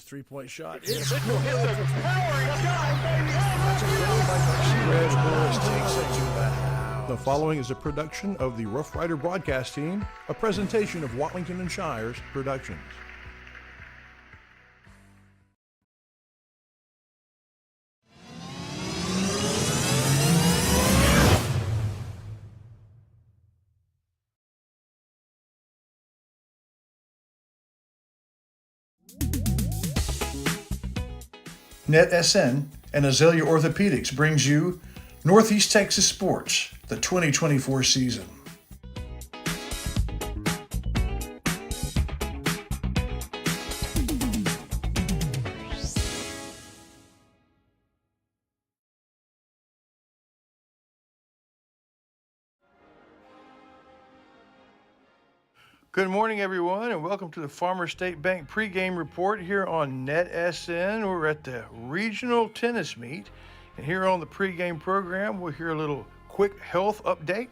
three-point shot. Mitchell hits a powering shot, baby. Takes it to the house. The following is a production of the Rough Rider broadcast team, a presentation of Watlington and Shires Productions. NetSN and Azalea Orthopedics brings you Northeast Texas Sports, the 2024 season. Good morning, everyone, and welcome to the Farmers State Bank pregame report here on NetSN. We're at the regional tennis meet, and here on the pregame program, we'll hear a little quick health update.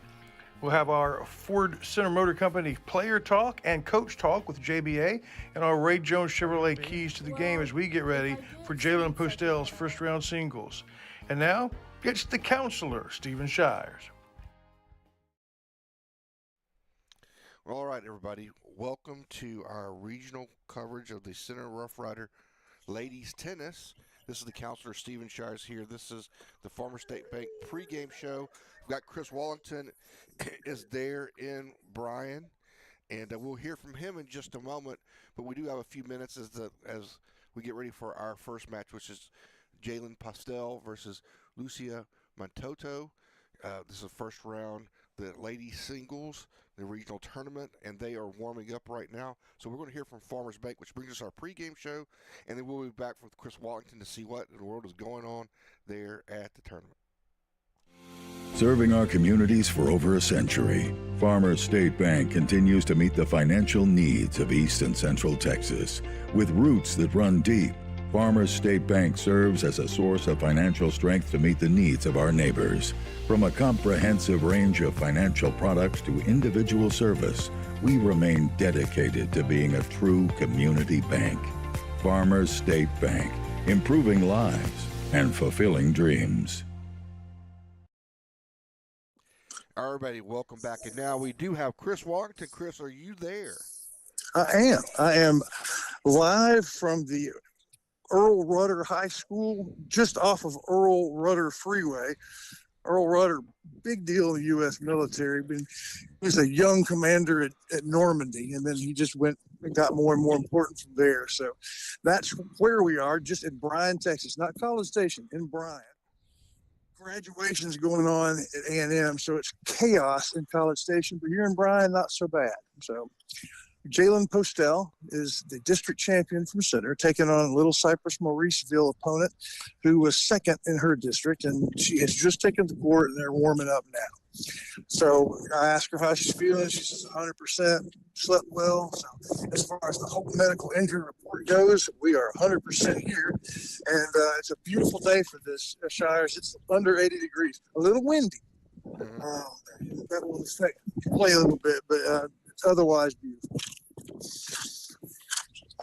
We'll have our Ford Center Motor Company player talk and coach talk with JBA, and our Ray Jones Chevrolet keys to the game as we get ready for Jalen and Postell's first round singles. And now, it's the counselor, Stephen Shires. Well, all right, everybody. Welcome to our regional coverage of the Center Rough Rider Ladies Tennis. This is the counselor, Stephen Shires here. This is the Farmers State Bank pregame show. We've got Chris Wallington is there in Bryan, and we'll hear from him in just a moment. But we do have a few minutes as we get ready for our first match, which is Jalen Postell versus Lucia Montoto. This is the first round, the ladies singles, the regional tournament, and they are warming up right now. So we're going to hear from Farmers Bank, which brings us our pregame show, and then we'll be back with Chris Wallington to see what in the world is going on there at the tournament. Serving our communities for over a century, Farmers State Bank continues to meet the financial needs of East and Central Texas. With roots that run deep, Farmers State Bank serves as a source of financial strength to meet the needs of our neighbors. From a comprehensive range of financial products to individual service, we remain dedicated to being a true community bank. Farmers State Bank, improving lives and fulfilling dreams. Everybody, welcome back. And now we do have Chris Wallington. Chris, are you there? I am live from the Earl Rudder High School, just off of Earl Rudder Freeway. Earl Rudder, big deal in the U.S. military. He was a young commander at Normandy, and then he just went and got more and more important from there. So that's where we are, just in Bryan, Texas, not College Station, in Bryan. Graduation's going on at A&M, so it's chaos in College Station, but here in Bryan, not so bad. So Jalen Postell is the district champion from Center, taking on Little Cypress Mauriceville opponent who was second in her district, and she has just taken the court and they're warming up now. So I asked her how she's feeling. She says 100%, slept well. So as far as the Hope Medical Injury Report goes, we are 100% here, and it's a beautiful day for this Shires. It's under 80 degrees, a little windy. That will affect play a little bit, but it's otherwise beautiful.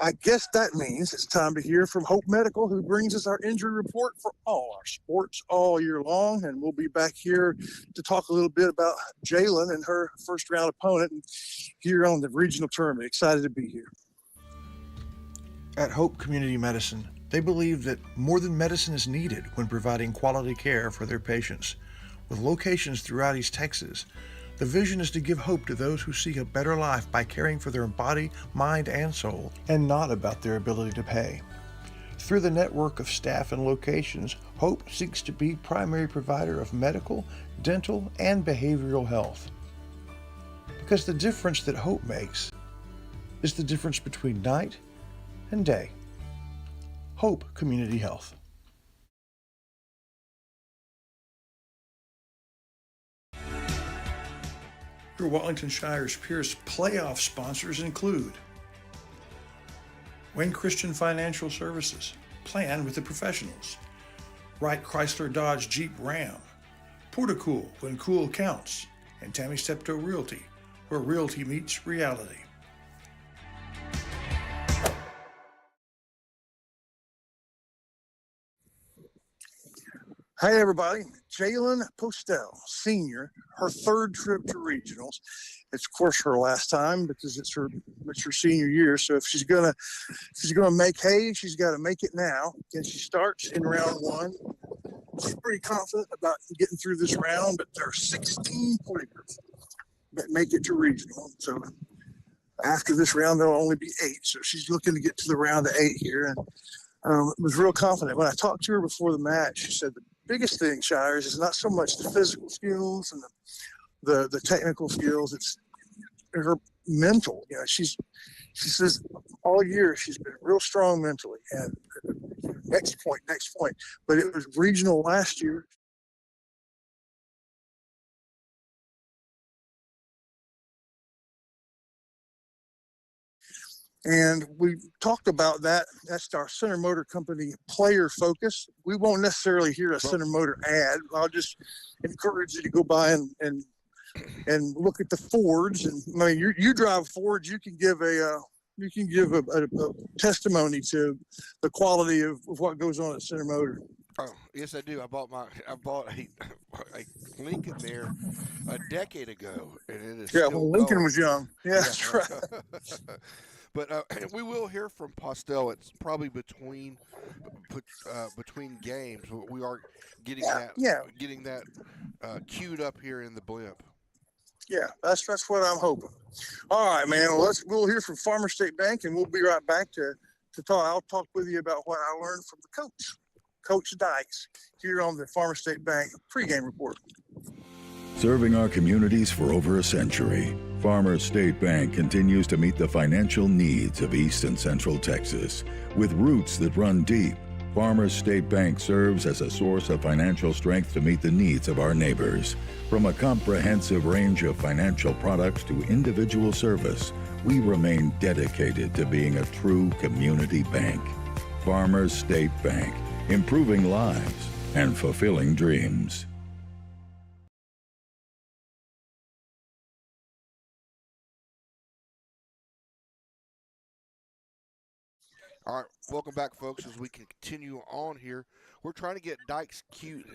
I guess that means it's time to hear from Hope Medical, who brings us our injury report for all our sports all year long. And we'll be back here to talk a little bit about Jalen and her first round opponent here on the regional tournament. Excited to be here. At Hope Community Medicine, they believe that more than medicine is needed when providing quality care for their patients. With locations throughout East Texas, the vision is to give hope to those who seek a better life by caring for their body, mind, and soul, and not about their ability to pay. Through the network of staff and locations, Hope seeks to be primary provider of medical, dental, and behavioral health. Because the difference that Hope makes is the difference between night and day. Hope Community Health. Your Watlington Shires Pierce playoff sponsors include Wayne Christian Financial Services, plan with the professionals. Wright Chrysler Dodge Jeep Ram, Portacool, when cool counts, and Tammy Steptoe Realty, where realty meets reality. Hey, everybody. Jalen Postell, senior, her third trip to regionals. It's, of course, her last time because it's her senior year. So if she's gonna make hay, she's got to make it now. And she starts in round one. She's pretty confident about getting through this round, but there are 16 players that make it to regional. So after this round, there'll only be 8. So she's looking to get to the round of 8 here, and was real confident. When I talked to her before the match, she said the biggest thing, Shires, is not so much the physical skills and the technical skills. It's her mental. You know, she says all year she's been real strong mentally. And next point. But it was regional last year. And we talked about that. That's our Center Motor Company player focus. We won't necessarily hear a Center Motor ad. I'll just encourage you to go by and look at the Fords. And I mean, you drive Fords. You can give a testimony to the quality of what goes on at Center Motor. Oh, yes, I do. I bought a Lincoln there a decade ago, and it is still when Lincoln going. was young. Yeah, that's right. But we will hear from Postell. It's probably between games. We are getting that queued up here in the blimp. Yeah, that's what I'm hoping. All right, man. Well, we'll hear from Farmer State Bank, and we'll be right back to talk. I'll talk with you about what I learned from the Coach Dykes, here on the Farmer State Bank pregame report. Serving our communities for over a century, Farmers State Bank continues to meet the financial needs of East and Central Texas. With roots that run deep, Farmers State Bank serves as a source of financial strength to meet the needs of our neighbors. From a comprehensive range of financial products to individual service, we remain dedicated to being a true community bank. Farmers State Bank, improving lives and fulfilling dreams. All right, welcome back, folks. As we continue on here, we're trying to get Dykes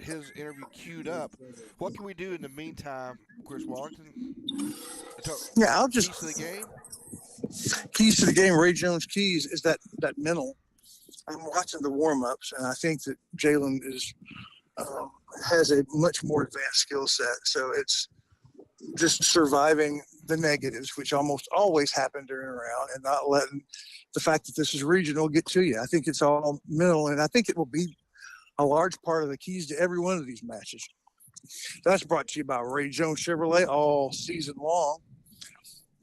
his interview queued up. What can we do in the meantime, Chris Wallington? Yeah, I'll just keys to the game. Keys to the game. Ray Jones keys is that mental. I'm watching the warm-ups, and I think that Jalen has a much more advanced skill set. So it's just surviving the negatives, which almost always happen during a round, and not letting the fact that this is regional get to you. I think it's all mental, and I think it will be a large part of the keys to every one of these matches. That's brought to you by Ray Jones Chevrolet all season long.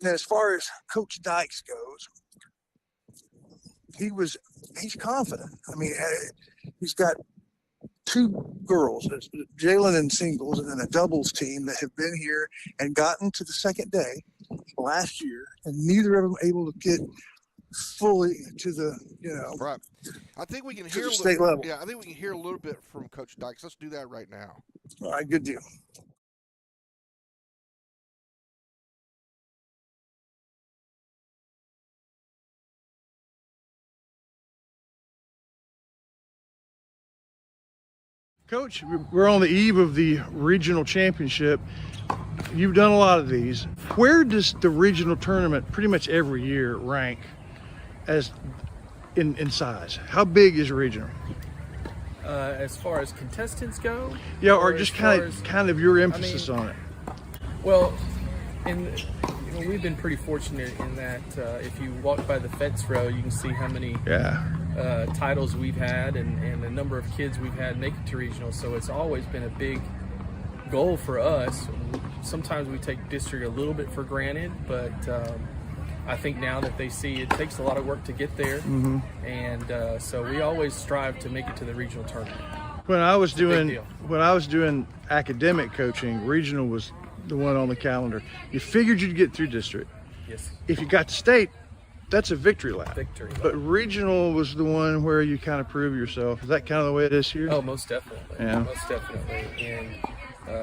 And as far as Coach Dykes goes, he's confident. I mean, he's got 2 girls, Jalen in singles, and then a doubles team that have been here and gotten to the second day last year, and neither of them able to get fully to the, right. I think we can hear state level. Yeah, I think we can hear a little bit from Coach Dykes. Let's do that right now. All right, good deal. Coach, we're on the eve of the regional championship. You've done a lot of these. Where does the regional tournament pretty much every year rank as in size? How big is regional? As far as contestants go? Yeah, or just kind of your emphasis on it. Well, we've been pretty fortunate in that if you walk by the fence row, you can see how many titles we've had and the number of kids we've had make it to regional. So it's always been a big goal for us. Sometimes we take district a little bit for granted, but I think now that they see it takes a lot of work to get there, and so we always strive to make it to the regional tournament. When I was doing academic coaching, regional was the one on the calendar. You figured you'd get through district. Yes. If you got to state, that's a victory lap. Victory lap. But regional was the one where you kind of prove yourself. Is that kind of the way it is here? Oh, most definitely. Yeah. Most definitely. And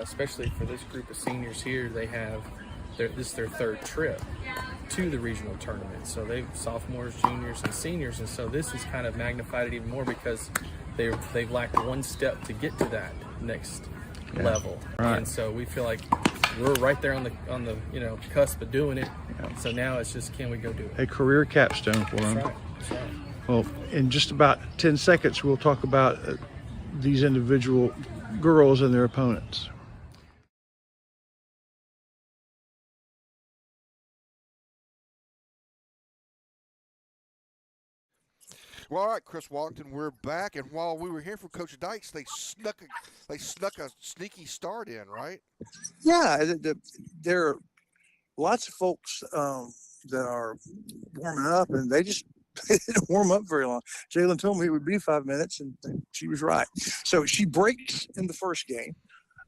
especially for this group of seniors here, this is their third trip to the regional tournament. So they've sophomores, juniors, and seniors, and so this has kind of magnified it even more because they've lacked one step to get to that. next level. Right. And so we feel like we're right there on the cusp of doing it. Yeah. So now it's just, can we go do it? A career capstone for them. That's right. That's right. Well, in just about 10 seconds, we'll talk about these individual girls and their opponents. Well, all right, Chris Wallington, we're back, and while we were here for Coach Dykes, they snuck a sneaky start in, right? Yeah, there are lots of folks that are warming up, and they just didn't warm up very long. Jalen told me it would be 5 minutes, and she was right. So she breaks in the first game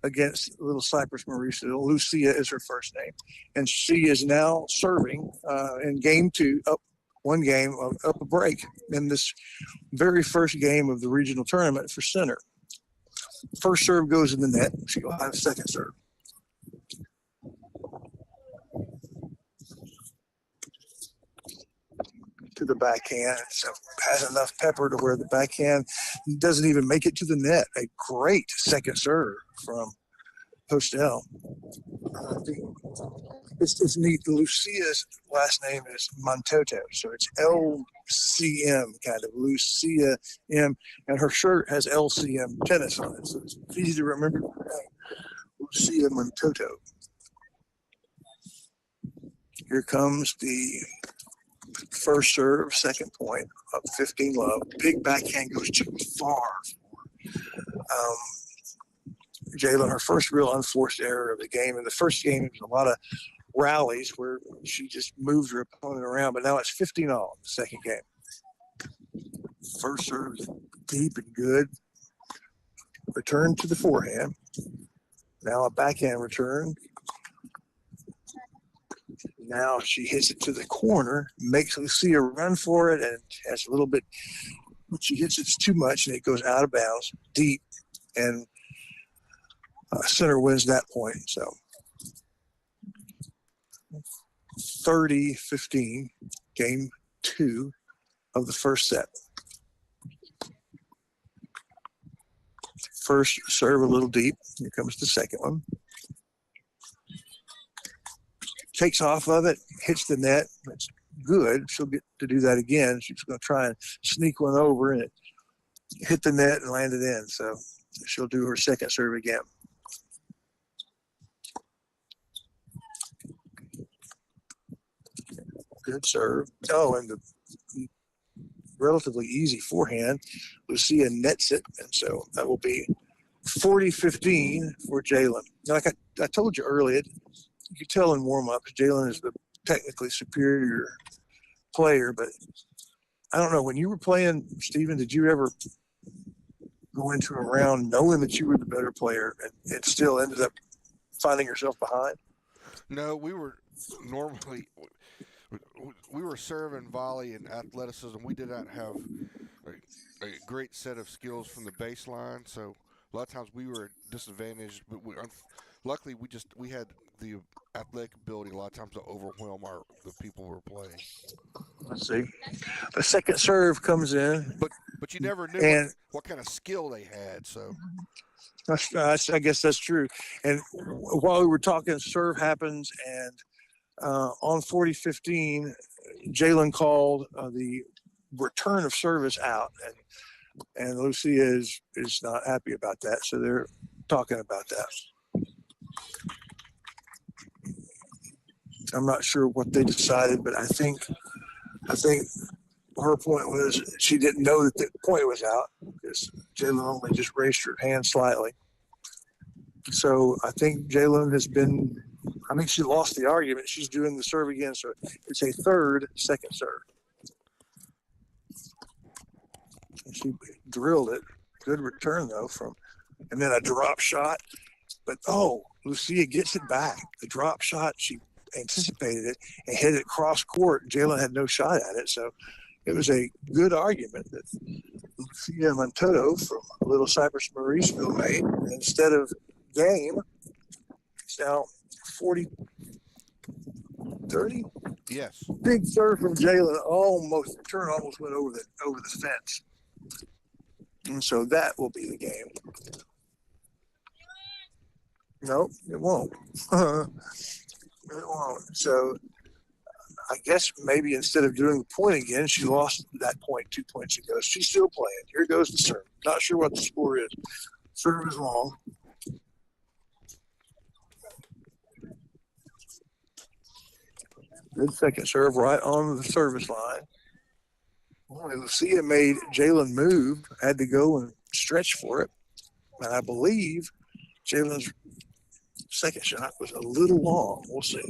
against Little Cypress Mauricio. Lucia is her first name, and she is now serving in game 2, up one game, up a break in this very first game of the regional tournament for center. First serve goes in the net. She will have second serve. To the backhand, so has enough pepper to where the backhand doesn't even make it to the net. A great second serve from Postell. It's neat. Lucia's last name is Montoto, so it's LCM, kind of Lucia M, and her shirt has LCM tennis on it, so it's easy to remember. Lucia Montoto. Here comes the first serve, second point, up 15 love. Big backhand goes too far. Jalen, her first real unforced error of the game. In the first game, it was a lot of rallies where she just moved her opponent around, but now it's 15 all in the second game. First serve deep and good. Return to the forehand. Now a backhand return. Now she hits it to the corner, makes Lucia run for it, and has a little bit, when she hits it too much, and it goes out of bounds, deep, and center wins that point. So 30-15, game 2 of the first set. First serve a little deep. Here comes the second one. Takes off of it, hits the net. It's good. She'll get to do that again. She's going to try and sneak one over, and it hit the net and landed in. So she'll do her second serve again. Good serve. Oh, and the relatively easy forehand. Lucia nets it, and so that will be 40-15 for Jalen. Like I told you earlier, you could tell in warm-ups, Jalen is the technically superior player, but I don't know. When you were playing, Stephen, did you ever go into a round knowing that you were the better player and still ended up finding yourself behind? No, we were normally – we were serving, volley, and athleticism. We did not have a great set of skills from the baseline, so a lot of times we were disadvantaged. But luckily, we had the athletic ability a lot of times to overwhelm the people we're playing. Let's see. The second serve comes in. But you never knew what kind of skill they had, so. I guess that's true. And while we were talking, serve happens, and on 40-15, Jalen called the return of service out, and Lucia is not happy about that, so they're talking about that. I'm not sure what they decided, but I think her point was she didn't know that the point was out because Jalen only just raised her hand slightly. So I think Jalen has been. I mean, she lost the argument. She's doing the serve again, so it's a second serve. And she drilled it. Good return, though, and then a drop shot. But, Lucia gets it back. The drop shot, she anticipated it and hit it cross court. Jalen had no shot at it, so it was a good argument that Lucia Montoto from Little Cypress Mauricio made. Instead of game, it's now 40-30. Yes. Big serve from Jalen. Return almost went over the fence. And so that will be the game. Nope, it won't. It won't. So I guess maybe instead of doing the point again, she lost that point 2 points ago. She's still playing. Here goes the serve. Not sure what the score is. Serve is long. Good second serve right on the service line. Well, Lucia made Jalen move, had to go and stretch for it. And I believe Jalen's second shot was a little long. We'll see.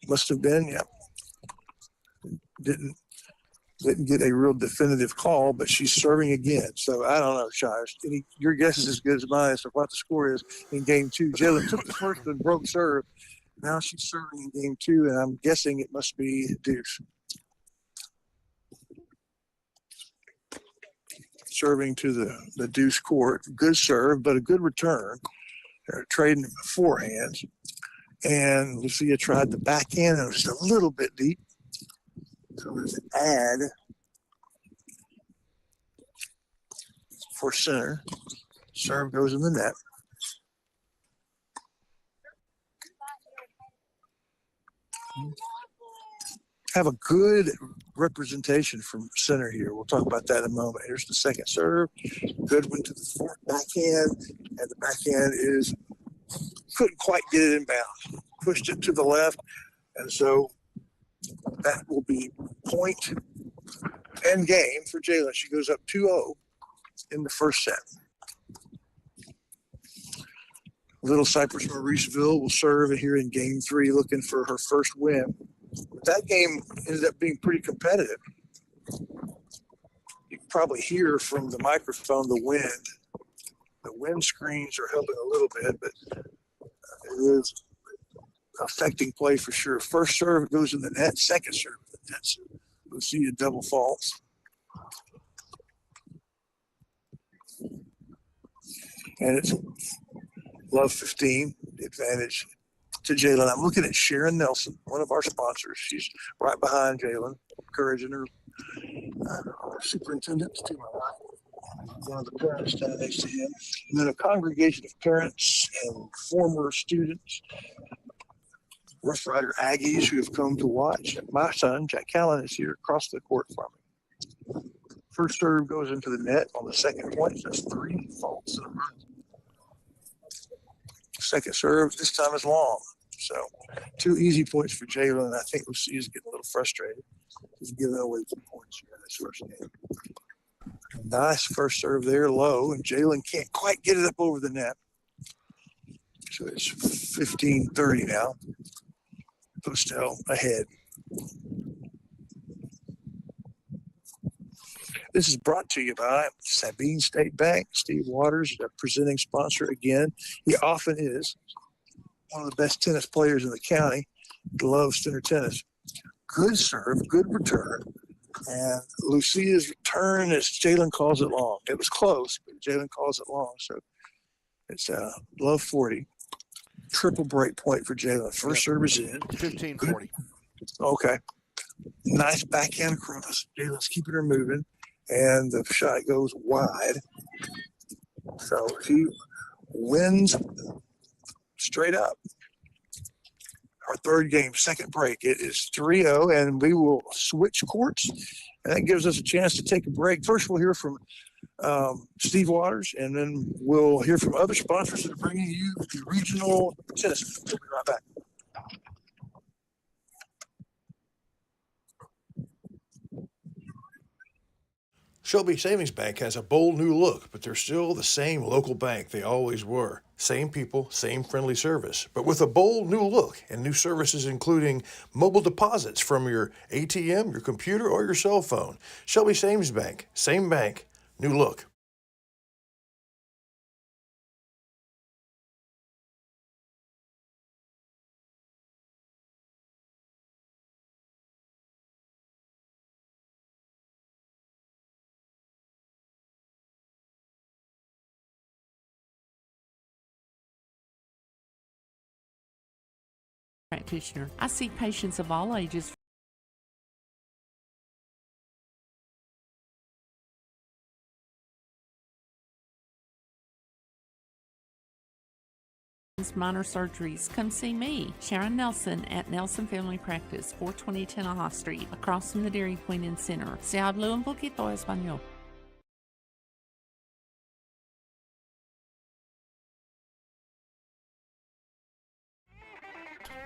Must have been, yeah. Didn't get a real definitive call, but she's serving again. So I don't know, Shires. Your guess is as good as mine as to what the score is in game two. Jalen took the first and broke serve. Now she's serving in game two, and I'm guessing it must be deuce. Serving to the deuce court. Good serve, but a good return. They're trading forehands. And Lucia tried the backhand, and it was a little bit deep. So there's an add for center. Serve goes in the net. Have a good representation from center here. We'll talk about that in a moment. Here's the second serve. Good one to the backhand, and the backhand couldn't quite get it in bounds. Pushed it to the left, and so that will be point and game for Jalen. She goes up 2-0 in the first set. Little Cypress Mauriceville will serve here in game three, looking for her first win. But that game ended up being pretty competitive. You can probably hear from the microphone the wind. The wind screens are helping a little bit, but it is affecting play for sure. First serve goes in the net, second serve in the net. So we'll see a double faults. And it's love 15, advantage to Jalen. I'm looking at Sharon Nelson, one of our sponsors. She's right behind Jalen, encouraging her. Our superintendent to my right, one of the parents standing next to him, and then a congregation of parents and former students, Rough Rider Aggies who have come to watch. My son, Jack Callan, is here across the court from me. First serve goes into the net on the second point. That's 3 faults in a row. Second serve, this time is long. So 2 easy points for Jalen. I think Lucia's getting a little frustrated. He's giving away 2 points here in this first game. Nice first serve there, low, and Jalen can't quite get it up over the net. So it's 15-30 now. Postell ahead. This is brought to you by Sabine State Bank. Steve Waters, a presenting sponsor again. He often is one of the best tennis players in the county. He loves center tennis. Good serve, good return. And Lucia's return, as Jalen calls it, long. It was close, but Jalen calls it long. So it's love 40. Triple break point for Jalen. First serve is in. 15-40. Okay. Nice backhand across. Jalen's keeping her moving. And the shot goes wide. So he wins straight up. Our third game, second break. It is 3-0, and we will switch courts. And that gives us a chance to take a break. First, we'll hear from Steve Waters, and then we'll hear from other sponsors that are bringing you the regional tennis. We'll be right back. Shelby Savings Bank has a bold new look, but they're still the same local bank they always were. Same people, same friendly service, but with a bold new look and new services including mobile deposits from your ATM, your computer, or your cell phone. Shelby Savings Bank, same bank, new look. Practitioner. I see patients of all ages Minor surgeries. Come see me, Sharon Nelson at Nelson Family Practice, 420 Tennaha Street, across from the Dairy Queen and Center. Se habla un poquito español.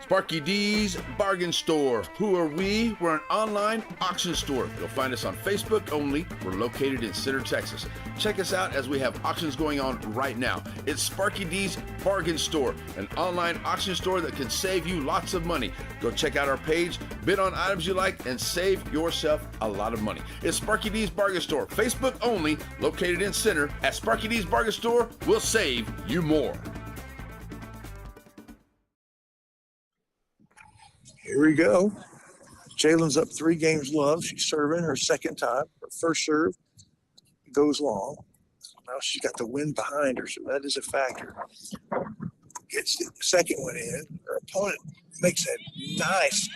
Sparky D's Bargain Store. Who are we? We're an online auction store. You'll find us on Facebook only. We're located in Center, Texas. Check us out as we have auctions going on right now. It's Sparky D's Bargain Store, an online auction store that can save you lots of money. Go check out our page, bid on items you like, and save yourself a lot of money. It's Sparky D's Bargain Store, Facebook only, located in Center. At Sparky D's Bargain Store, we'll save you more. Here we go. Jalen's up 3 games love. She's serving her second time. Her first serve goes long. Now she's got the wind behind her, so that is a factor. Gets the second one in. Her opponent makes a nice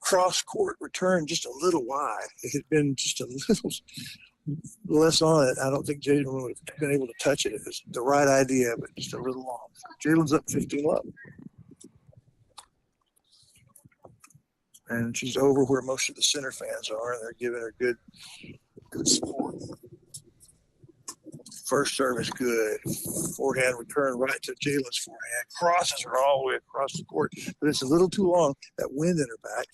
cross-court return just a little wide. If it had been just a little less on it, I don't think Jalen would have been able to touch it. It was the right idea, but just a little long. Jalen's up 15 love. And she's over where most of the Center fans are, and they're giving her good support. First serve is good. Forehand return right to Jalen's forehand. Crosses her all the way across the court, but it's a little too long. That wind in her back.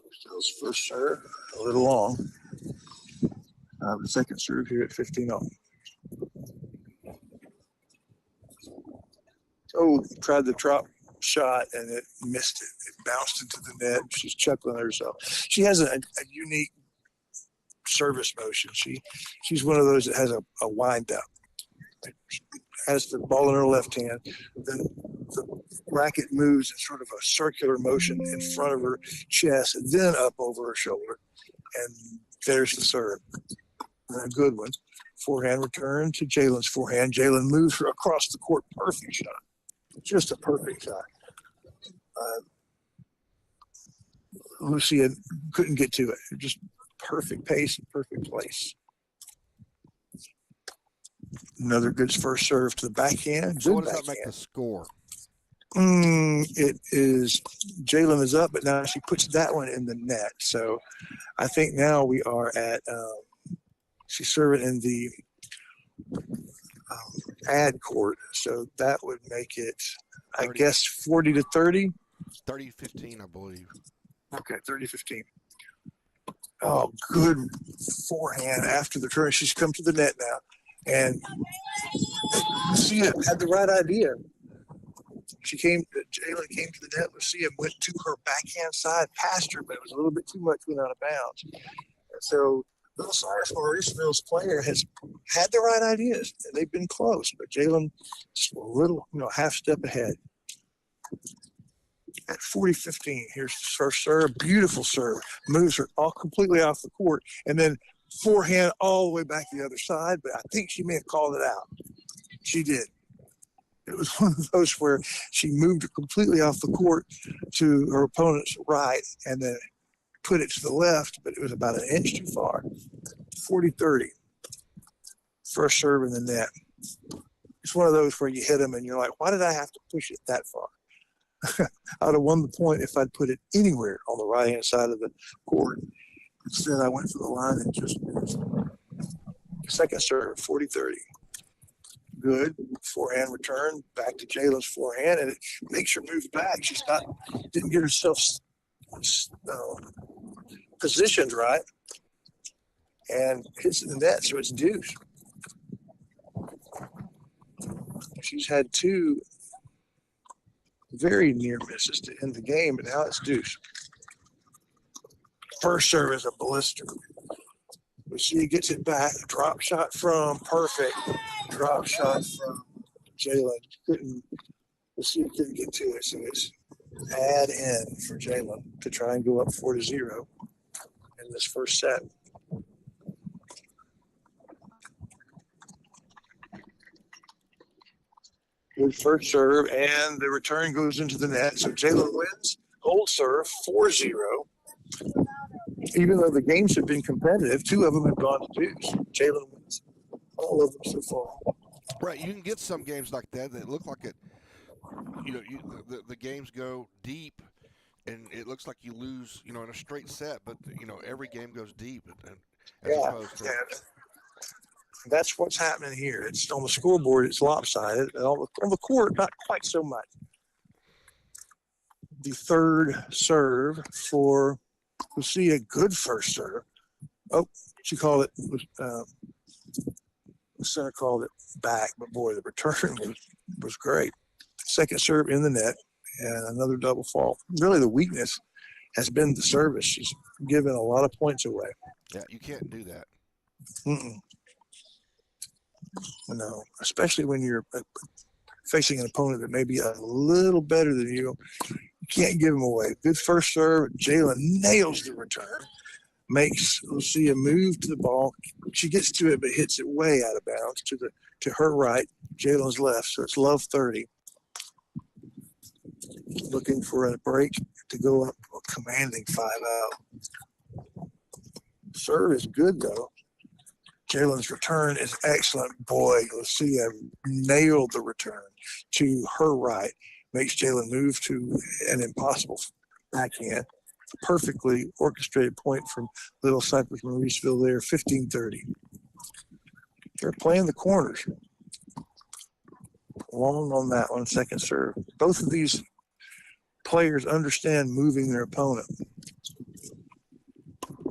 Postell's first serve, a little long. The second serve here at 15-0. Oh, tried the drop shot and it missed it. It bounced into the net. She's chuckling at herself. She has a unique service motion. She's one of those that has a wind up. Has the ball in her left hand. Then the racket moves in sort of a circular motion in front of her chest and then up over her shoulder. And there's the serve. A good one. Forehand return to Jalen's forehand. Jalen moves her across the court. Perfect shot. Just a perfect shot. Lucia couldn't get to it. Just perfect pace and perfect place. Another good first serve to the backhand. So what does that make the score? It is Jalen is up, but now she puts that one in the net. So I think now we are at she's serving in the ad court. So that would make it, 30. I guess, 40-30. 30-15, I believe. Okay, 30-15. Oh, good forehand after the turn. She's come to the net now. And Lucia had the right idea. Jalen came to the net. Lucia went to her backhand side past her, but it was a little bit too much, went out of bounds. And so Little Cyrus Mauriceville's player has had the right ideas, and they've been close, but Jalen just a little, half step ahead. At 40-15, here's the first serve, beautiful serve, moves her all completely off the court, and then forehand all the way back to the other side, but I think she may have called it out. She did. It was one of those where she moved her completely off the court to her opponent's right, and then put it to the left, but it was about an inch too far. 40-30. First serve in the net. It's one of those where you hit them and you're like, why did I have to push it that far? I would have won the point if I'd put it anywhere on the right-hand side of the court. Instead, I went for the line and just missed. Second serve, 40-30. Good. Forehand return back to Jalen's forehand, and it makes her move back. Didn't get herself positioned right, and hits in the net, so it's deuce. She's had 2 very near misses to end the game, but now it's deuce. First serve is a blister. Lucia gets it back. Drop shot from perfect. Drop shot from Jalen. Lucia couldn't get to it, so it's add in for Jalen to try and go up 4-0 in this first set. Good first serve, and the return goes into the net. So Jalen wins Old serve, 4-0. Even though the games have been competitive, 2 of them have gone to deuce. Jalen wins all of them so far. Right, you can get some games like that look like it. The games go deep, and it looks like you lose, in a straight set. But every game goes deep, as opposed to. That's what's happening here. It's on the scoreboard. It's lopsided. On the court, not quite so much. The third serve for Lucia, good first serve. Oh, she called it. The center called it back, but boy, the return was great. Second serve in the net, and another double fault. Really, the weakness has been the service. She's given a lot of points away. Yeah, you can't do that. No, especially when you're facing an opponent that may be a little better than you. You can't give them away. Good first serve. Jalen nails the return. Makes Lucia move to the ball. She gets to it, but hits it way out of bounds to her right, Jalen's left. So it's love 30. Looking for a break to go up, commanding 5 out. Serve is good, though. Jalen's return is excellent. Boy, Lucia nailed the return to her right. Makes Jalen move to an impossible backhand. Perfectly orchestrated point from Little Cypress Mauriceville there, 15-30. They're playing the corners. Long on that one, second serve. Both of these players understand moving their opponent.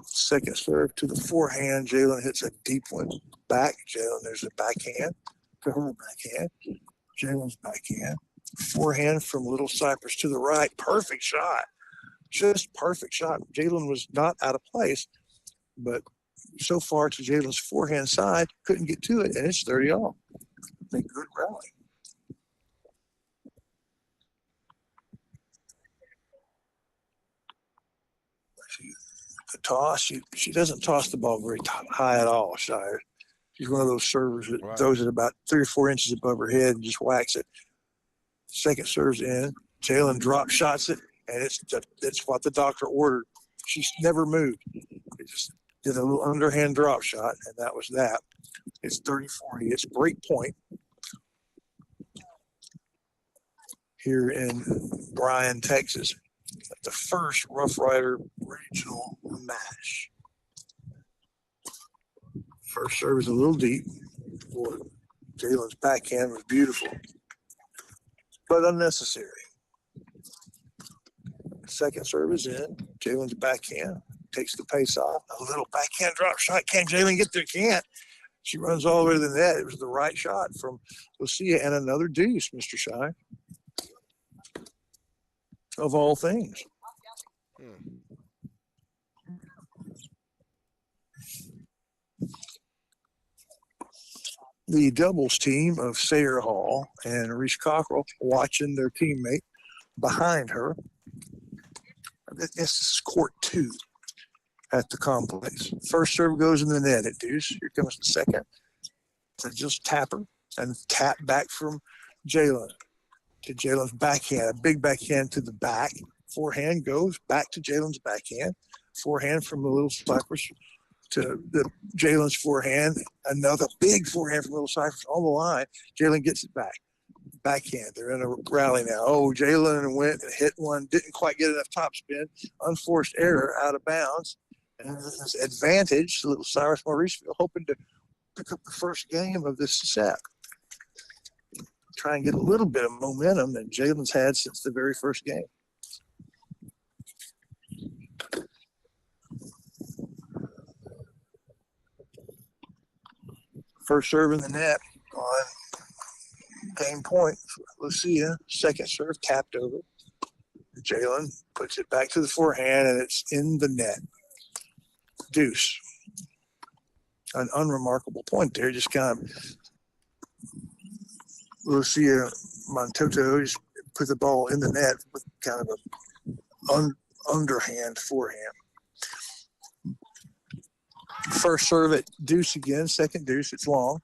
Second serve to the forehand. Jalen hits a deep one. Back. Jalen, there's a backhand to her backhand. Jalen's backhand. Forehand from Little Cypress to the right. Perfect shot. Just perfect shot. Jalen was not out of place, but so far to Jalen's forehand side, couldn't get to it, and it's 30 all. A good rally. The toss, she doesn't toss the ball very high at all, Shire. She's one of those servers that throws it about 3 or 4 inches above her head and just whacks it. Second serves in. Jalen drop shots it, and it's what the doctor ordered. She's never moved. It just did a little underhand drop shot, and that was that. It's 30-40. It's break point here in Bryan, Texas. The first Rough Rider regional match. First serve is a little deep. Boy, Jalen's backhand was beautiful, but unnecessary. Second serve is in. Jalen's backhand takes the pace off. A little backhand drop shot. Can Jalen get there? Can't. She runs all the way to the net. It was the right shot from Lucia, and another deuce, Mr. Shy. Of all things. The doubles team of Sayre Hall and Reese Cockrell watching their teammate behind her. This is court 2 at the complex. First serve goes in the net at deuce. Here comes the second. So just tap her and tap back from Jalen to Jalen's backhand. A big backhand to the back. Forehand goes back to Jalen's backhand. Forehand from the Little Cypress to Jalen's forehand. Another big forehand from Little Cypress on the line. Jalen gets it back. Backhand. They're in a rally now. Oh, Jalen went and hit one. Didn't quite get enough topspin. Unforced error out of bounds. And this advantage, Little Cyrus Mauriceville hoping to pick up the first game of this set. Try and get a little bit of momentum that Jalen's had since the very first game. First serve in the net on game point for Lucia. Second serve tapped over. Jalen puts it back to the forehand, and it's in the net. Deuce. An unremarkable point there. Just kind of Lucia Montoto just put the ball in the net with kind of a underhand forehand. First serve at deuce again. Second deuce. It's long.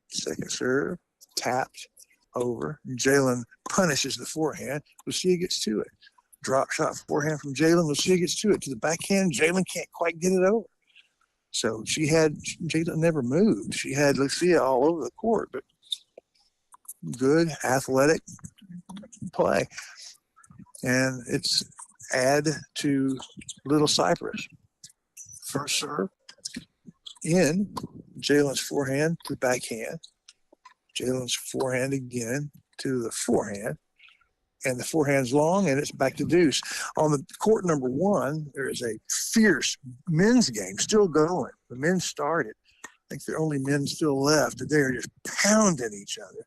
Second serve, tapped over. Jalen punishes the forehand. Lucia gets to it. Drop shot forehand from Jalen. Lucia gets to it. To the backhand, Jalen can't quite get it over. So Jalen never moved. She had Lucia all over the court, but good athletic play. And it's add to Little Cypress. First serve in, Jalen's forehand to the backhand. Jalen's forehand again to the forehand. And the forehand's long, and it's back to deuce. On the court number one, there is a fierce men's game still going. The men started. I think the only men still left. They're just pounding each other.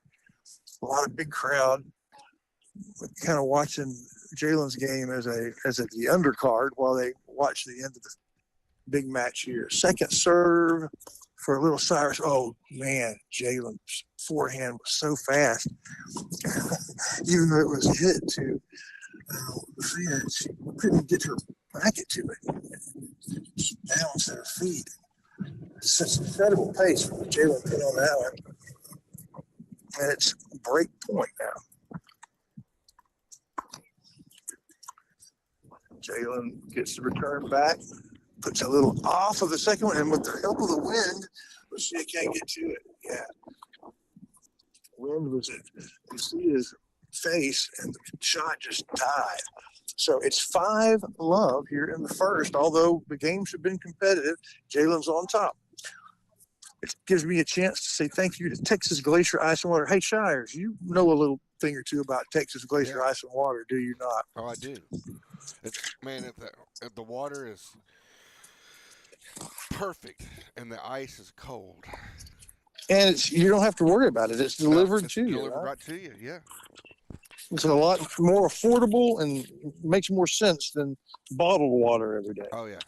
A lot of big crowd kind of watching Jalen's game as the undercard while they watch the end of the big match here. Second serve for Little Cyrus. Oh, man, Jalen's forehand was so fast. Even though it was hit to Lucia, she couldn't get her racket to it. She bounced at her feet. It's such an incredible pace for Jalen put on that one. And it's break point now. Jalen gets the return back, puts a little off of the second one, and with the help of the wind, Lucia can't get to it. Yeah. Wind was at Lucia's face, and the shot just died. So it's 5-love here in the first, although the games have been competitive. Jalen's on top. It gives me a chance to say thank you to Texas Glacier Ice and Water. Hey, Shires, you know a little thing or two about Texas Glacier Ice and Water, do you not? Oh, I do. Man, if the water is perfect and the ice is cold. And you don't have to worry about it. It's delivered to you. Delivered right to you, yeah. It's a lot more affordable and makes more sense than bottled water every day. Oh, yeah.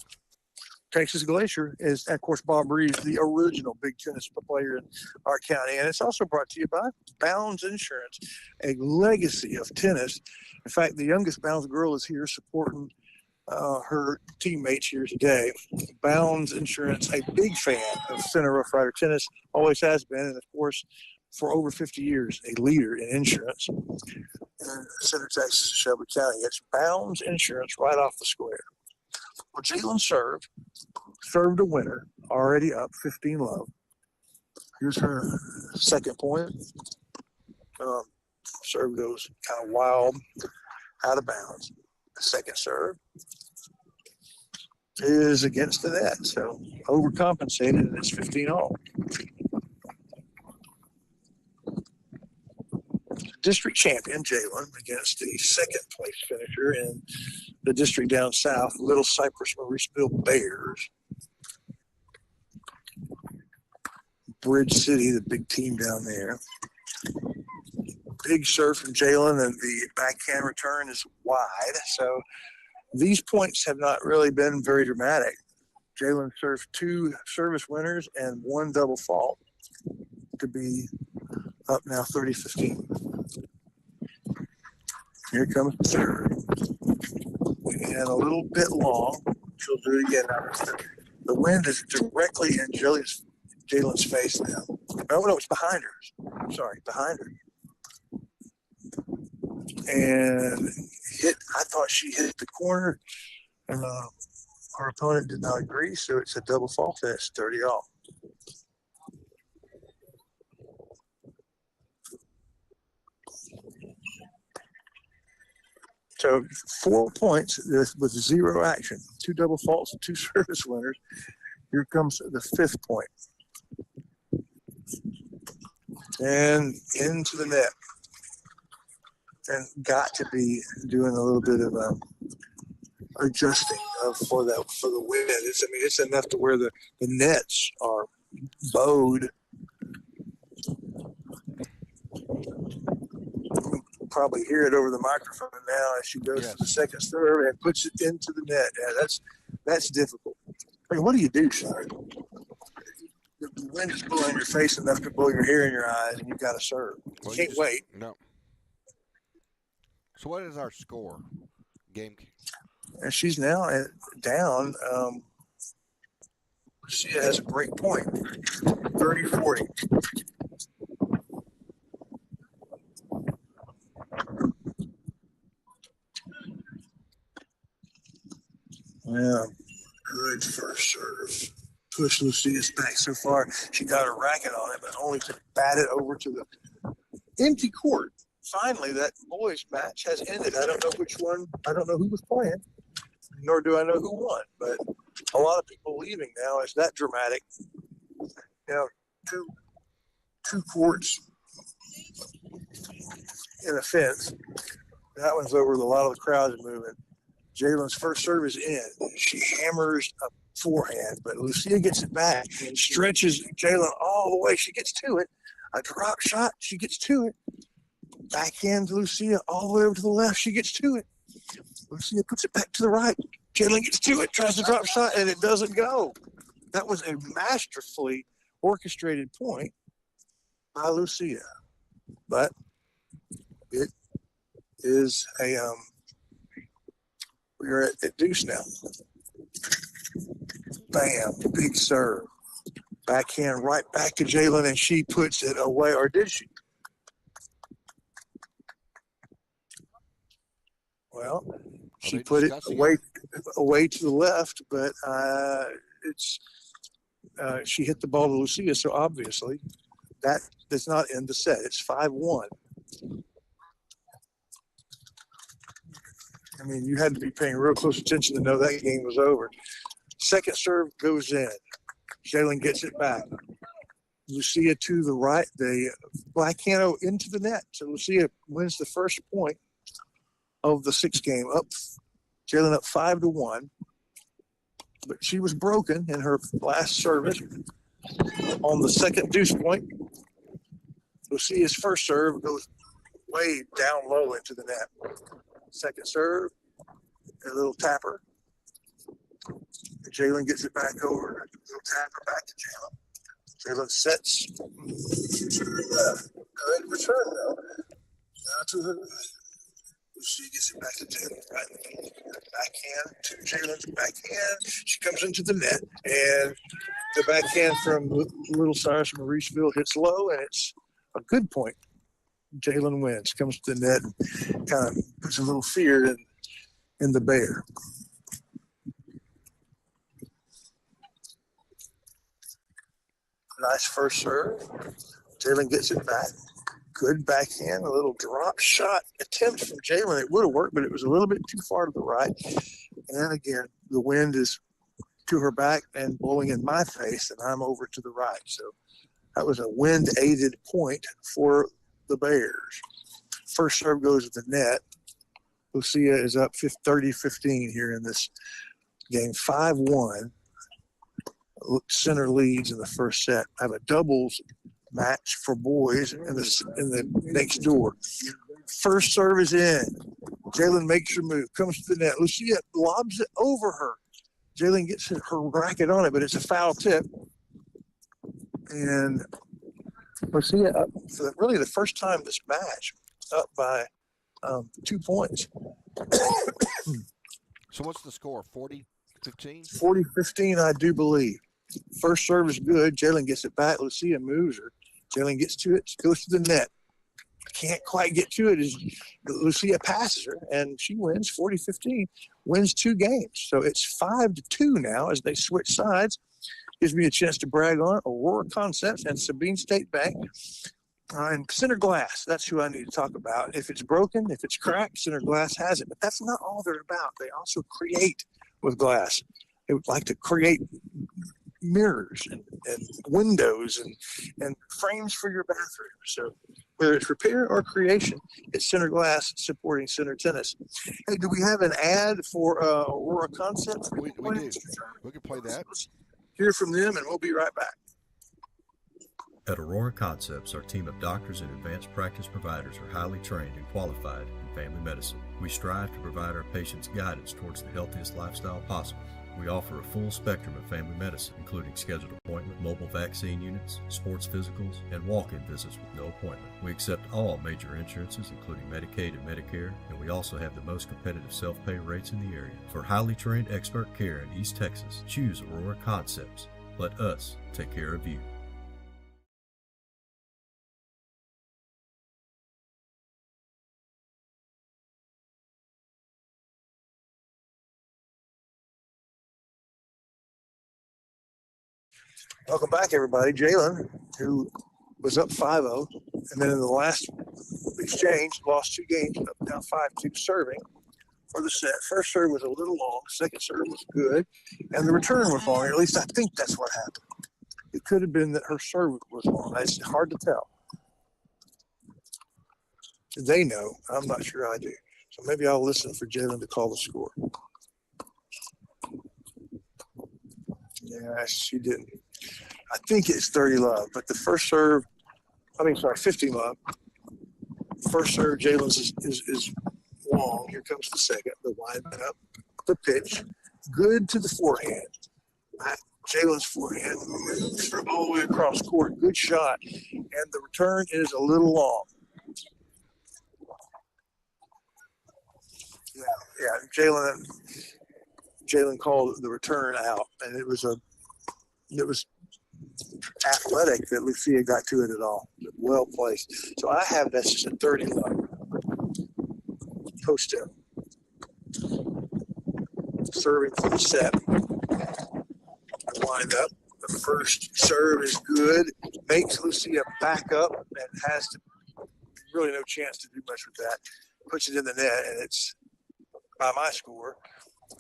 Texas Glacier is, of course, Bob Reeves, the original big tennis player in our county. And it's also brought to you by Bounds Insurance, a legacy of tennis. In fact, the youngest Bounds girl is here supporting her teammates here today. Bounds Insurance, a big fan of Center Rough Rider tennis, always has been, and of course, for over 50 years, a leader in insurance in Center Texas, Shelby County. It's Bounds Insurance right off the square. Well, Jalen served a winner, already up 15-love. Here's her second point. Serve goes kind of wild, out of bounds. The second serve is against the net, so overcompensated, and it's 15-all. District champion Jalen against the second place finisher in the district down south, Little Cypress Mauriceville Bears. Bridge City, the big team down there. Big serve from Jalen, and the backhand return is wide. So these points have not really been very dramatic. Jalen served 2 service winners and 1 double fault to be up now 30-15. Here comes the third. And a little bit long. She'll do it again. The wind is directly in Jalen's face now. Oh, no, it's behind her. I'm sorry, behind her. And I thought she hit the corner, and her opponent did not agree, so it's a double fault, and it's 30-all. So 4 points with 0 action, 2 double faults, 2 service winners. Here comes the 5th point. And into the net. And got to be doing a little bit of adjusting for the wind. It's enough to where the nets are bowed. Probably hear it over the microphone now as she goes to the second serve and puts it into the net. Yeah, that's difficult. I mean, what do you do, Shire? The wind is blowing your face enough to blow your hair in your eyes, and you've got to serve. You can't wait. No. So what is our score? Game. And she's now down. She has a break point, 30-40. Yeah, good first serve. Push Lucia's back so far. She got a racket on it, but only to bat it over to the empty court. Finally, that boys' match has ended. I don't know which one. I don't know who was playing, nor do I know who won. But a lot of people leaving now. It's that dramatic. You know, two courts in a fence. That one's over. A lot of the crowd is moving. Jalen's first serve is in. She hammers a forehand, but Lucia gets it back, stretches Jalen all the way. She gets to it. A drop shot. She gets to it. Backhand to Lucia all the way over to the left. She gets to it. Lucia puts it back to the right. Jalen gets to it, tries to drop shot, and it doesn't go. That was a masterfully orchestrated point by Lucia. But it is a we're at deuce now. Bam, big serve. Backhand right back to Jalen, and she puts it away, or did she? Well, she put it away to the left, but she hit the ball to Lucia, so obviously that does not end the set. It's 5-1. I mean, you had to be paying real close attention to know that game was over. Second serve goes in. Jalen gets it back. Lucia to the right. The backhand into the net. So Lucia wins the first point of the 6th game. Up, Jalen up 5-1. But she was broken in her last service on the second deuce point. Lucia's first serve goes way down low into the net. Second serve, a little tapper. Jalen gets it back over. A little tapper back to Jalen. Jalen sets. Good return though. Now to her. Lucia gets it back to Jalen. Right. Backhand to Jalen's backhand. She comes into the net, and the backhand from Little Cyrus from Mauriceville hits low, and it's a good point. Jalen wins, comes to the net, and kind of puts a little fear in the Bear. Nice first serve. Jalen gets it back. Good backhand, a little drop shot attempt from Jalen. It would have worked, but it was a little bit too far to the right. And again, the wind is to her back and blowing in my face, and I'm over to the right. So that was a wind-aided point for the Bears. First serve goes to the net. Lucia is up 30-15 here in this game. 5-1. Center leads in the first set. I have a doubles match for boys in the next door. First serve is in. Jalen makes her move, comes to the net. Lucia lobs it over her. Jalen gets her racket on it, but it's a foul tip. And Lucia up for really the first time this match, up by 2 points. So what's the score? 40-15? 40-15, I do believe. First serve is good. Jalen gets it back. Lucia moves her. Jalen gets to it, goes to the net. Can't quite get to it as Lucia passes her, and she wins 40-15, wins 2 games. So it's 5-2 now as they switch sides. Gives me a chance to brag on Aurora Concepts and Sabine State Bank. And Center Glass, that's who I need to talk about. If it's broken, if it's cracked, Center Glass has it. But that's not all they're about. They also create with glass. They would like to create mirrors and windows and frames for your bathroom. So whether it's repair or creation, it's Center Glass supporting Center Tennis. Hey, do we have an ad for Aurora Concepts? We do. We can play that. Let's hear from them, and we'll be right back. At Aurora Concepts, our team of doctors and advanced practice providers are highly trained and qualified in family medicine. We strive to provide our patients guidance towards the healthiest lifestyle possible. We offer a full spectrum of family medicine, including scheduled appointment, mobile vaccine units, sports physicals, and walk-in visits with no appointment. We accept all major insurances, including Medicaid and Medicare, and we also have the most competitive self-pay rates in the area. For highly trained expert care in East Texas, choose Aurora Concepts. Let us take care of you. Welcome back, everybody. Jalen, who was up 5-0, and then in the last exchange, lost 2 games, up down 5-2, serving for the set. First serve was a little long. Second serve was good, and the return was long. At least I think that's what happened. It could have been that her serve was long. It's hard to tell. They know. I'm not sure I do. So maybe I'll listen for Jalen to call the score. Yeah, she didn't. I think it's 30 love, but the first serve, 50 love. First serve, Jalen's is long. Here comes the second. The wind up, the pitch. Good to the forehand. Jalen's forehand all the way across court. Good shot. And the return is a little long. Yeah, Jalen called the return out, and it was athletic that Lucia got to it at all. Well placed. So I have that's just a 30 love. Postell. Serving for the set. Wind up. The first serve is good. Makes Lucia back up and has really no chance to do much with that. Puts it in the net, and it's by my score,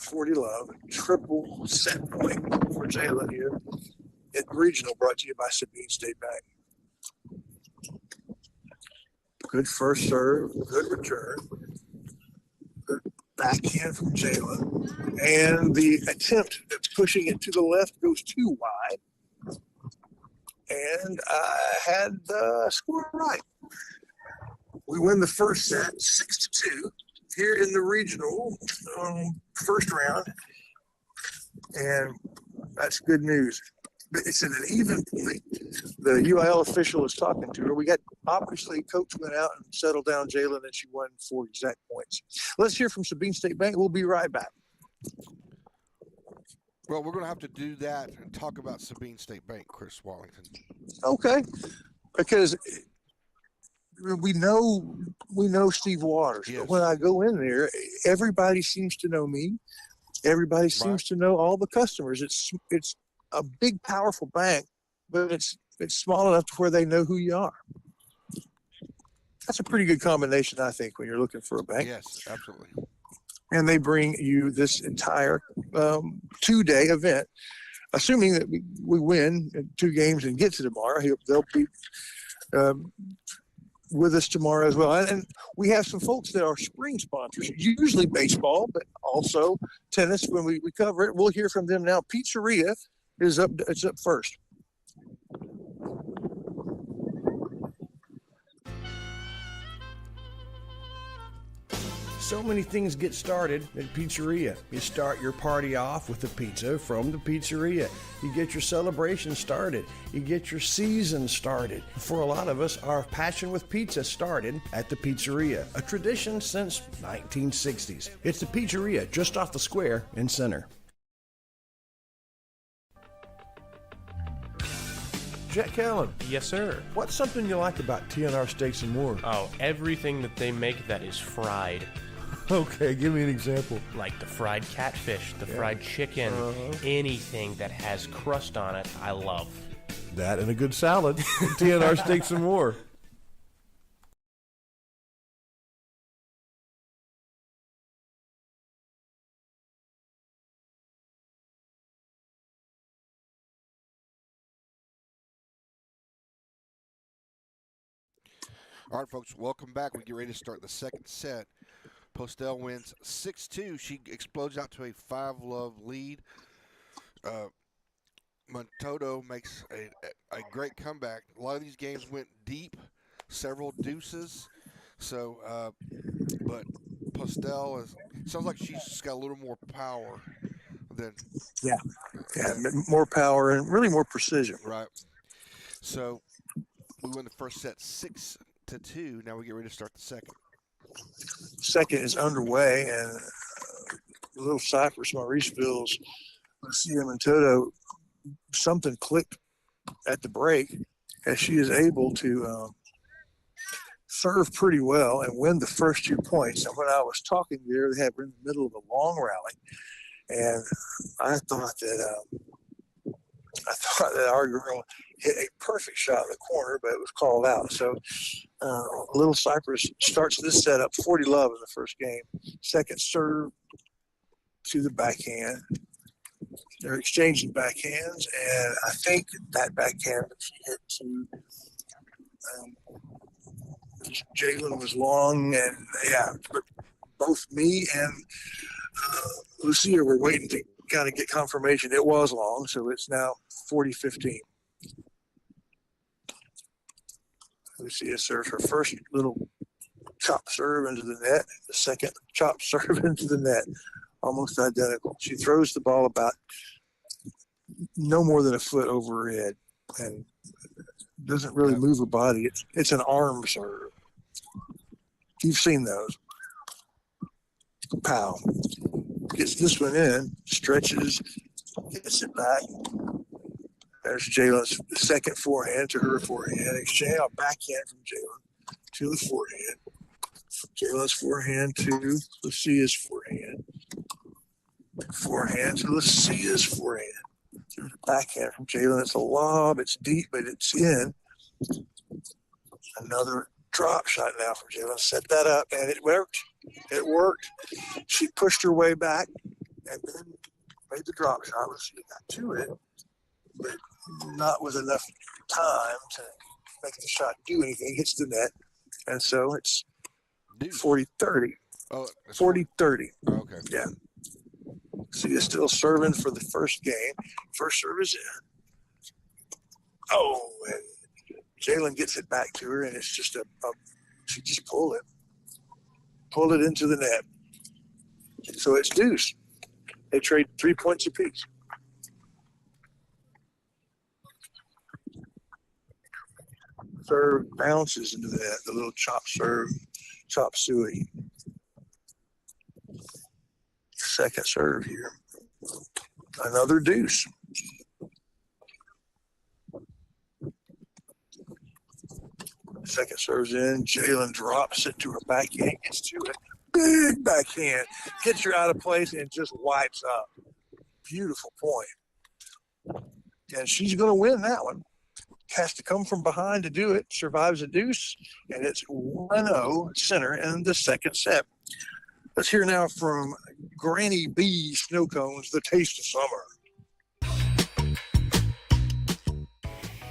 40 love. Triple set point for Jalen here. Regional brought to you by Sabine State Bank. Good first serve, good return, good backhand from Jalen, and the attempt at pushing it to the left goes too wide, and I had the score right. We win the first set 6-2 here in the regional first round, and that's good news. It's at an even point. The UIL official is talking to her. We got, obviously, coach went out and settled down Jalen, and she won 4 exact points. Let's hear from Sabine State Bank. We'll be right back. Well, we're going to have to do that and talk about Sabine State Bank, Chris Wallington. Okay, because we know Steve Waters. Yes. But when I go in there, everybody seems to know me. Everybody seems to know all the customers. It's a big, powerful bank, but it's small enough to where they know who you are. That's a pretty good combination, I think, when you're looking for a bank. Yes, absolutely. And they bring you this entire 2-day event, assuming that we win 2 games and get to tomorrow. They'll be with us tomorrow as well. And we have some folks that are spring sponsors, usually baseball, but also tennis when we cover it. We'll hear from them now. Pizzeria is up. It's up first. So many things get started at Pizzeria. You start your party off with a pizza from the Pizzeria. You get your celebration started. You get your season started. For a lot of us, our passion with pizza started at the Pizzeria, a tradition since 1960s. It's the Pizzeria just off the square in Center. Jack Callan. Yes, sir. What's something you like about TNR Steaks and More? Oh, everything that they make that is fried. Okay, give me an example. Like the fried catfish, the fried chicken, anything that has crust on it, I love. That and a good salad. TNR Steaks and More. All right, folks, welcome back. We get ready to start the second set. Postell wins 6-2. She explodes out to a 5-love lead. Montoto makes a great comeback. A lot of these games went deep, several deuces. So, but Postell sounds like she's just got a little more power than. Yeah, more power and really more precision. Right. So we win the first set 6-2. Now we get ready to start the second. Second is underway, and Little Cypress, Mauriceville's Lucia Montoto, something clicked at the break as she is able to serve pretty well and win the first 2 points. And when I was talking there, they were in the middle of a long rally, and I thought that I thought that our girl hit a perfect shot in the corner, but it was called out. So Little Cypress starts this setup 40-love in the first game. Second serve to the backhand. They're exchanging backhands, and I think that backhand that she hit to Jalen was long, and yeah, but both me and Lucia were waiting to kind of get confirmation it was long, so it's now 40-15. Lucia serves her first little chop serve into the net, the second chop serve into the net, almost identical. She throws the ball about no more than a foot over her head and doesn't really move her body. It's an arm serve. You've seen those. Pow. Gets this one in, stretches, gets it back. There's Jalen's second forehand to her forehand. Exchange a backhand from Jalen to the forehand. Jalen's forehand to Lucia's forehand. Forehand to Lucia's forehand. There's a backhand from Jalen. It's a lob. It's deep, but it's in. Another drop shot now from Jalen. Set that up, and it worked. It worked. She pushed her way back and then made the drop shot. Lucia got to it, but not with enough time to make the shot do anything. Hits the net, and so it's 40-30. Oh, 40-30. Okay. Yeah. She is still serving for the first game. First serve is in. Oh, and Jalen gets it back to her, and it's just she just pulled it into the net. So it's deuce. They trade 3 points apiece. Serve bounces into the net, the little chop serve, chop suey. Second serve here. Another deuce. Second serve's in. Jalen drops it to her backhand, gets to it. Big backhand. Gets her out of place and just wipes up. Beautiful point. And she's going to win that one. Has to come from behind to do it. Survives a deuce. And it's 1-0 center in the second set. Let's hear now from Granny B Snow Cones, the taste of summer.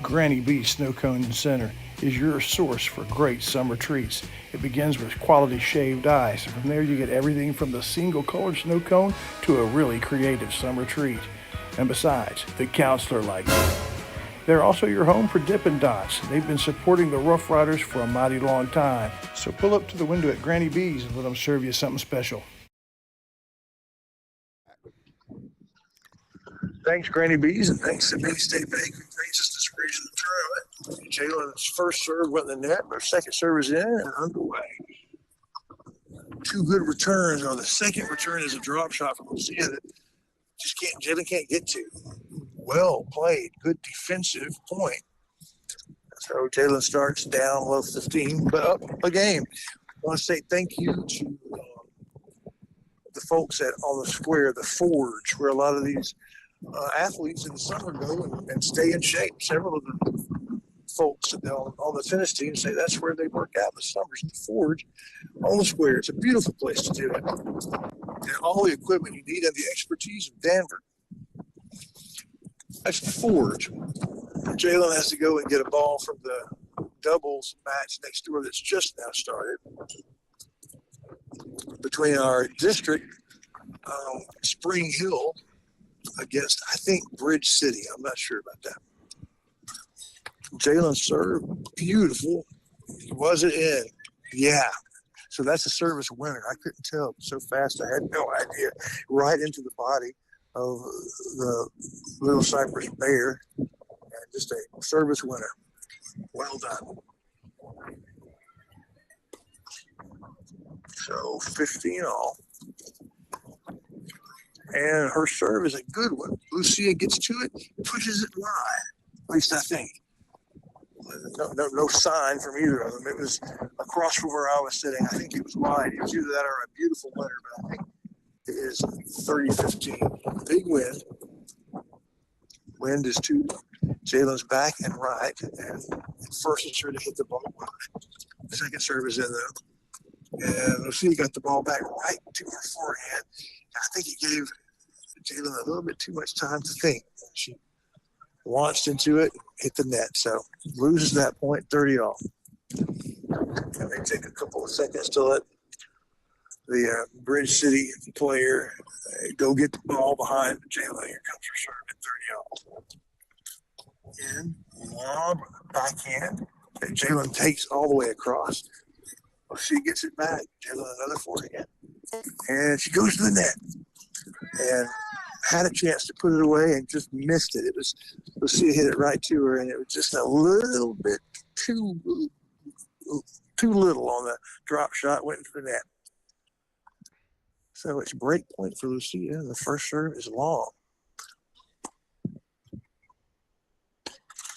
Granny B Snow Cone Center is your source for great summer treats. It begins with quality shaved ice, and from there you get everything from the single colored snow cone to a really creative summer treat. And besides, the counselor likes it. They're also your home for Dippin' Dots. They've been supporting the Rough Riders for a mighty long time. So pull up to the window at Granny B's and let them serve you something special. Thanks, Granny B's, and thanks to Big State Bank who brings us this regional tournament. Jalen's first serve went in the net, but second serve is in and underway. Two good returns, or the second return is a drop shot from Lucia that Jalen can't get to. Well played, good defensive point. So Jalen starts down low 15, but up a game. I want to say thank you to the folks on the square, the Forge, where a lot of these athletes in the summer go and stay in shape. Several of the folks on the tennis team say that's where they work out in the summers, the Forge on the square. It's a beautiful place to do it. And all the equipment you need and the expertise of Denver. That's the Forge. Jalen has to go and get a ball from the doubles match next door that's just now started between our district, Spring Hill, against, I think, Bridge City. I'm not sure about that. Jalen served. Beautiful. Was it in? Yeah. So that's a service winner. I couldn't tell so fast. I had no idea. Right into the body of the Little Cypress Bear. And just a service winner. Well done. So 15 all. And her serve is a good one. Lucia gets to it, pushes it wide. At least I think. No sign from either of them. It was across from where I was sitting. I think it was wide. It was either that or a beautiful winner, but I think it is 30-15. Big win. Wind is to Jalen's back and right, and first is her to hit the ball wide. Second serve is in there, and Lucia got the ball back right to her forehand. I think he gave Jalen a little bit too much time to think. She launched into it, hit the net, so loses that point, 30 all. And they take a couple of seconds to let the Bridge City player go get the ball behind Jalen. Here comes her serve at 30 all. And lob backhand that Jalen takes all the way across. Well, she gets it back. Jalen another forehand. And she goes to the net. And had a chance to put it away and just missed it. It was, Lucia hit it right to her, and it was just a little bit too little on the drop shot, went into the net. So it's break point for Lucia. The first serve is long.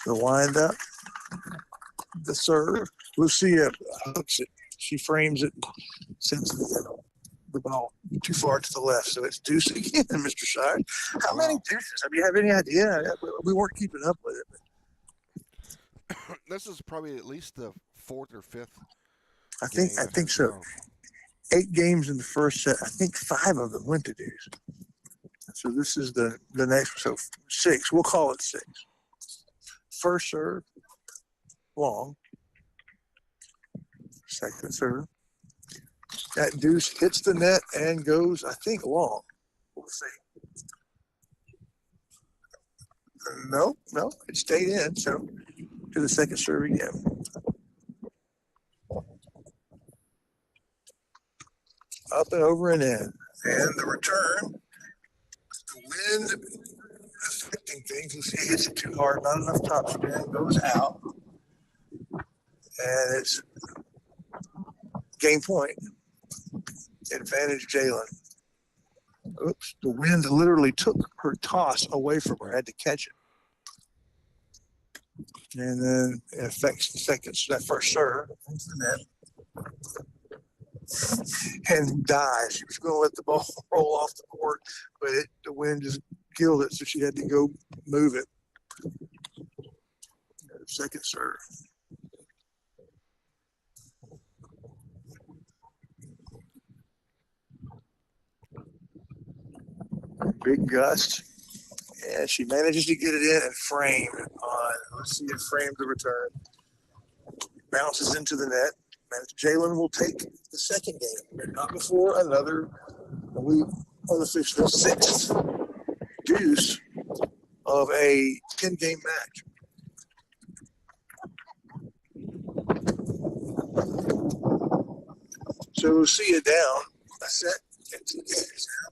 The wind up, the serve. Lucia hooks it. She frames it, sends the ball too far to the left. So it's deuce again, Mr. Shires. How many deuces? Do you have any idea? We weren't keeping up with it. This is probably at least the fourth or fifth. I think so. 8 games in the first set. I think 5 of them went to deuce. So this is the next. So 6. We'll call it 6. First serve, long. Second serve. That deuce hits the net and goes, I think, long. We'll see. No, it stayed in. So to the second serve again. Up and over and in. And the return, the wind affecting things. You see, hits it too hard, not enough top spin, goes out. And it's game point. Advantage Jalen. Oops, the wind literally took her toss away from her, had to catch it. And then it affects that first serve. And dies. She was going to let the ball roll off the court, but the wind just killed it, so she had to go move it. Second serve. Big gust, and she manages to get it in and frame on. Let's see it frame the return. Bounces into the net. And Jalen will take the second game, but not before another. We unofficial 6th deuce of a 10-game match. So Lucia down a set and 2 games now.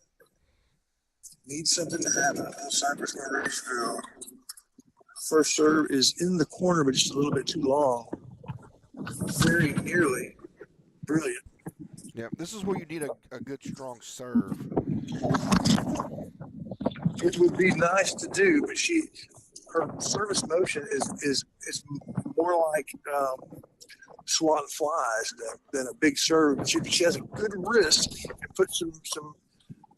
Needs something to happen. Cypress Murdersville. First serve is in the corner, but just a little bit too long. Very nearly brilliant. Yeah, this is where you need a good, strong serve. It would be nice to do, but her service motion is more like swatting flies than a big serve. She has a good wrist and puts some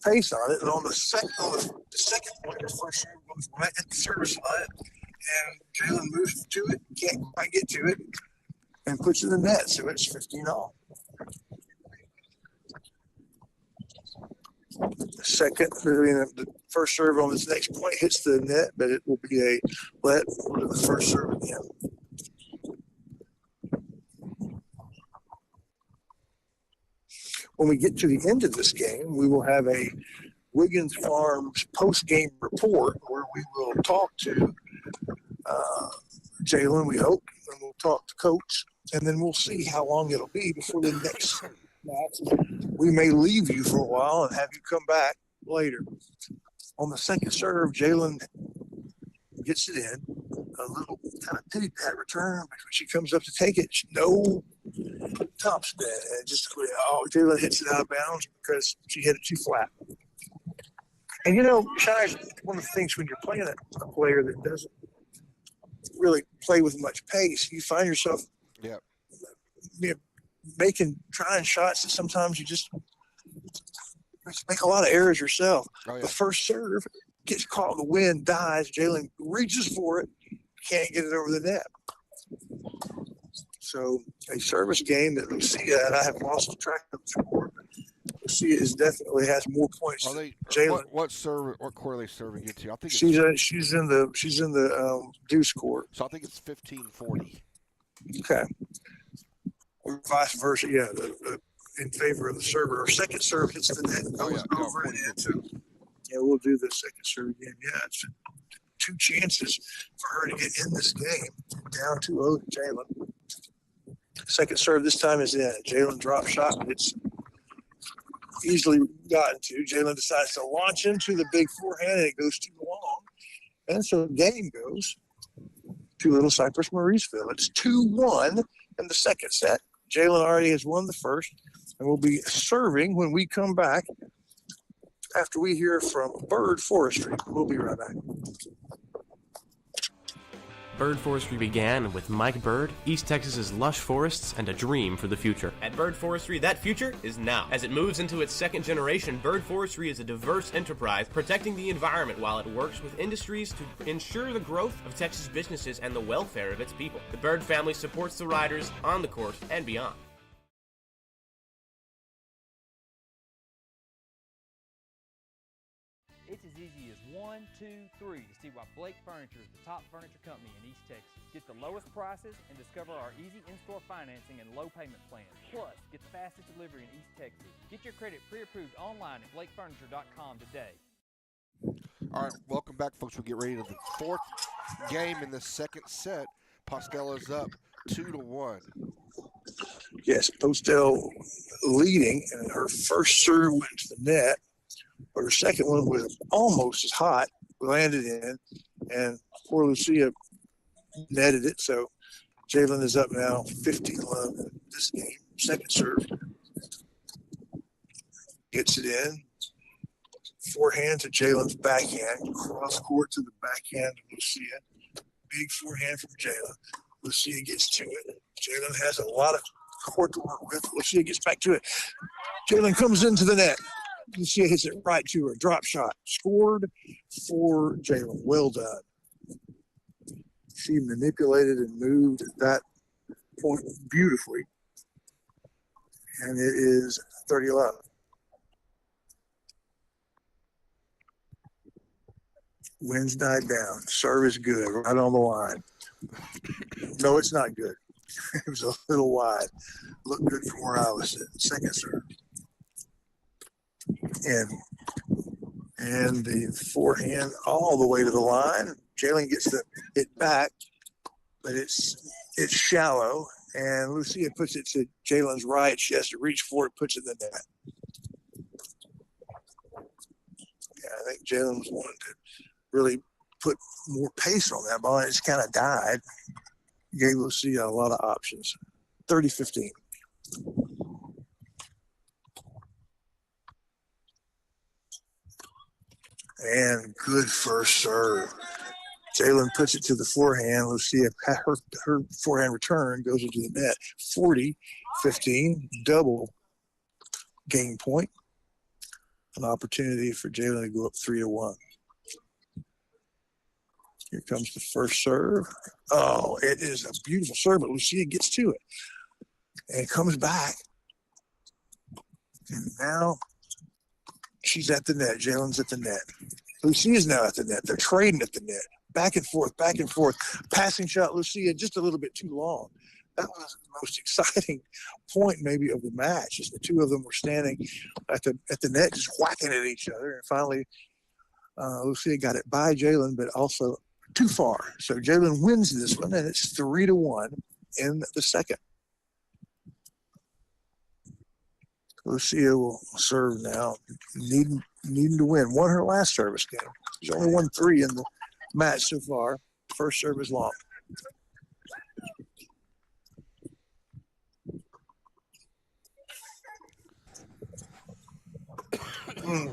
pace on it. And on the second point, her first serve goes right at the service line, and Jalen moves to it, can't quite get to it, and puts it in the net. So it's 15 all. The first serve on this next point hits the net, but it will be a let for the first serve again. When we get to the end of this game, we will have a Wiggins Farms post-game report where we will talk to Jalen, we hope, and we'll talk to Coach, and then we'll see how long it'll be before the next match. We may leave you for a while and have you come back later. On the second serve, Jalen gets it in. A little kind of pity pat return, but when she comes up to take it, no top spin. And just, Jalen hits it out of bounds because she hit it too flat. And, Shires, one of the things when you're playing a player that doesn't really play with much pace, you find yourself trying shots that sometimes you just make a lot of errors yourself. The first serve gets caught in the wind, dies. Jalen reaches for it, can't get it over the net. So a service game that Lucia, and I have lost track of the score. Lucia definitely has more points than Jalen. What court are they serving into? I think she's in the deuce court. So I think it's 15-40. Okay. Or vice versa, yeah. In favor of the server. Our second serve hits the net and goes over and in. So, yeah, we'll do the second serve again. Yeah, it's 2 chances for her to get in this game. Down 2-0 to Jalen. Second serve this time is in. Jalen drop shot, but it's easily gotten to. Jalen decides to launch into the big forehand, and it goes too long. And so the game goes to Little Cypress Mauriceville. It's 2-1 in the second set. Jalen already has won the first, and will be serving when we come back after we hear from Bird Forestry. We'll be right back. Bird Forestry began with Mike Bird, East Texas's lush forests, and a dream for the future. At Bird Forestry, that future is now. As it moves into its second generation, Bird Forestry is a diverse enterprise protecting the environment while it works with industries to ensure the growth of Texas businesses and the welfare of its people. The Bird family supports the riders on the course and beyond. It's as easy as 1, 2, 3 to see why Blake Furniture is the top furniture company in East Texas. Get the lowest prices and discover our easy in-store financing and low payment plans. Plus, get the fastest delivery in East Texas. Get your credit pre-approved online at blakefurniture.com today. All right, welcome back, folks. We'll get ready to the fourth game in the second set. Postell is up 2-1. Yes, Postell leading, and her first serve went to the net. But her second one was almost as hot, landed in, and poor Lucia netted it. So Jalen is up now 15-11 in this game. Second serve. Gets it in. Forehand to Jalen's backhand. Cross court to the backhand of Lucia. Big forehand from Jalen. Lucia gets to it. Jalen has a lot of court to work with. Lucia gets back to it. Jalen comes into the net. Lucia hits it right to her. Drop shot. Scored for Jalen. Well done. She manipulated and moved at that point beautifully. And it is 30-11. Winds died down. Serve is good. Right on the line. No, it's not good. It was a little wide. Looked good from where I was sitting. Second serve. And the forehand all the way to the line. Jalen gets it back, but it's shallow. And Lucia puts it to Jalen's right. She has to reach for it, puts it in the net. Yeah, I think Jalen was wanting to really put more pace on that ball. It's kind of died. Gave Lucia a lot of options. 30-15. And good first serve. Jalen puts it to the forehand. Lucia, her forehand return goes into the net. 40-15, double game point. An opportunity for Jalen to go up 3-1. Here comes the first serve. Oh, it is a beautiful serve, but Lucia gets to it. And comes back. And now she's at the net. Jalen's at the net. Lucia's now at the net. They're trading at the net. Back and forth, back and forth. Passing shot, Lucia, just a little bit too long. That was the most exciting point maybe of the match. Just the two of them were standing at the net, just whacking at each other. And finally, Lucia got it by Jalen, but also too far. So Jalen wins this one, and it's 3-1 in the second. Lucia will serve now, needing to win. Won her last service game. She's only won 3 in the match so far. First serve is long.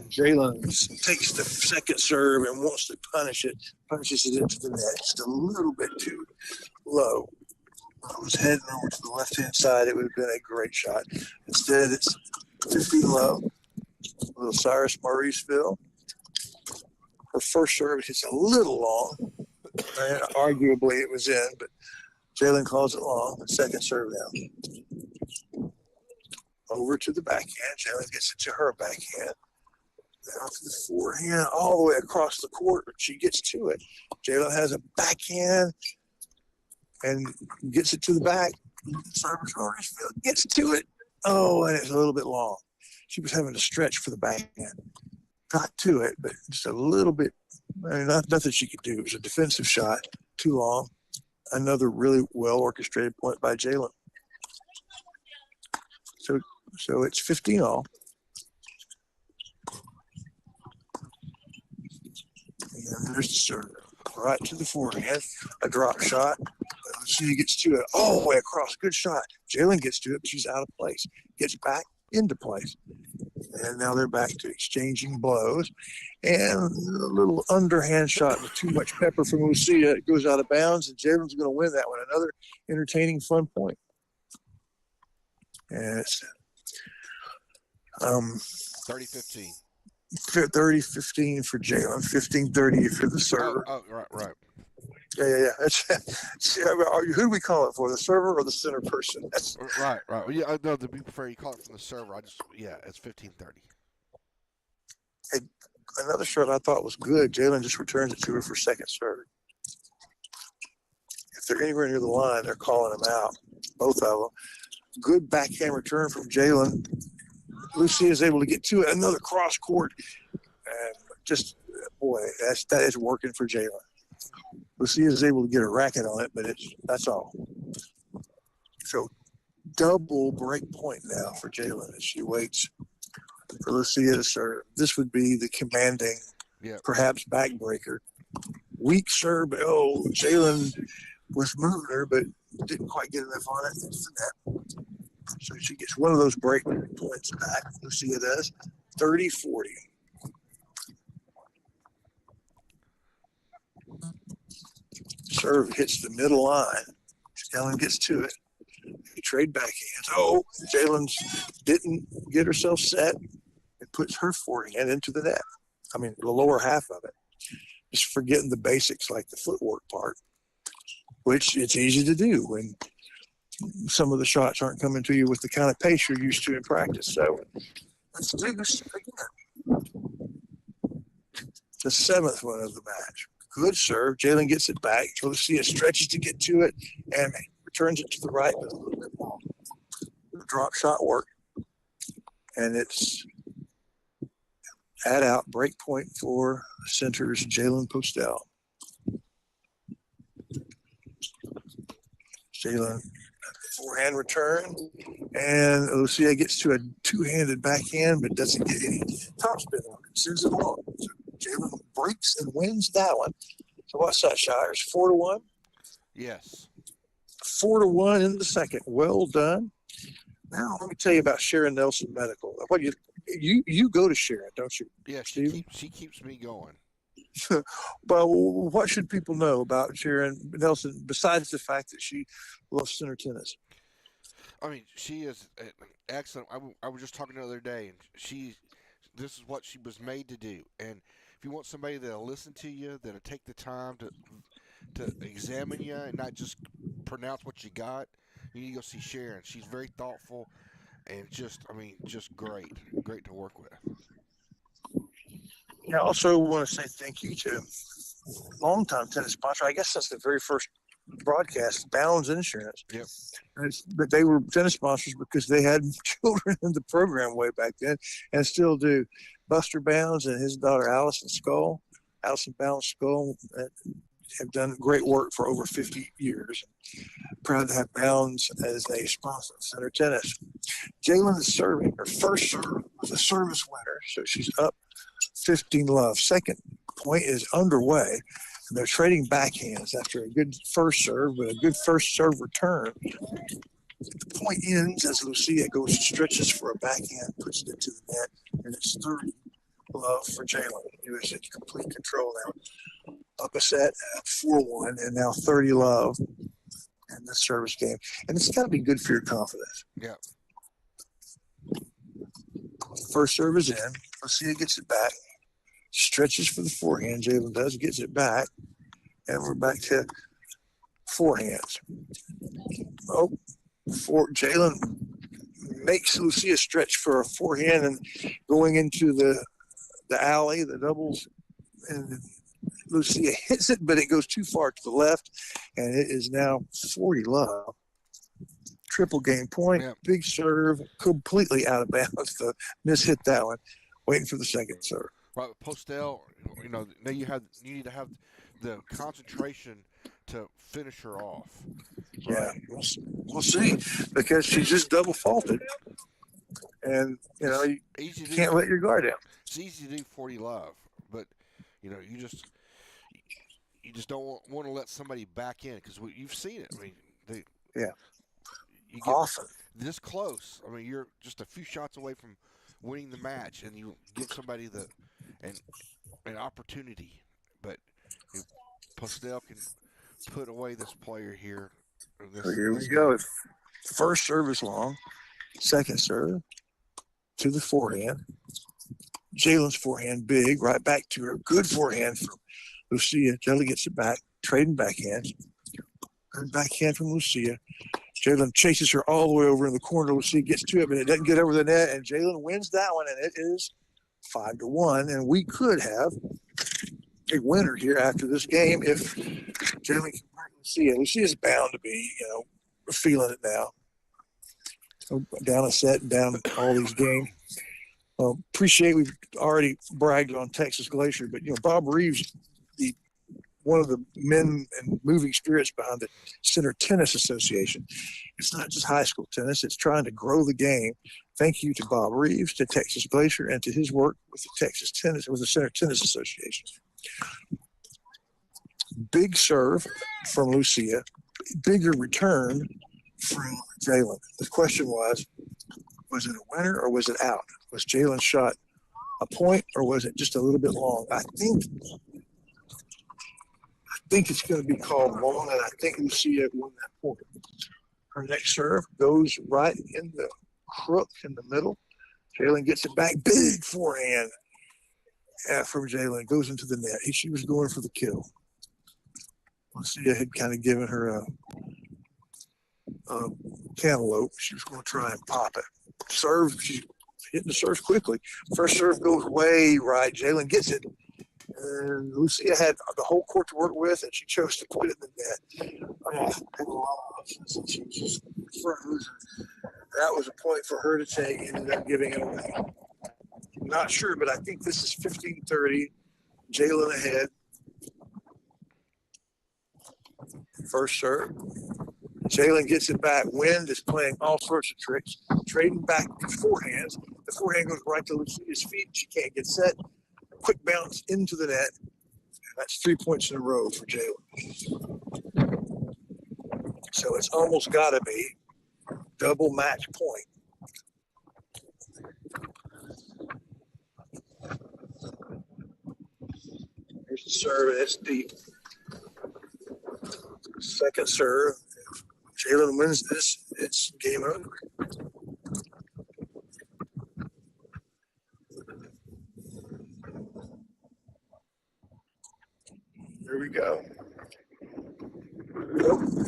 Jalen takes the second serve and wants to punish it. Punishes it into the net. Just a little bit too low. If it was heading over to the left-hand side, it would have been a great shot. Instead, it's 2 feet low. Little Cyrus Mauriceville. Her first serve hits a little long, and arguably it was in, but Jalen calls it long. Second serve now. Over to the backhand. Jalen gets it to her backhand. Down to the forehand, all the way across the court. She gets to it. Jalen has a backhand and gets it to the back. Gets to it. Oh, and it's a little bit long. She was having to stretch for the backhand. Got to it, but just a little bit. I mean, nothing she could do. It was a defensive shot. Too long. Another really well orchestrated point by Jalen. So it's 15 all. And there's the serve. Right to the forehand. A drop shot. Lucia gets to it all the way across. Good shot. Jalen gets to it, but she's out of place. Gets back into place. And now they're back to exchanging blows. And a little underhand shot with too much pepper from Lucia. It goes out of bounds, and Jalen's going to win that one. Another entertaining, fun point. And it's 30-15. 30-15 for Jalen, 15-30 for the server. Oh, right. Yeah. Who do we call it for? The server or the center person? Right. Yeah, no, to be fair, you call it from the server. It's 15-30. Hey, another serve I thought was good. Jalen just returns it to her for second serve. If they're anywhere near the line, they're calling them out, both of them. Good backhand return from Jalen. Lucia is able to get to it. Another cross court. And just, boy, that is working for Jalen. Lucia is able to get a racket on it, but that's all. So double break point now for Jalen as she waits for Lucia to serve. This would be the commanding, perhaps backbreaker. Weak serve, but Jalen was moving her, but didn't quite get enough on it. It's the net. So she gets one of those break points back. Lucia does. 30-40. Serve hits the middle line. Jalen gets to it. They trade backhands. Jalen didn't get herself set. It puts her forehand into the net. I mean, the lower half of it. Just forgetting the basics like the footwork part, which it's easy to do when some of the shots aren't coming to you with the kind of pace you're used to in practice. So let's do this again. The seventh one of the match. Good serve. Jalen gets it back. Lucia stretches to get to it and returns it to the right, but a little bit long. The drop shot work. And it's out break point for centers Jalen Postell. Jalen forehand return, and Lucia gets to a two-handed backhand, but doesn't get any topspin on it. Sends it along. So Jalen breaks and wins that one. So what's that, Shires? 4-1? Yes. 4-1 in the second. Well done. Now let me tell you about Sharon Nelson Medical. What you go to Sharon, don't you? Yeah, she keeps me going. But what should people know about Sharon Nelson besides the fact that she loves center tennis? I mean, she is excellent. I was just talking the other day, and this is what she was made to do. And if you want somebody that'll listen to you, that'll take the time to examine you and not just pronounce what you got, you need to go see Sharon. She's very thoughtful and just great to work with. I also want to say thank you to longtime tennis sponsor. I guess that's the very first broadcast, Bounds Insurance. Yep. But they were tennis sponsors because they had children in the program way back then and still do. Buster Bounds and his daughter Allison Bounds Skull have done great work for over 50 years. Proud to have Bounds as a sponsor of center tennis. Jalen is serving. Her first serve was a service winner, so she's up 15-love. Second point is underway, and they're trading backhands after a good first serve with a good first serve return. The point ends as Lucia stretches for a backhand, puts it into the net, and it's 30-love for Jalen. He was in complete control now. Up a set at 4-1, and now 30-love in the service game. And it's got to be good for your confidence. Yeah. First serve is in. Lucia gets it back. Stretches for the forehand. Jalen does, gets it back. And we're back to forehands. Oh, Jalen makes Lucia stretch for a forehand and going into the alley, the doubles, and Lucia hits it, but it goes too far to the left, and it is now 40 love. Triple game point, big serve, completely out of bounds. The miss hit that one. Waiting for the second serve. Right, Postell, now you need to have the concentration to finish her off. Right? Yeah, we'll see, because she just double faulted, and you can't let your guard down. It's easy to do 40 love, but you just don't want to let somebody back in, because you've seen it. I mean, you get often this close. I mean, you're just a few shots away from winning the match, and you give somebody an opportunity. But Postell can put away this player here. Here we go. First serve is long. Second serve to the forehand. Jalen's forehand big, right back to her. Good forehand from Lucia. Jalen gets it back, trading backhands. Good backhand from Lucia. Jalen chases her all the way over in the corner. Lucia gets to it, but it doesn't get over the net, and Jalen wins that one, and it is 5-1. And we could have a winner here after this game if Jalen can break Lucia. Lucia's bound to be, feeling it now. Down a set and down all these games. Appreciate we've already bragged on Texas Glacier, but Bob Reeves, one of the men and moving spirits behind the Center Tennis Association. It's not just high school tennis; it's trying to grow the game. Thank you to Bob Reeves, to Texas Glacier, and to his work with the Center Tennis Association. Big serve from Lucia, bigger return from Jalen. The question was it a winner or was it out? Was Jalen's shot a point or was it just a little bit long? I think it's going to be called long, and I think Lucia won that point. Her next serve goes right in the crook in the middle. Jalen gets it back. Big forehand from Jalen. Goes into the net. She was going for the kill. Lucia had kind of given her a cantaloupe. She was going to try and pop it. Serve, she's hitting the serve quickly. First serve goes way right. Jalen gets it. And Lucia had the whole court to work with, and she chose to put it in the net. She was just front loser. That was a point for her to take. Ended up giving it away. I'm not sure, but I think this is 15-30. Jalen ahead. First serve. Jalen gets it back. Wind is playing all sorts of tricks, trading back to forehands. The forehand goes right to Lucia's feet. She can't get set. Quick bounce into the net. That's 3 points in a row for Jalen. So it's almost got to be double match point. Here's the serve, and it's deep. Second serve. If Jalen wins this, it's game over. Here we go.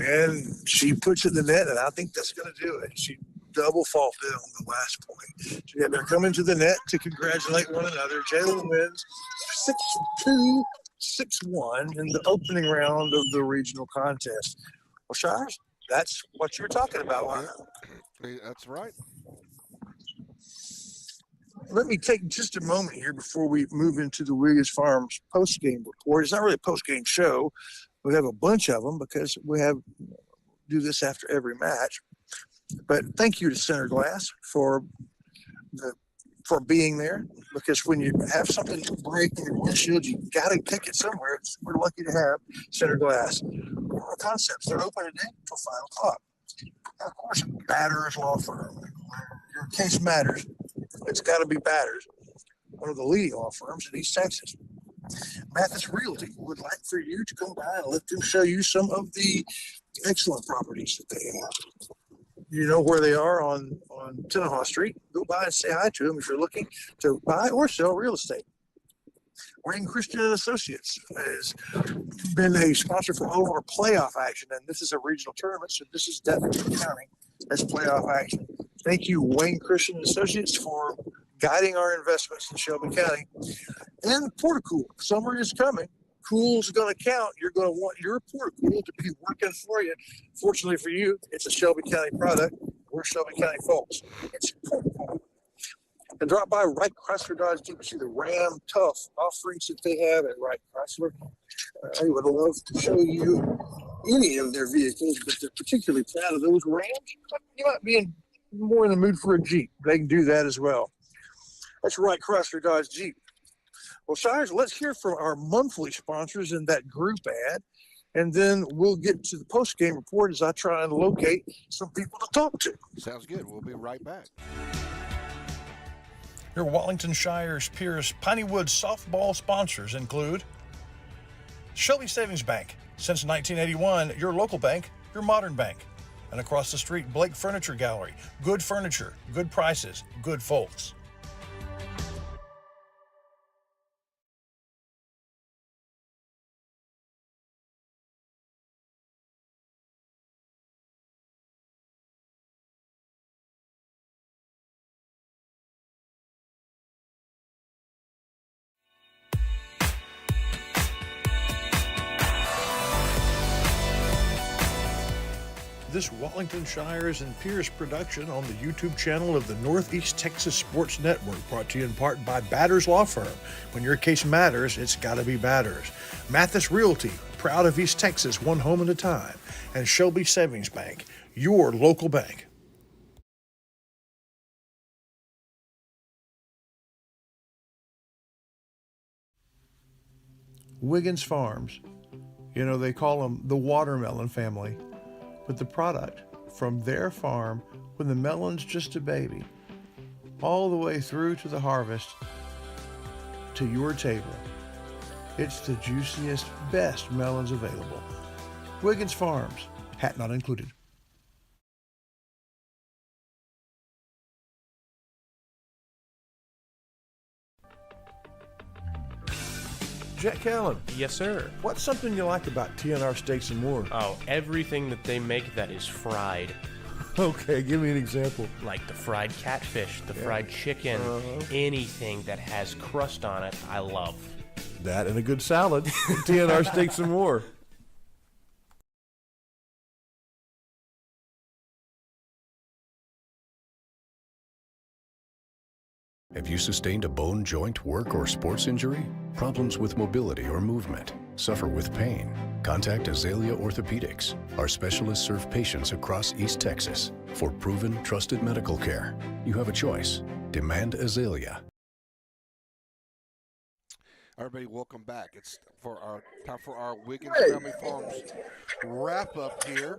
And she puts it in the net, and I think that's going to do it. She double faulted on the last point. So they're coming to the net to congratulate one another. Jalen wins 6-2, 6-1 in the opening round of the regional contest. Well, Shires, that's what you were talking about, wasn't it? That's right. Let me take just a moment here before we move into the Williams Farms post-game report. It's not really a post-game show. We have a bunch of them because we do this after every match. But thank you to Center Glass for being there, because when you have something break in your windshield, you got to take it somewhere. We're lucky to have Center Glass. Concepts, they're open today until 5 o'clock. Now, of course, Batters Law Firm. Your case matters. It's got to be Batters, one of the leading law firms in East Texas. Mathis Realty would like for you to come by and let them show you some of the excellent properties that they have. You know where they are on Tenaha Street. Go by and say hi to them if you're looking to buy or sell real estate. Wayne Christian and Associates has been a sponsor for all of our playoff action, and this is a regional tournament, so this is definitely counting as playoff action. Thank you, Wayne Christian and Associates, for guiding our investments in Shelby County. And Portacool, summer is coming. Cool's going to count. You're going to want your Portacool to be working for you. Fortunately for you, it's a Shelby County product. We're Shelby County folks. It's Portacool. And drop by Wright Chrysler Dodge Jeep to see the Ram Tough offerings that they have at Wright Chrysler. I would love to show you any of their vehicles, but they're particularly proud of those Rams. You might be more in the mood for a Jeep. They can do that as well. That's Wright Chrysler Dodge Jeep. Well, Shires, let's hear from our monthly sponsors in that group ad, and then we'll get to the post-game report as I try and locate some people to talk to. Sounds good. We'll be right back. Your Wallington Shire's Pierce Pineywood softball sponsors include Shelby Savings Bank. Since 1981, your local bank, your modern bank. And across the street, Blake Furniture Gallery. Good furniture, good prices, good folks. This Wallington Shires and Pierce production on the YouTube channel of the Northeast Texas Sports Network, brought to you in part by Batters Law Firm. When your case matters, it's got to be Batters. Mathis Realty, proud of East Texas, one home at a time. And Shelby Savings Bank, your local bank. Wiggins Farms. You know, they call them the watermelon family. But the product from their farm, when the melon's just a baby, all the way through to the harvest, to your table. It's the juiciest, best melons available. Wiggins Farms, hat not included. Jack Allen. Yes, sir. What's something you like about TNR Steaks and More? Oh, everything that they make that is fried. Okay, give me an example. Like the fried catfish, the fried chicken, anything that has crust on it, I love. That and a good salad. TNR Steaks and More. Have you sustained a bone, joint, work, or sports injury? Problems with mobility or movement? Suffer with pain? Contact Azalea Orthopedics. Our specialists serve patients across East Texas. For proven, trusted medical care, you have a choice. Demand Azalea. Everybody, welcome back. It's for our time for our Wiggins Family Farms wrap up here,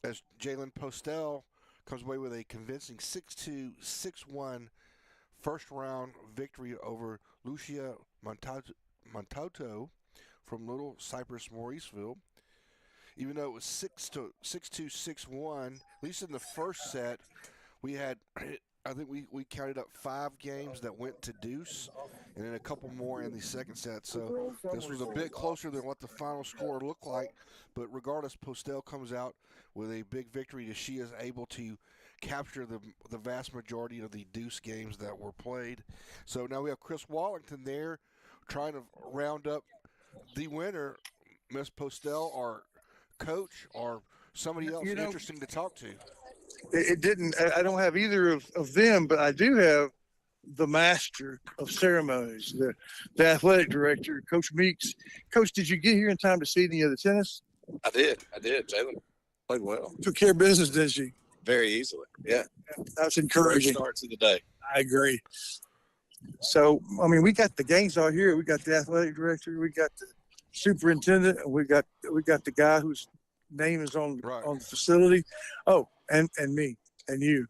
as Jalen Postell comes away with a convincing 6-2, 6-1 first round victory over Lucia Montoto from Little Cypress, Mauriceville. Even though it was 6-2, 6-1, at least in the first set, we had, I think we counted up 5 games that went to deuce, and then a couple more in the second set. So this was a bit closer than what the final score looked like. But regardless, Postell comes out with a big victory as she is able to capture the vast majority of the deuce games that were played. So now we have Chris Wallington there trying to round up the winner. Miss Postell, our coach, or somebody else interesting to talk to. It didn't. I don't have either of them, but I do have the master of ceremonies, the athletic director, Coach Meeks. Coach, did you get here in time to see any of the tennis? I did. Jalen played well. Took care of business, didn't she? Very easily. Yeah. That's encouraging. Great start to the day. I agree. So, I mean, we got the gangs out here. We got the athletic director. We got the superintendent. And we got the guy whose name is on the facility. Oh, and me and you.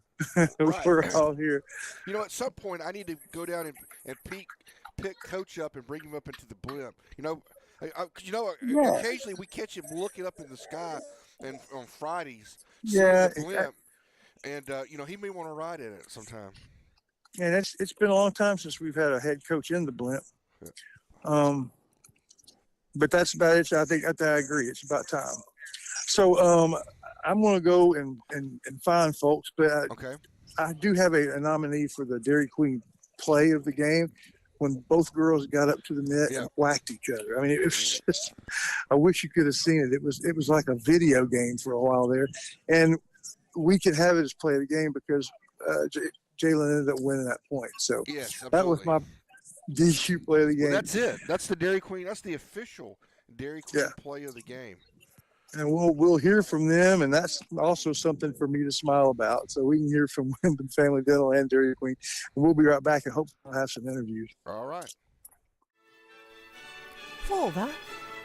We're all here. You know, at some point, I need to go down and pick Coach up and bring him up into the blimp. Occasionally we catch him looking up in the sky and on Fridays. Yeah. The blimp, and he may want to ride in it sometime. And it's been a long time since we've had a head coach in the blimp. But that's about it. I think I agree. It's about time. So I'm going to go and find folks, but I do have a nominee for the Dairy Queen play of the game when both girls got up to the net and whacked each other. I mean, it was just, I wish you could have seen it. It was like a video game for a while there. And we could have it as play of the game because Jalen ended up winning that point. So that was my DQ play of the game. Well, that's it. That's the Dairy Queen. That's the official Dairy Queen play of the game. And we'll hear from them, and that's also something for me to smile about. So we can hear from Wyndham Family Dental and Dairy Queen. And we'll be right back and hope we'll have some interviews. All right. Father,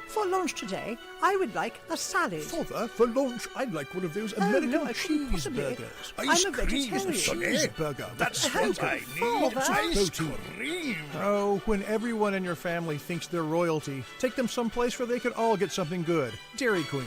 for lunch today, I would like a salad. Father, for lunch, I'd like one of those American cheeseburgers. I'm a vegetarian. Cheeseburger. That's what I need. Ice cream. Oh, when everyone in your family thinks they're royalty, take them someplace where they could all get something good. Dairy Queen.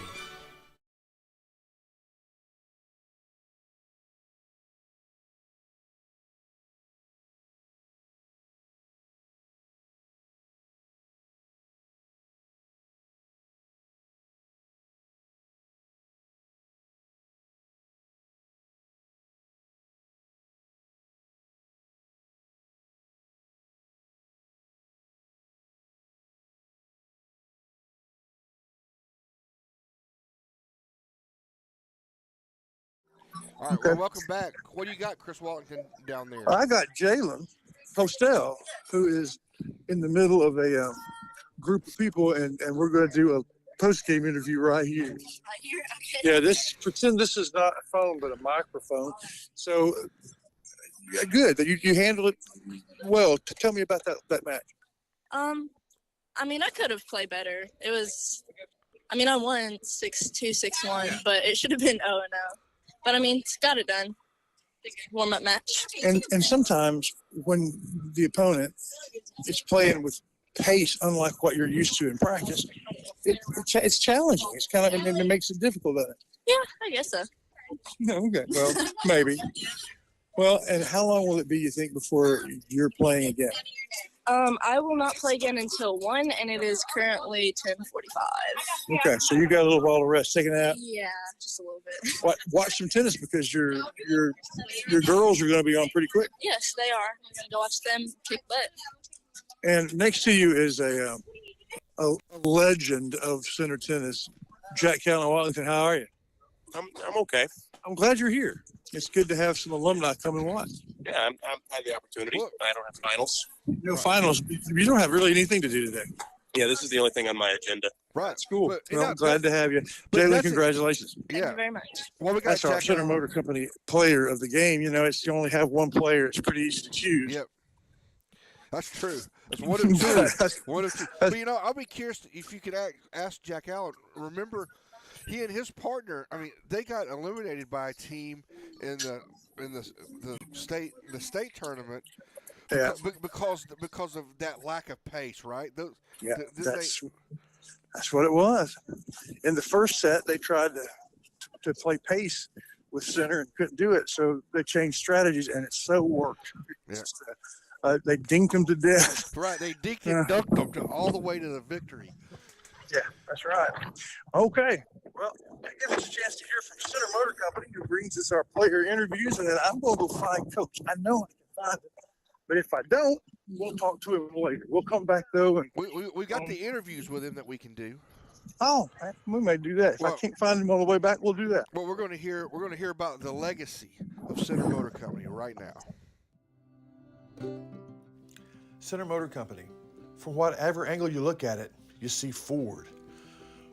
All right, well, welcome back. What do you got, Chris Wallington, down there? I got Jalen Postell, who is in the middle of a group of people, and we're going to do a post-game interview right here. Right here? Okay. Yeah, pretend this is not a phone, but a microphone. So, good. You handle it well. Tell me about that match. I mean, I could have played better. It was, I mean, I won 6-2, 6-1, but it should have been 0-0. But, I mean, got it done. Warm-up match. And sometimes when the opponent is playing with pace, unlike what you're used to in practice, it's challenging. It's kind of, it makes it difficult, doesn't it? Yeah, I guess so. Okay, well, maybe. Well, and how long will it be, you think, before you're playing again? I will not play again until 1, and it is currently 10:45. Okay, so you got a little while to rest. Take a nap. Yeah, just a little bit. Watch some tennis because your girls are going to be on pretty quick. Yes, they are. I'm gonna go watch them kick butt. And next to you is a legend of center tennis, Jack Wallington. How are you? I'm okay. I'm glad you're here. It's good to have some alumni come and watch. Yeah, I had the opportunity. I don't have finals. No finals. You don't have really anything to do today. Yeah, this is the only thing on my agenda. Right. That's cool. But, well, I'm glad to have you. Jalen, congratulations. Thank you very much. Well, we got That's our Center Motor Company player of the game. You know, you only have one player. It's pretty easy to choose. Yep. That's true. That's one of two. One of two. But, you know, I'll be curious if you could ask Jack Allen. Remember, he and his partner, I mean, they got eliminated by a team in the state tournament. Yeah. Because of that lack of pace, right? That's what it was. In the first set, they tried to play pace with center and couldn't do it, so they changed strategies, and it so worked. Yeah. They dinked them to death. Right, they dinked and dunked them all the way to the victory. Yeah, that's right. Okay. Well, that gives us a chance to hear from Center Motor Company, who brings us our player interviews, and then I'm going to go find Coach. I know I can find him, but if I don't, we'll talk to him later. We'll come back though, and we got the interviews with him that we can do. Oh, we may do that. If I can't find him on the way back, we'll do that. Well, we're going to hear about the legacy of Center Motor Company right now. Center Motor Company. From whatever angle you look at it, you see Ford.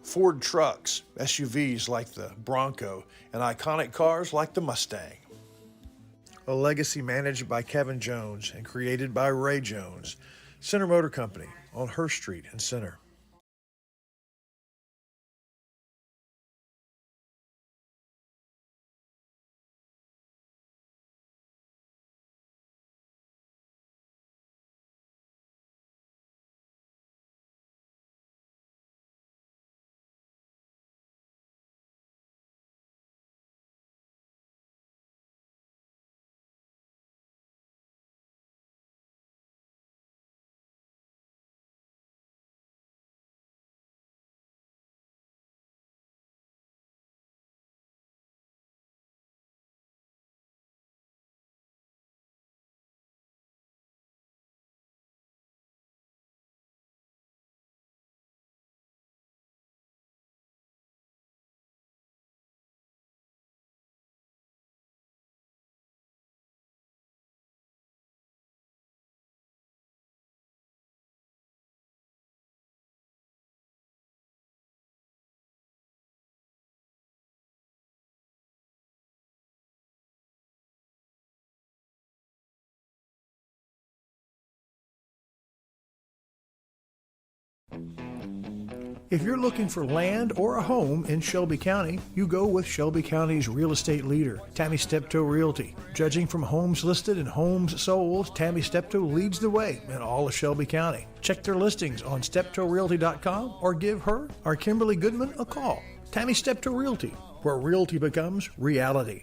Ford trucks, SUVs like the Bronco, and iconic cars like the Mustang. A legacy managed by Kevin Jones and created by Ray Jones. Center Motor Company on Hurst Street in Center. If you're looking for land or a home in Shelby County, you go with Shelby County's real estate leader, Tammy Steptoe Realty. Judging from homes listed and homes sold, Tammy Steptoe leads the way in all of Shelby County. Check their listings on steptoerealty.com or give her or Kimberly Goodman a call. Tammy Steptoe Realty, where realty becomes reality.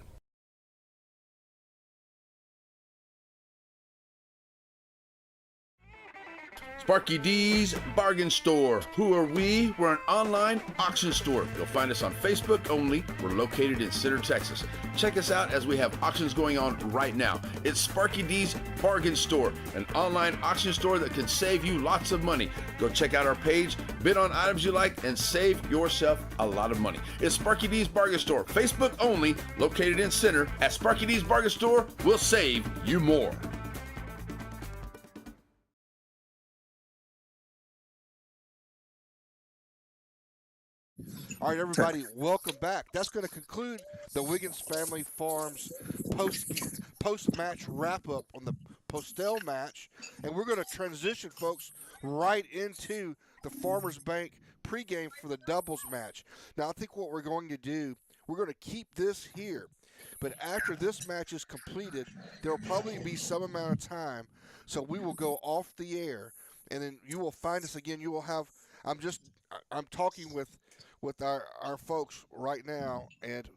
Sparky D's Bargain Store. Who are we? We're an online auction store. You'll find us on Facebook only. We're located in Center, Texas. Check us out as we have auctions going on right now. It's Sparky D's Bargain Store, an online auction store that can save you lots of money. Go check out our page, bid on items you like, and save yourself a lot of money. It's Sparky D's Bargain Store, Facebook only, located in Center. At Sparky D's Bargain Store, we'll save you more. All right, everybody, welcome back. That's going to conclude the Wiggins Family Farms post-match wrap-up on the Postell match. And we're going to transition, folks, right into the Farmers Bank pregame for the doubles match. Now, I think what we're going to do, we're going to keep this here. But after this match is completed, there will probably be some amount of time. So we will go off the air, and then you will find us again. You will have, I'm talking with our folks right now, and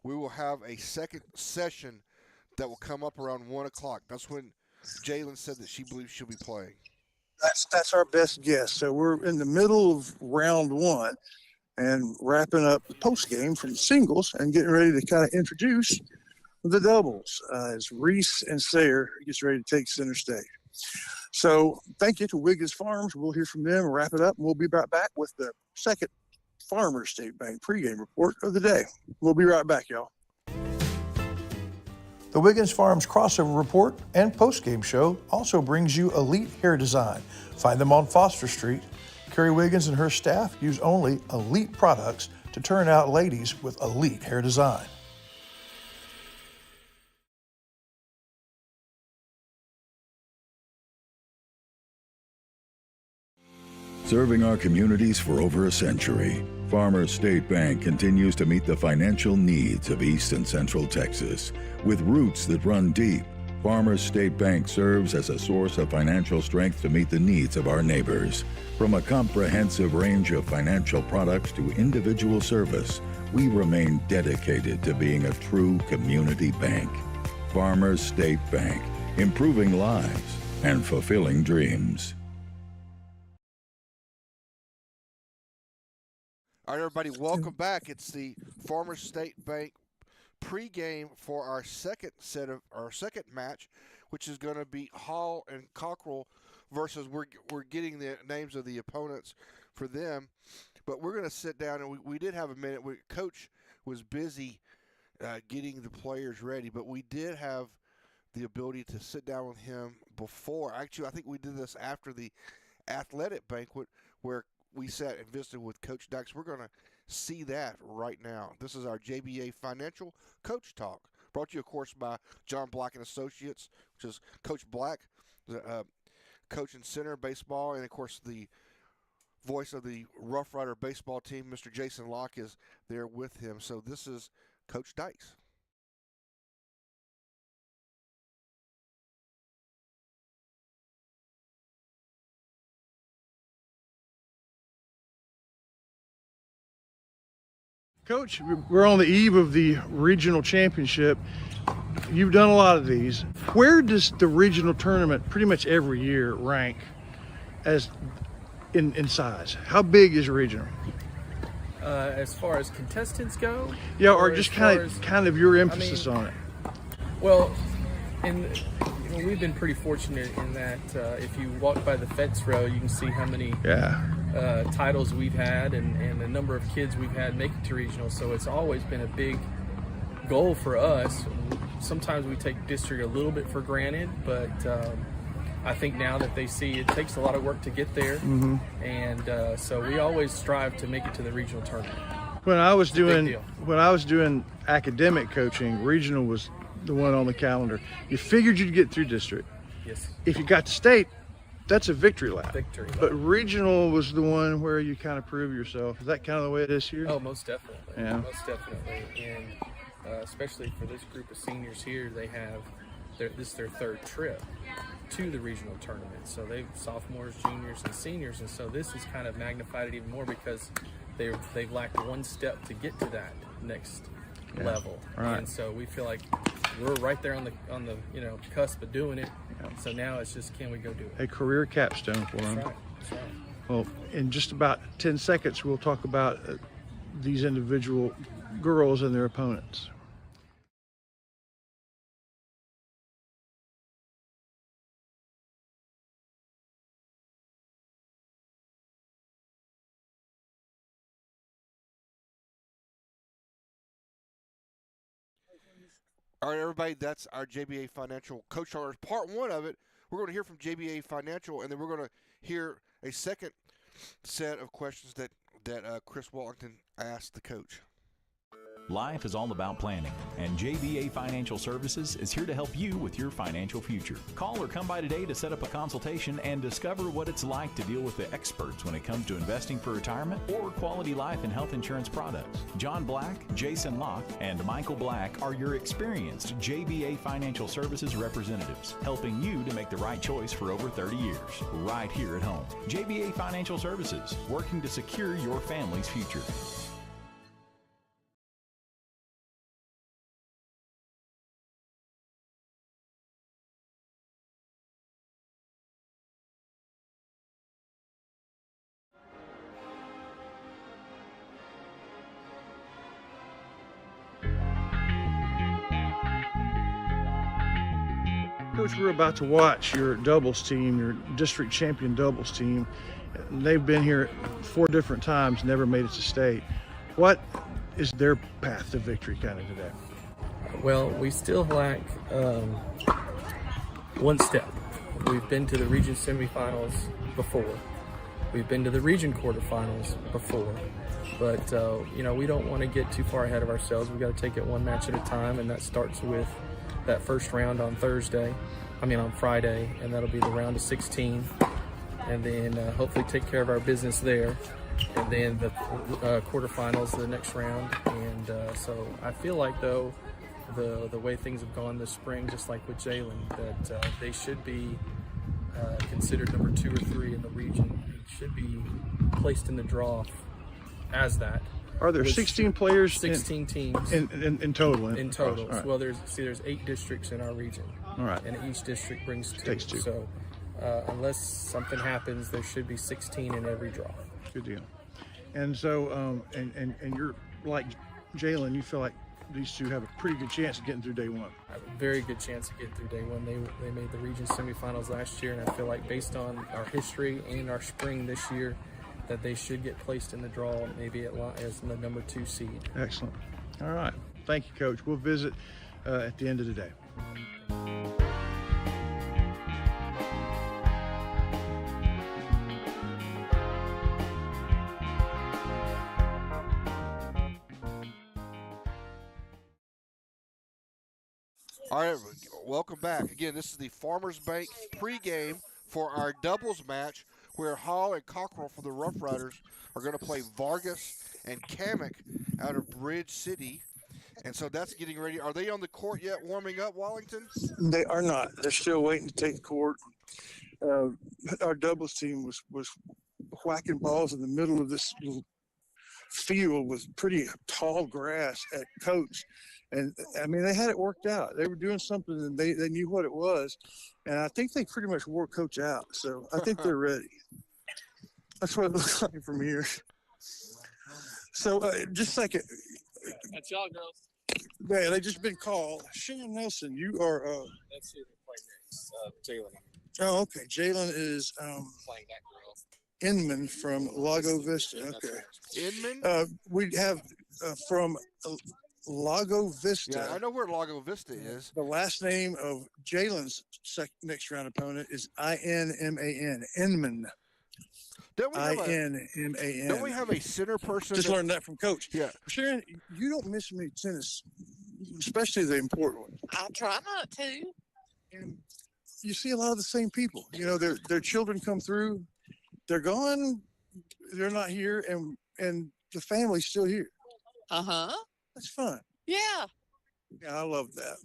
we will have a second session that will come up around 1 o'clock. That's when Jalen said that she believes she'll be playing. That's our best guess. So we're in the middle of round one and wrapping up the post game from singles and getting ready to kind of introduce the doubles as Reese and Sayer gets ready to take center stage. So thank you to Wiggins Farms. We'll hear from them and wrap it up, and we'll be right back with the second Farmers State Bank pregame report of the day. We'll be right back, y'all. The Wiggins Farms crossover report and postgame show also brings you Elite Hair Design. Find them on Foster Street. Carrie Wiggins and her staff use only elite products to turn out ladies with elite hair design. Serving our communities for over a century, Farmers State Bank continues to meet the financial needs of East and Central Texas. With roots that run deep, Farmers State Bank serves as a source of financial strength to meet the needs of our neighbors. From a comprehensive range of financial products to individual service, we remain dedicated to being a true community bank. Farmers State Bank, improving lives and fulfilling dreams. All right, everybody, welcome back. It's the Farmers State Bank pregame for our second match, which is going to be Hall and Cockrell versus we're getting the names of the opponents for them, but we're going to sit down and we did have a minute. Coach was busy getting the players ready, but we did have the ability to sit down with him before. Actually, I think we did this after the athletic banquet where we sat and visited with Coach Dykes. We're going to see that right now. This is our JBA Financial Coach Talk, brought to you, of course, by John Black and Associates, which is Coach Black, the coach in center baseball, and, of course, the voice of the Rough Rider baseball team, Mr. Jason Locke, is there with him. So this is Coach Dykes. Coach, we're on the eve of the regional championship. You've done a lot of these. Where does the regional tournament pretty much every year rank as in size? How big is regional? As far as contestants go? Yeah, or just kind of your emphasis on it. Well, we've been pretty fortunate in that if you walk by the fence row, you can see how many titles we've had and the number of kids we've had make it to regional. So it's always been a big goal for us. Sometimes we take district a little bit for granted, but I think now that they see it takes a lot of work to get there, and so we always strive to make it to the regional tournament. When I was doing academic coaching, regional was the one on the calendar. You figured you'd get through district. Yes. If you got to state, That's a victory lap. Victory lap. But regional was the one where you kind of prove yourself. Is that kind of the way it is here? Oh, most definitely. Yeah. Most definitely. And especially for this group of seniors here, this is their third trip to the regional tournament. So they've sophomores, juniors, and seniors. And so this has kind of magnified it even more because they've lacked one step to get to that next level. Right. And so we feel like we're right there on the cusp of doing it. So now it's just, can we go do it? A career capstone for them. That's right. That's right. Well, in just about 10 seconds, we'll talk about these individual girls and their opponents. All right, everybody, that's our JBA Financial Coach Honors. Part one of it, we're going to hear from JBA Financial, and then we're going to hear a second set of questions that Chris Wallington asked the coach. Life is all about planning, and JBA Financial Services is here to help you with your financial future. Call or come by today to set up a consultation and discover what it's like to deal with the experts when it comes to investing for retirement or quality life and health insurance products. John Black, Jason Locke, and Michael Black are your experienced JBA Financial Services representatives, helping you to make the right choice for over 30 years, right here at home. JBA Financial Services, working to secure your family's future. Coach, we're about to watch your doubles team, your district champion doubles team. They've been here 4 different times, never made it to state. What is their path to victory kind of today? Well, we still lack one step. We've been to the region semifinals before. We've been to the region quarterfinals before. But, we don't want to get too far ahead of ourselves. We've got to take it one match at a time, and that starts with that first round on Friday, and that'll be the round of 16. And then hopefully take care of our business there. And then the quarterfinals, the next round. And so I feel like, though, the way things have gone this spring, just like with Jalen, that they should be considered number 2 or 3 in the region. They should be placed in the draw as that. Are there 16 players? 16 teams. In total? In total. Right. Well, there's 8 districts in our region. All right. And each district brings 2. Takes 2. So unless something happens, there should be 16 in every draw. Good deal. And so, and you're like Jalen, you feel like these two have a pretty good chance of getting through day one. I have a very good chance of getting through day one. They made the region semifinals last year, and I feel like based on our history and our spring this year, that they should get placed in the draw, maybe as the number 2 seed. Excellent. All right. Thank you, Coach. We'll visit at the end of the day. All right, welcome back. Again, this is the Farmers Bank pregame for our doubles match, where Hall and Cockrell from the Rough Riders are going to play Vargas and Cammack out of Bridge City. And so that's getting ready. Are they on the court yet, warming up, Wallington? They are not. They're still waiting to take the court. Our doubles team was whacking balls in the middle of this little field with pretty tall grass at Coach. And, they had it worked out. They were doing something, and they knew what it was. And I think they pretty much wore Coach out. So I think they're ready. That's what it looks like from here. So just a second. That's y'all, girls. Yeah, they just been called. Sharon Nelson, you are That's who they're playing next. Jalen. oh, okay. Jalen is Playing that girl. Inman from Lago Vista. Okay. Inman? We have from Lago Vista. Yeah, I know where Lago Vista is. The last name of Jalen's next round opponent is Inman. Inman. Inman. Don't we have a center person? Just learned that from Coach. Yeah. Sharon, you don't miss many tennis, especially the important ones. I try not to. And you see a lot of the same people. You know, their children come through, they're gone, they're not here, and the family's still here. That's fun. Yeah. Yeah, I love that.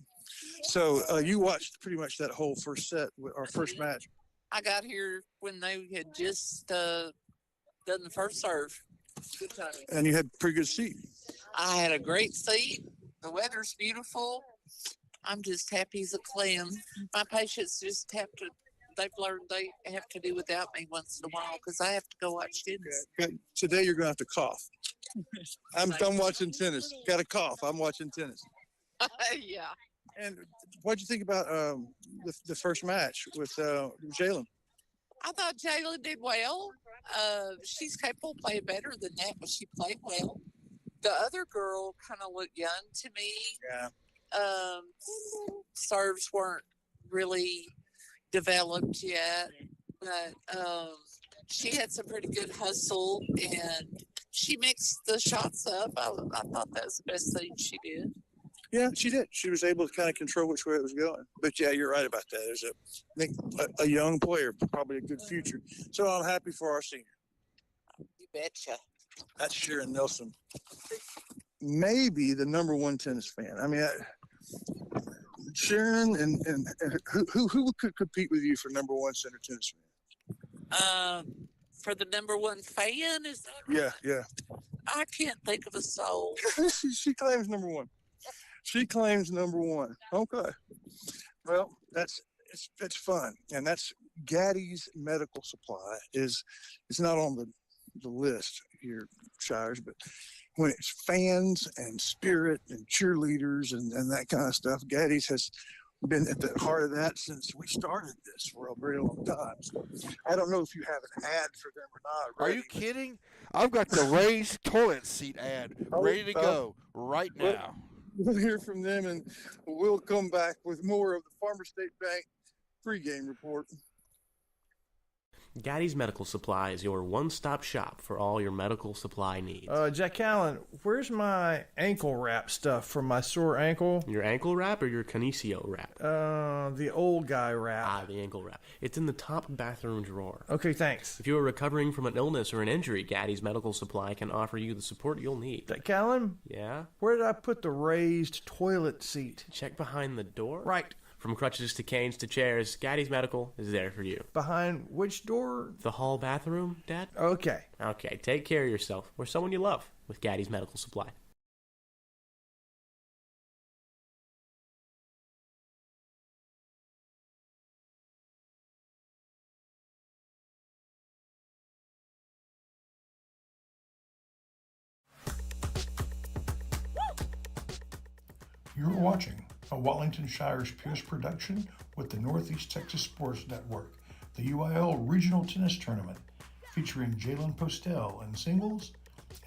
So you watched pretty much that whole first set, our first match. I got here when they had just done the first serve. Good timing. And you had pretty good seat. I had a great seat. The weather's beautiful. I'm just happy as a clam. My patients just they've learned they have to do without me once in a while because I have to go watch tennis. Okay. Today you're going to have to cough. I'm watching tennis. Got to cough. I'm watching tennis. Yeah. And what'd you think about the first match with Jalen? I thought Jalen did well. She's capable of playing better than that, but she played well. The other girl kind of looked young to me. Yeah. Serves weren't really developed yet, but she had some pretty good hustle and she mixed the shots up. I thought that was the best thing she did. Yeah, she did. She was able to kind of control which way it was going. But yeah, you're right about that. There's I think a young player, probably a good future. So I'm happy for our senior. You betcha. That's Sharon Nelson. Maybe the #1 tennis fan. I mean, Sharon and who could compete with you for #1 center tennis fan? For the #1 fan, is that right? Yeah. I can't think of a soul. she claims #1. She claims #1. Okay. Well, it's fun, and that's Gaddy's Medical Supply. It's not on the list here, Shires, but when it's fans and spirit and cheerleaders and that kind of stuff, Gaddy's has been at the heart of that since we started this for a very long time. So I don't know if you have an ad for them or not. Are you kidding? I've got the raised toilet seat ad ready to go right now. We'll hear from them, and we'll come back with more of the Farmer State Bank pregame report. Gaddy's Medical Supply is your one-stop shop for all your medical supply needs. Jack Allen, where's my ankle wrap stuff for my sore ankle? Your ankle wrap or your Kinesio wrap? The old guy wrap. The ankle wrap. It's in the top bathroom drawer. Okay, thanks. If you are recovering from an illness or an injury, Gaddy's Medical Supply can offer you the support you'll need. Jack Allen? Yeah? Where did I put the raised toilet seat? Check behind the door. Right. From crutches to canes to chairs, Gaddy's Medical is there for you. Behind which door? The hall bathroom, Dad? Okay. Okay, take care of yourself or someone you love with Gaddy's Medical Supply. You're watching a Wallington Shires Pierce production with the Northeast Texas Sports Network, the UIL Regional Tennis Tournament, featuring Jalen Postell in singles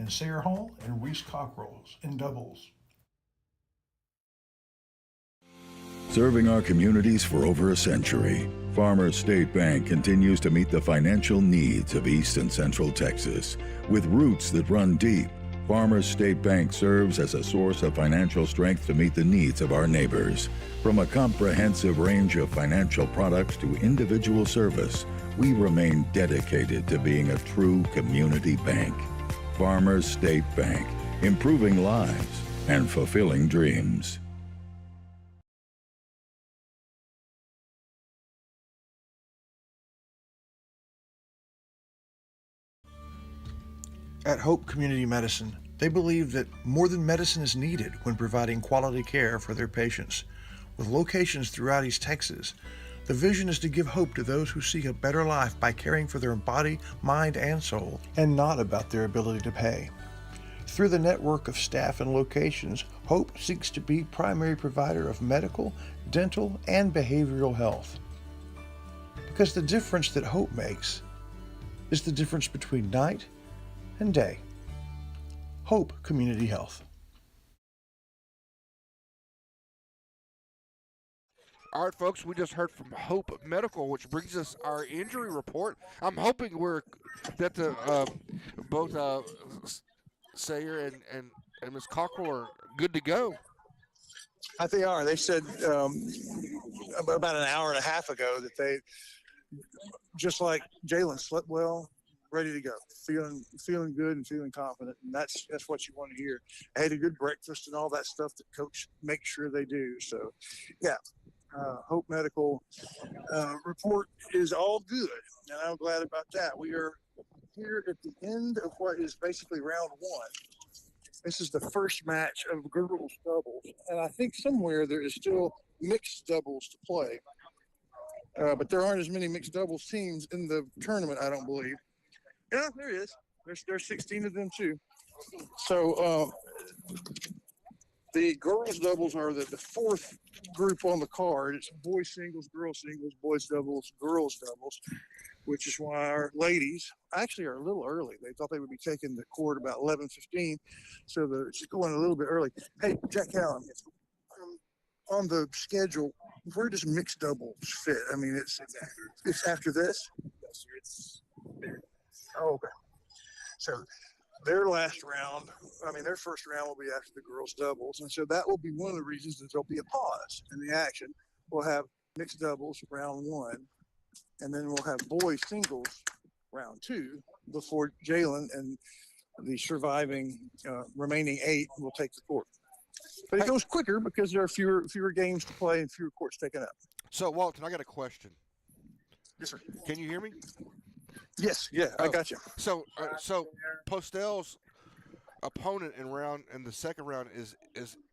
and Sayre Hall and Reese Cockrell in doubles. Serving our communities for over a century, Farmers State Bank continues to meet the financial needs of East and Central Texas. With roots that run deep, Farmers State Bank serves as a source of financial strength to meet the needs of our neighbors. From a comprehensive range of financial products to individual service, we remain dedicated to being a true community bank. Farmers State Bank, improving lives and fulfilling dreams. At Hope Community Medicine, they believe that more than medicine is needed when providing quality care for their patients. With locations throughout East Texas, the vision is to give hope to those who seek a better life by caring for their body, mind, and soul, and not about their ability to pay. Through the network of staff and locations, Hope seeks to be primary provider of medical, dental, and behavioral health. Because the difference that Hope makes is the difference between night and day. Hope Community Health. All right, folks, we just heard from Hope Medical, which brings us our injury report. I'm hoping that both Sayre and Ms. Cockrell are good to go. I think they are. They said about an hour and a half ago that they, just like Jalen, slept well, ready to go, feeling good and feeling confident, and that's what you want to hear. I had a good breakfast and all that stuff that coach makes sure they do. So, yeah, Hope Medical report is all good, and I'm glad about that. We are here at the end of what is basically round one. This is the first match of girls doubles, and I think somewhere there is still mixed doubles to play. But there aren't as many mixed doubles teams in the tournament, I don't believe. Yeah, there is. There's 16 of them too. So the girls doubles are the fourth group on the card. It's boys singles, girls singles, boys doubles, girls doubles, which is why our ladies actually are a little early. They thought they would be taking the court about 11:15, so it's going a little bit early. Hey, Jack Allen, on the schedule, where does mixed doubles fit? I mean, it's after this? Yes, sir. Oh, okay. So their first round will be after the girls doubles. And so that will be one of the reasons that there'll be a pause in the action. We'll have mixed doubles round one, and then we'll have boys singles round two before Jalen and the surviving remaining 8 will take the court. But it goes quicker because there are fewer games to play and fewer courts taken up. So, Walton, I got a question. Yes, sir. Can you hear me? Yes, yeah, I got you. So Postell's opponent in the second round is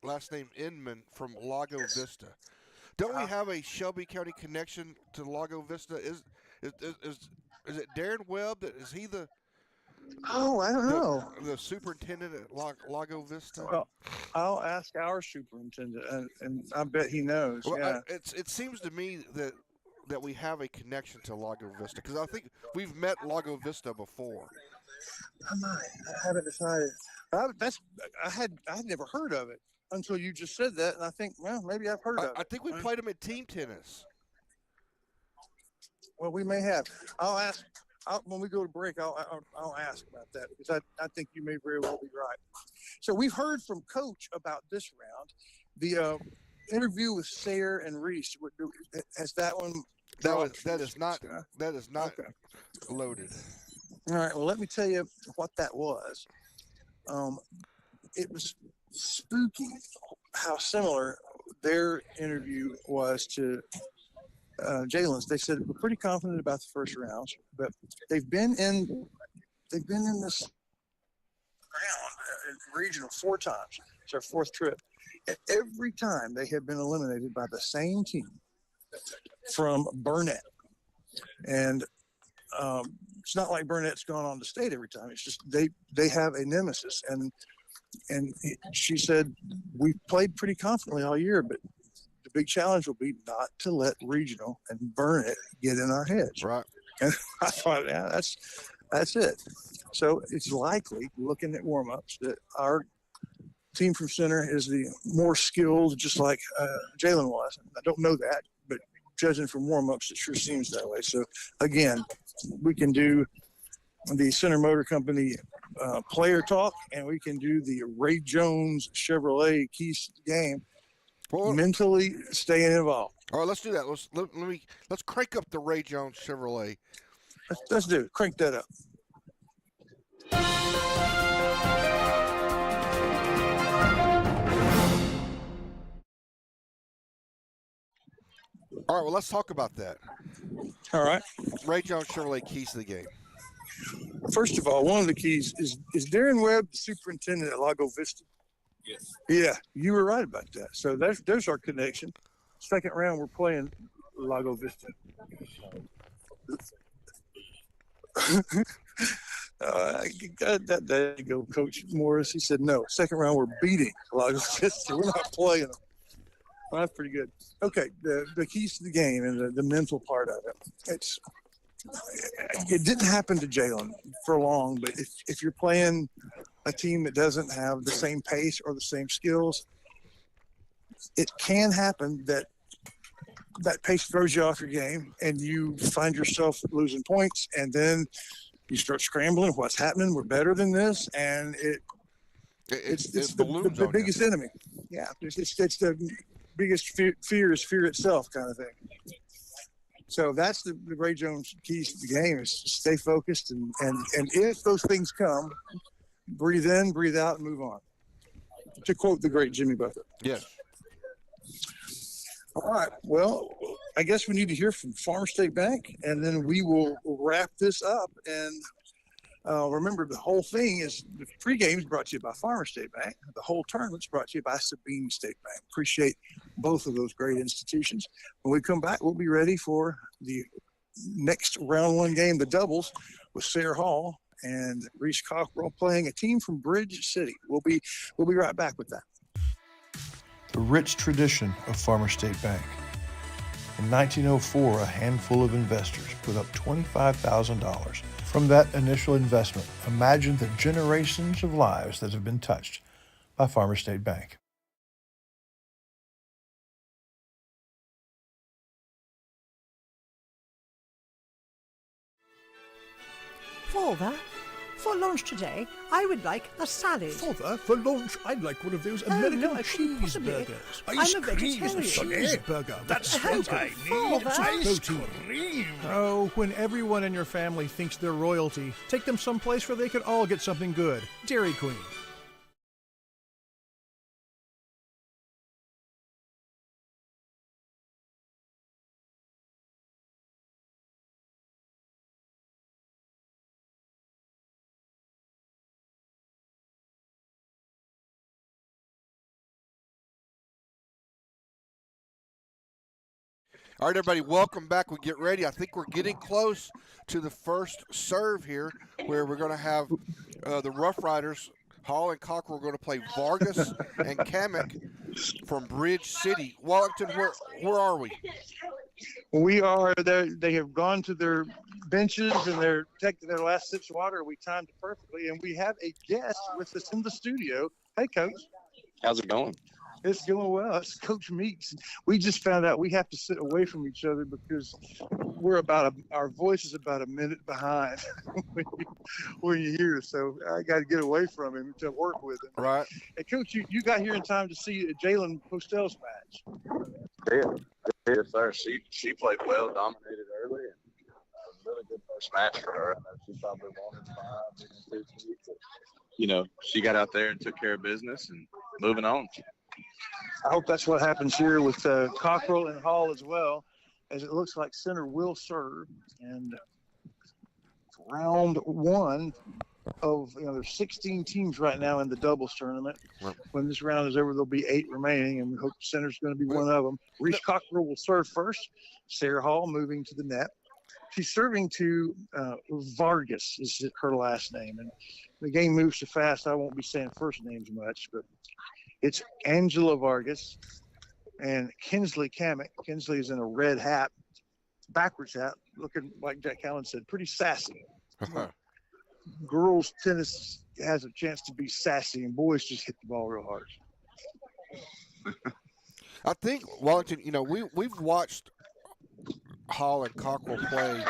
last name Inman from Lago Vista. Don't we have a Shelby County connection to Lago Vista? Is it Darren Webb? Is he the? Oh, I don't know. The superintendent at Lago Vista. Well, I'll ask our superintendent, and I bet he knows. Well, yeah. It seems to me that we have a connection to Lago Vista because I think we've met Lago Vista before. I haven't decided. I had never heard of it until you just said that, and I think, well, maybe I've heard of it. I think we played them at team tennis. Well, we may have. I'll ask. When we go to break, I'll ask about that because I think you may very well be right. So we've heard from Coach about this round. The interview with Sayre and Reese, has that one? That is not okay. Loaded. All right. Well, let me tell you what that was. It was spooky how similar their interview was to Jalen's. They said we're pretty confident about the first round, but they've been in this round regional 4 times. It's our 4th trip. And every time they have been eliminated by the same team from Burnett. And it's not like Burnett's gone on to state every time. It's just they have a nemesis. And she said we played pretty confidently all year, but the big challenge will be not to let regional and Burnett get in our heads. Right. And I thought, yeah, that's it. So it's likely, looking at warm-ups, that our team from center is the more skilled, just like Jalen was. I don't know that, but judging from warm-ups, it sure seems that way. So, again, we can do the Center Motor Company player talk, and we can do the Ray Jones Chevrolet keys to the game. Well, mentally staying involved. All right, let's do that. Let's crank up the Ray Jones Chevrolet. Let's do it. Crank that up. All right, well, let's talk about that. All right. Ray Jones Chevrolet keys to the game. First of all, one of the keys is Darren Webb the superintendent at Lago Vista? Yes. Yeah, you were right about that. So there's our connection. Second round, we're playing Lago Vista. There you go, Coach Morris. He said, no, second round, we're beating Lago Vista. We're not playing them. Well, that's pretty good. Okay, the keys to the game and the mental part of it. It didn't happen to Jalen for long, but if you're playing a team that doesn't have the same pace or the same skills, it can happen that pace throws you off your game and you find yourself losing points, and then you start scrambling. What's happening? We're better than this, and It's balloons the on biggest you. enemy. Yeah, it's the biggest fear is fear itself, kind of thing. So that's the Ray Jones keys to the game, is to stay focused, and if those things come, breathe in, breathe out, and move on. To quote the great Jimmy Buffett. Yes. All right. Well, I guess we need to hear from Farmer State Bank, and then we will wrap this up. And remember, the whole thing is the pregame is brought to you by Farmer State Bank. The whole tournament's brought to you by Sabine State Bank. Appreciate both of those great institutions. When we come back, we'll be ready for the next round one game, the doubles, with Sayre Hall and Reese Cockrell playing a team from Bridge City. We'll be right back with that. The rich tradition of Farmer State Bank. In 1904, a handful of investors put up $25,000. From that initial investment, imagine the generations of lives that have been touched by Farmer State Bank. Father, for lunch today, I would like a salad. Father, for lunch, I'd like one of those American cheeseburgers. I'm a vegetarian. Cheeseburger. That's what I need. Ice cream. Oh, when everyone in your family thinks they're royalty, take them someplace where they could all get something good. Dairy Queen. All right, everybody, welcome back. We get ready. I think we're getting close to the first serve here, where we're going to have the Rough Riders, Hall and Cockrell, are going to play Vargas and Cammack from Bridge City. Wellington, where are we? We are there. They have gone to their benches and they're taking their last sips of water. We timed it perfectly, and we have a guest with us in the studio. Hey, Coach. How's it going? It's going well. It's Coach Meeks. We just found out we have to sit away from each other because our voice is about a minute behind when you hear. So I got to get away from him to work with him. Right. Hey, Coach, you got here in time to see Jalen Postell's match. Yes, sir. She played well, dominated early, and it was a really good first match for her. I know she probably wanted 5, 6 weeks. She got out there and took care of business and moving on. I hope that's what happens here with Cockrell and Hall as well, as it looks like center will serve. And round one of, there's 16 teams right now in the doubles tournament. Right. When this round is over, there'll be 8 remaining, and we hope center's going to be one of them. Reese Cockrell will serve first. Sayre Hall moving to the net. She's serving to Vargas is her last name. And the game moves so fast, I won't be saying first names much, but it's Angela Vargas and Kinsley Cammack. Kinsley is in a red hat, backwards hat, looking like Jack Allen said, pretty sassy. Girls tennis has a chance to be sassy, and boys just hit the ball real hard. I think, Wellington, we've watched Hall and Cockrell play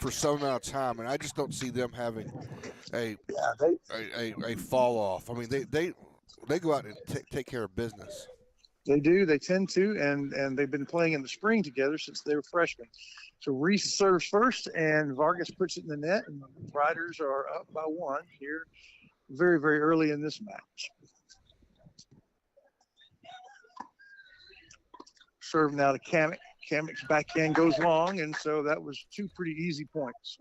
for some amount of time, and I just don't see them having a fall off. I mean, they go out and take care of business. They do. They tend to, and they've been playing in the spring together since they were freshmen. So Reese serves first, and Vargas puts it in the net, and the Riders are up by 1 here very, very early in this match. Serve now to Cammack. Cammack's backhand goes long, and so that was 2 pretty easy points.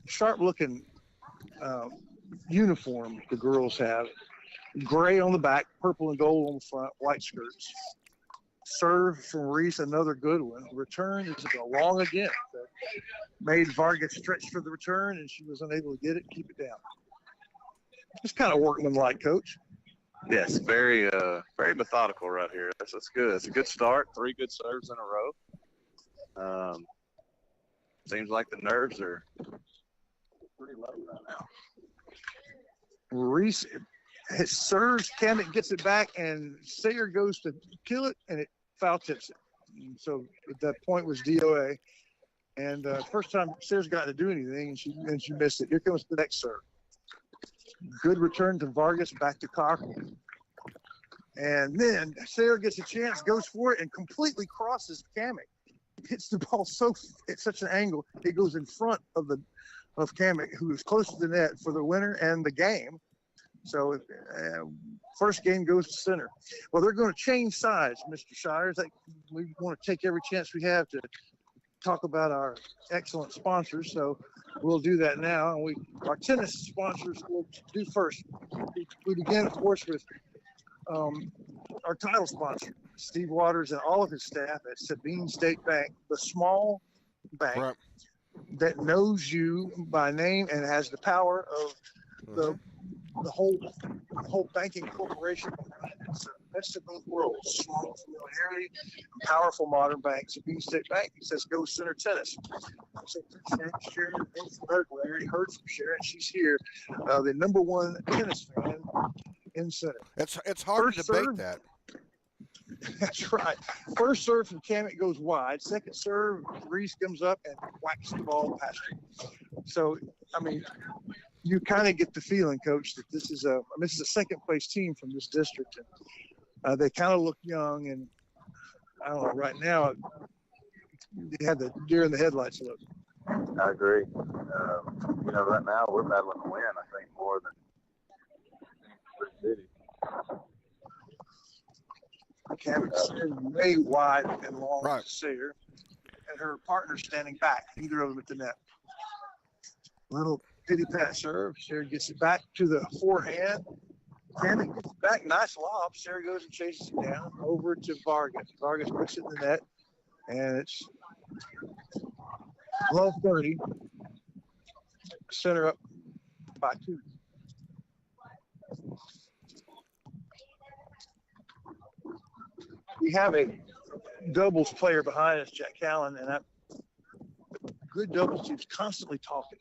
Sharp-looking uniform the girls have. Gray on the back, purple and gold on the front, white skirts. Serve from Reese, another good one. Return is long again. So made Vargas stretch for the return, and she was unable to get it. Keep it down. It's kind of workmanlike, Coach. Yes, very methodical right here. That's good. It's a good start. 3 good serves in a row. Seems like the nerves are pretty low right now. Reese serves, Cammack gets it back, and Sayre goes to kill it, and it foul tips it. And so that point was DOA. And first time Sayre's gotten to do anything, and she missed it. Here comes the next serve. Good return to Vargas, back to Cockrell. And then Sarah gets a chance, goes for it, and completely crosses Cammack. Hits the ball at such an angle, it goes in front of Cammack, who is close to the net for the winner and the game. So first game goes to center. Well, they're going to change sides, Mr. Shires. We want to take every chance we have to talk about our excellent sponsors. So we'll do that now. And our tennis sponsors will do first. We begin, of course, with our title sponsor, Steve Waters, and all of his staff at Sabine State Bank, the small bank that knows you by name and has the power of the whole banking corporation. It's the best of both worlds: small familiarity, powerful modern bank. Sabine State Bank says go Center Tennis. So Sharon, we already heard from Sharon. She's here, the number one tennis fan in Center. It's hard to debate that. That's right. First serve from Cammack goes wide. Second serve, Reese comes up and whacks the ball past him. So, I mean, you kind of get the feeling, Coach, that this is a second place team from this district. And they kind of look young, and I don't know, right now they have the deer in the headlights look. I agree. Right now we're battling to win, I think, more than City. Cammack's way wide and long to Sayre, and her partner standing back, neither of them at the net. Little pity pat serve. Sayre gets it back to the forehand. Cammack gets it back. Nice lob. Sayre goes and chases it down over to Vargas. Vargas puts it in the net, and it's 12-30. Center up by 2. We have a doubles player behind us, Jack Callan, and good doubles teams constantly talking.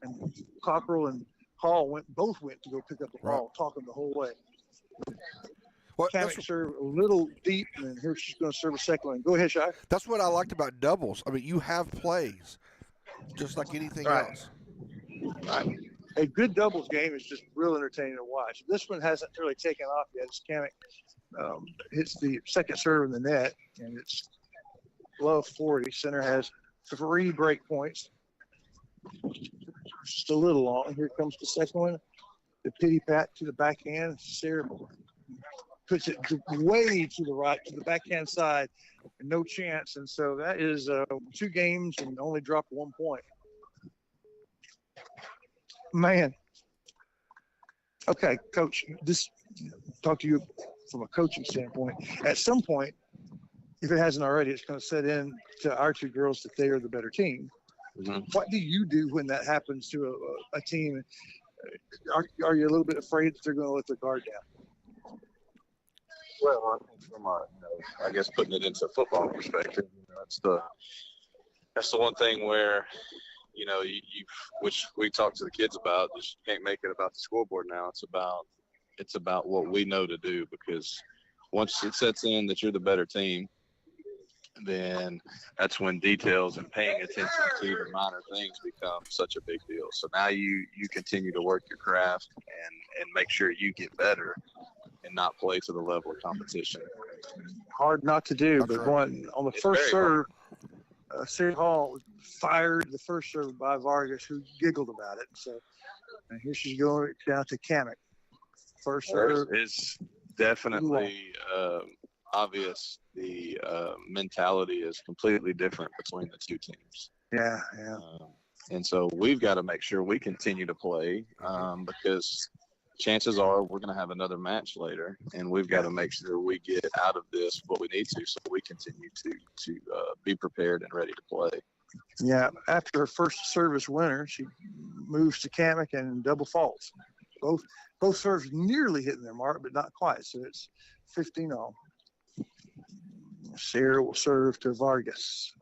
And Cockrell and Hall both went to go pick up the ball, talking the whole way. Cammack served a little deep, and here she's going to serve a second one. Go ahead, Shai. That's what I liked about doubles. I mean, you have plays, just like anything else. Right. A good doubles game is just real entertaining to watch. This one hasn't really taken off yet. It's Cammack hits the second serve in the net, and it's low 40. Center has 3 break points. Just a little long. Here comes the second one. The pity pat to the backhand. Sayre puts it way to the right, to the backhand side, and no chance. And so that is 2 games and only dropped 1 point. Man. Okay, Coach, talk to you from a coaching standpoint. At some point, if it hasn't already, it's going to set in to our 2 girls that they are the better team. Mm-hmm. What do you do when that happens to a team? Are you a little bit afraid that they're going to let their guard down? Well, I think from I guess putting it into football perspective, that's the one thing where, you which we talked to the kids about, just can't make it about the scoreboard now. It's about what we know to do, because once it sets in that you're the better team, then that's when details and paying attention to the minor things become such a big deal. So now you continue to work your craft and make sure you get better and not play to the level of competition. Hard not to do, but on the first serve, Sarah Hall fired the first serve by Vargas, who giggled about it. So and here she's going down to Cammack. First serve is definitely obvious. The mentality is completely different between the 2 teams. Yeah. And so we've got to make sure we continue to play because chances are we're going to have another match later, and we've got to make sure we get out of this what we need to, so we continue to be prepared and ready to play. Yeah, after her first service winner, she moves to Cammack and double faults. Both serves nearly hitting their mark, but not quite. So it's 15-all. Sayre will serve to Vargas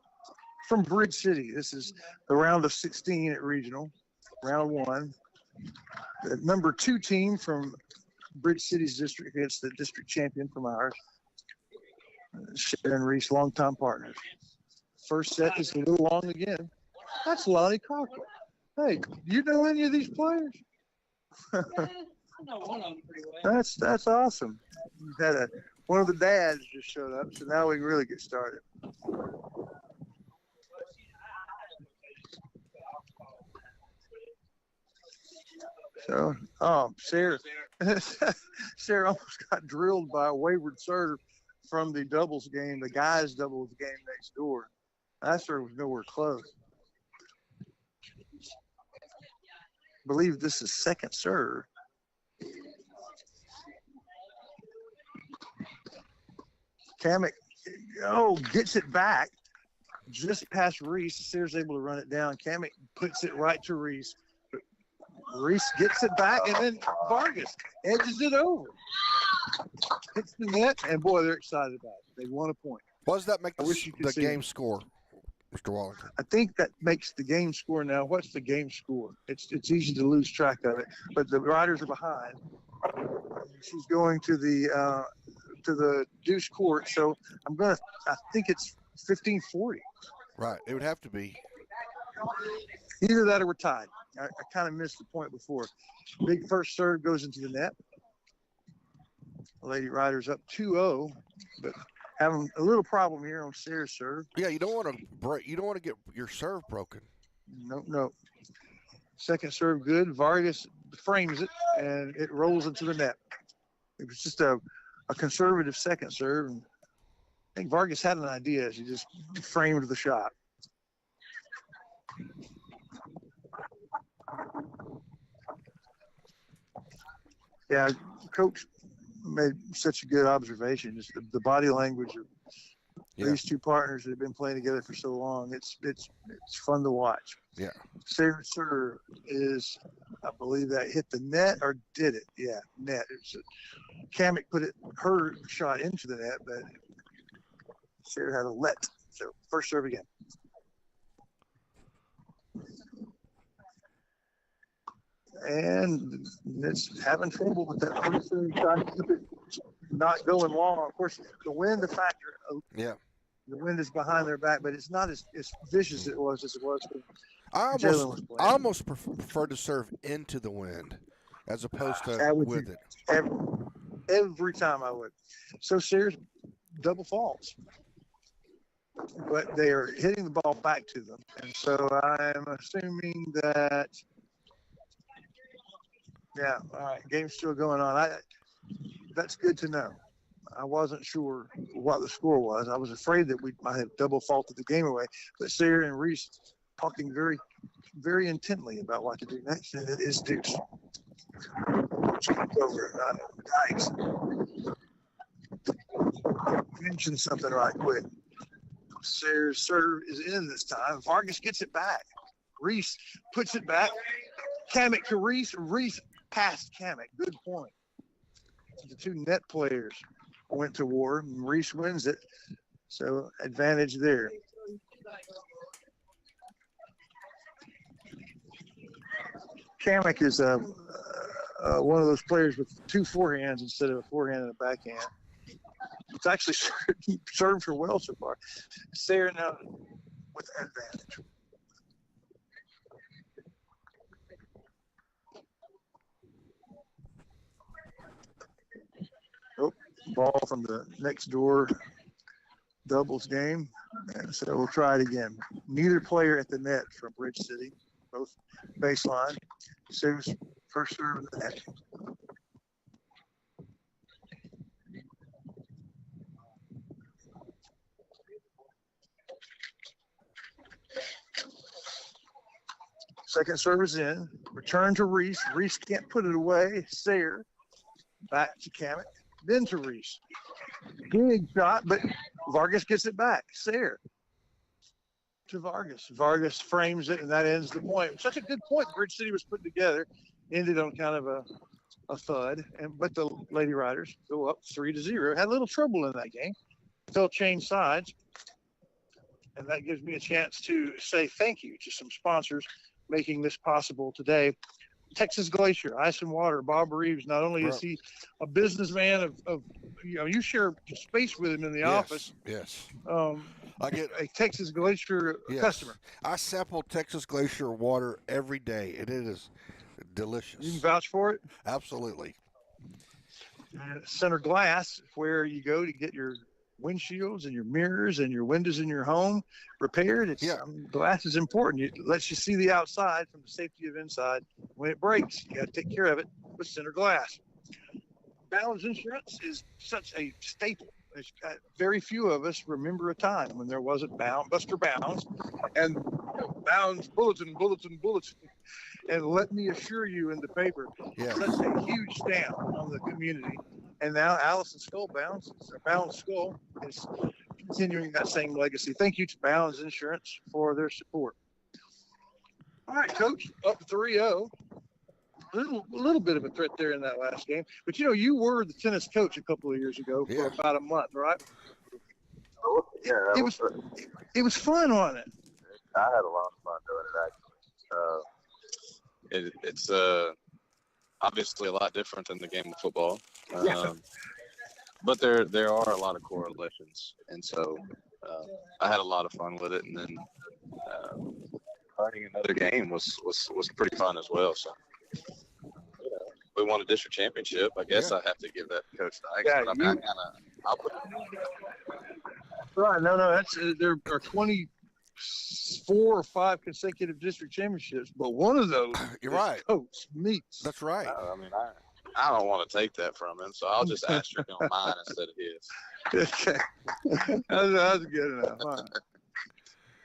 from Bridge City. This is the round of 16 at regional, round 1. The number 2 team from Bridge City's district against the district champion from ours. Sharon Reese, longtime partners. First set is a little long again. That's Lonnie Cockrell. Hey, do you know any of these players? That's awesome. You had one of the dads just showed up, so now we can really get started. So, Sarah almost got drilled by a wayward serve from the doubles game, the guys' doubles game next door. That serve was nowhere close. I believe this is second serve. Cammack, gets it back just past Reese. Sarah's able to run it down. Cammack puts it right to Reese. Reese gets it back, and then Vargas edges it over. Hits the net, and boy, they're excited about it. They won a point. What does that make the game score, Mr. Wallington? I think that makes the game score now. What's the game score? It's easy to lose track of it, but the Riders are behind. She's going to the deuce court, so I think it's 15-40. Right, it would have to be. Either that or we're tied. I kind of missed the point before. Big first serve goes into the net. Lady Riders up 2-0, but having a little problem here on Sarah's serve. Yeah, you don't want to break. You don't want to get your serve broken. No. Second serve good. Vargas frames it, and it rolls into the net. It was just a conservative second serve. And I think Vargas had an idea. She just framed the shot. Yeah, Coach made such a good observation. Just the body language of these two partners that have been playing together for so long. It's fun to watch. Yeah. Sarah's serve is, I believe that hit the net, or did it? Yeah, net. Cammack put her shot into the net, but Sarah had a let. So first serve again. And it's having trouble with that first serve, trying to keep it not going long. Of course, the wind, a factor. Yeah. The wind is behind their back, but it's not as vicious as it was when I Jalen was playing. almost prefer to serve into the wind as opposed to with it. Every time I would. So Sarah's double faults. But they are hitting the ball back to them. And so I'm assuming that, all right, game's still going on. That's good to know. I wasn't sure what the score was. I was afraid that we might have double faulted the game away. But Sarah and Reese talking very, very intently about what to do next, and it is deuce. Over Dykes. Mention something right quick. Sarah's serve is in this time. Vargas gets it back. Reese puts it back. Cammack to Reese. Reese past Cammack. Good point. The two net players went to war, and Reese wins it. So advantage there. Cammack is one of those players with two forehands instead of a forehand and a backhand. It's actually served her well so far. Sarah now with advantage. Ball from the next door doubles game. And so we'll try it again. Neither player at the net from Bridge City, both baseline. Sarah's first serve in the net. Second service in. Return to Reese. Reese can't put it away. Sarah back to Cammack. Then to Reese. Big shot, but Vargas gets it back. Sarah to Vargas. Vargas frames it, and that ends the point. Such a good point Bridge City was putting together. Ended on kind of a thud, but the Lady Riders go up 3-0. Had a little trouble in that game. Still change sides, and that gives me a chance to say thank you to some sponsors making this possible today. Texas Glacier, Ice and Water, Bob Reeves. Not only is he a businessman of you share space with him in the office. Yes. I get a Texas Glacier customer. I sample Texas Glacier water every day, and it is Delicious. You can vouch for it? Absolutely. And center glass, where you go to get your windshields and your mirrors and your windows in your home repaired. Glass is important. It lets you see the outside from the safety of inside. When it breaks, you got to take care of it with center glass. Bounds insurance is such a staple. Very few of us remember a time when there wasn't Buster Bounds and Bounds bulletin. And let me assure you, in the paper, such a huge stamp on the community. And now Allison Bounds Skull is continuing that same legacy. Thank you to Bounds Insurance for their support. All right, Coach, up 3-0. A little bit of a threat there in that last game. But, you were the tennis coach a couple of years ago for about a month, right? Yeah, it was fun, wasn't it? I had a lot of fun doing it, actually. It's obviously a lot different than the game of football. But there are a lot of correlations. And so I had a lot of fun with it. And then starting another game was pretty fun as well. So, we won a district championship. I guess I have to give that to Coach Dykes. Yeah, but I'll put right. No, there are 24 or 5 consecutive district championships, but one of those You're right. Coach Meeks. That's right. I don't want to take that from him, so I'll just asterisk on mine instead of his. Okay. That's good enough. All right.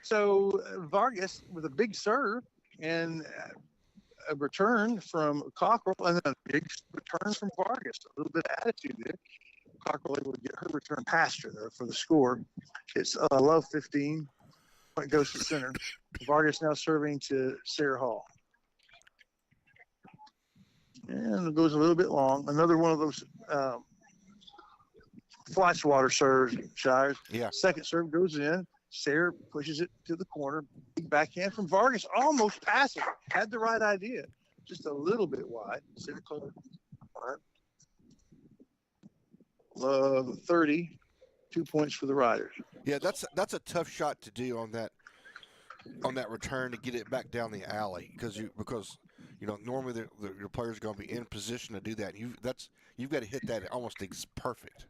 So Vargas with a big serve and a return from Cockrell, and then a big return from Vargas. A little bit of attitude there. Cockrell able to get her return past her there for the score. It's low 15. Point goes to center. Vargas now serving to Sarah Hall. And it goes a little bit long. Another one of those fly swatter serves, Shires. Yeah. Second serve goes in. Sarah pushes it to the corner. Big backhand from Vargas, almost passing. Had the right idea, just a little bit wide. Sarah Cole. Love 30. 2 points for the Riders. Yeah, that's a tough shot to do on that return to get it back down the alley because normally your players are going to be in position to do that. You've got to hit that almost perfect.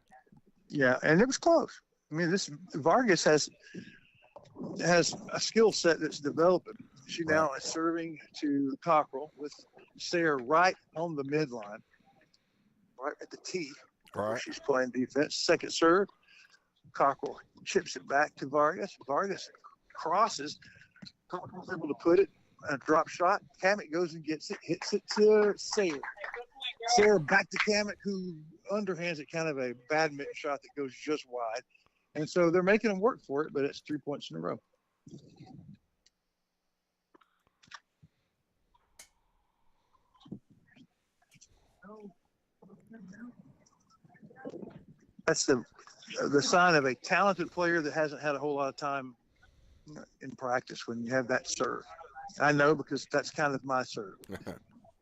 Yeah, and it was close. I mean, this Vargas has a skill set that's developing. She now is serving to Cockrell with Sarah right on the midline, right at the tee. Right. She's playing defense. Second serve. Cockrell chips it back to Vargas. Vargas crosses. Cockrell's able to put it. A drop shot. Cammack goes and gets it. Hits it to Sarah. Sarah back to Cammack, who underhands it, kind of a badminton shot that goes just wide. And so they're making them work for it, but it's 3 points in a row. That's the sign of a talented player that hasn't had a whole lot of time in practice when you have that serve. I know because that's kind of my serve.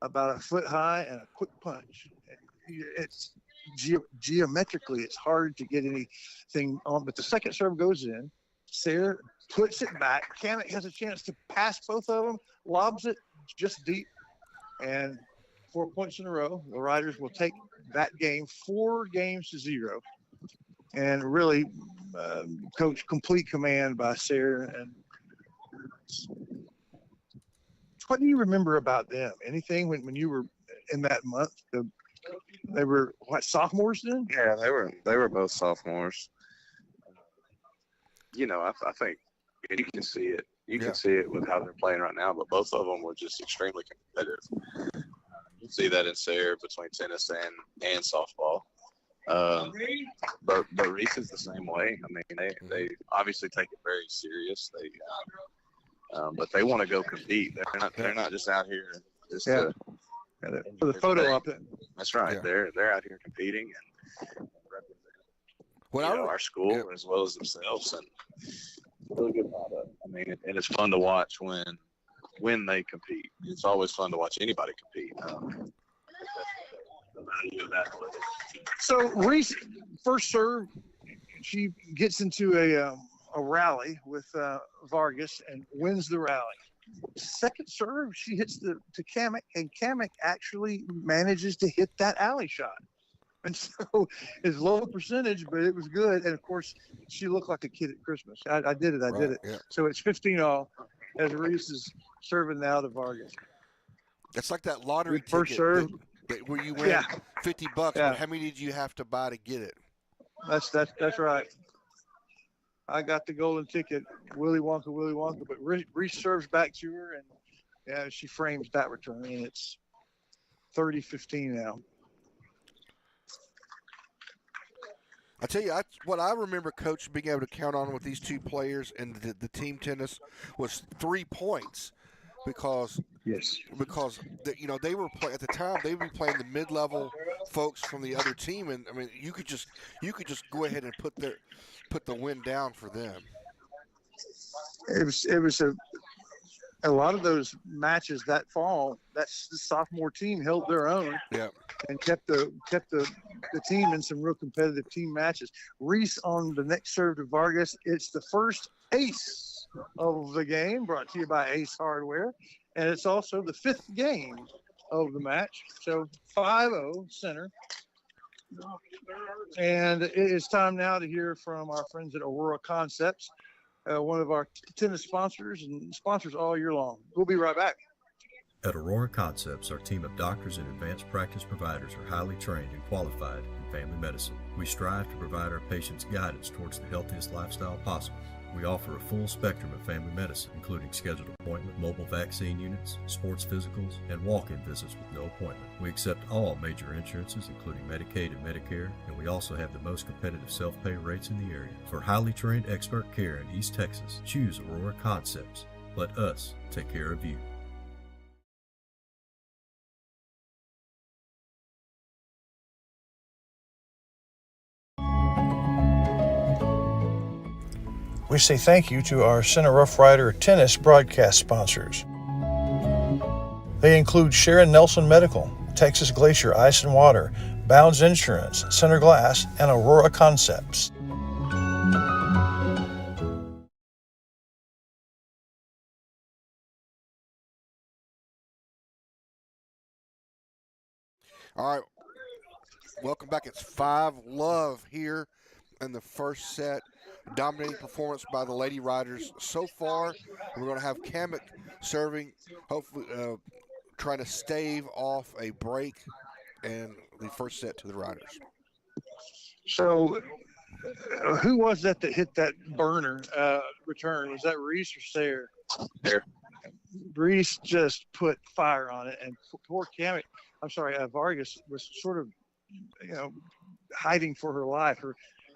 About a foot high and a quick punch. It's geometrically, it's hard to get anything on, but the second serve goes in. Sarah puts it back. Cammack has a chance to pass both of them, lobs it just deep, and 4 points in a row. The Riders will take that game 4-0. And really, coach, complete command by Sarah. And what do you remember about them? Anything when you were in that month? They were sophomores then? Yeah, they were both sophomores. I think you can see it. You can see it with how they're playing right now. But both of them were just extremely competitive. You see that in Sarah between tennis and softball. But Reese is the same way. I mean, they obviously take it very serious. But they want to go compete. They're not just out here just to for the photo op. That's right. Yeah. They're out here competing and representing our school as well as themselves, and really good product. I mean, and it's fun to watch when they compete. It's always fun to watch anybody compete. The value of that. So Reese, first serve, she gets into a rally with Vargas and wins the rally. second serve, she hits to Cammack, and Cammack actually manages to hit that alley shot. And so it's low percentage, but it was good. And of course, she looked like a kid at Christmas. I did it. I did it. Yeah. So it's 15-all as Reese is serving now to Vargas. It's like that lottery First ticket serve. where you win $50, Yeah. but how many did you have to buy to get it? That's right. I got the golden ticket, Willy Wonka, but Reese serves back to her, and she frames that return, and it's 30-15 now. I tell you, what I remember Coach being able to count on with these two players and the team tennis was 3 points, because they were at the time they would be playing the mid-level folks from the other team, and I mean you could just go ahead and put the win down for them. It was a lot of those matches that fall. That's the sophomore team held their own. Yeah. And kept the team in some real competitive team matches. Reese on the next serve to Vargas. It's the first ace of the game, brought to you by Ace Hardware, and it's also the 5th game of the match. So 5-0 center. And it is time now to hear from our friends at Aurora Concepts, one of our tennis sponsors and sponsors all year long. We'll be right back. At Aurora Concepts, our team of doctors and advanced practice providers are highly trained and qualified in family medicine. We strive to provide our patients guidance towards the healthiest lifestyle possible. We offer a full spectrum of family medicine, including scheduled appointment, mobile vaccine units, sports physicals, and walk-in visits with no appointment. We accept all major insurances, including Medicaid and Medicare, and we also have the most competitive self-pay rates in the area. For highly trained expert care in East Texas, choose Aurora Concepts. Let us take care of you. We say thank you to our Center Rough Rider tennis broadcast sponsors. They include Sharon Nelson Medical, Texas Glacier Ice and Water, Bounds Insurance, Center Glass, and Aurora Concepts. All right, welcome back. It's 5-love here in the first set. Dominating performance by the Lady Riders so far. We're going to have Cammack serving, hopefully trying to stave off a break and the first set to the Riders. So who was that hit that burner return? Was that Reese or Sayre? There. Reese just put fire on it, and poor Cammack, Vargas was sort of, hiding for her life.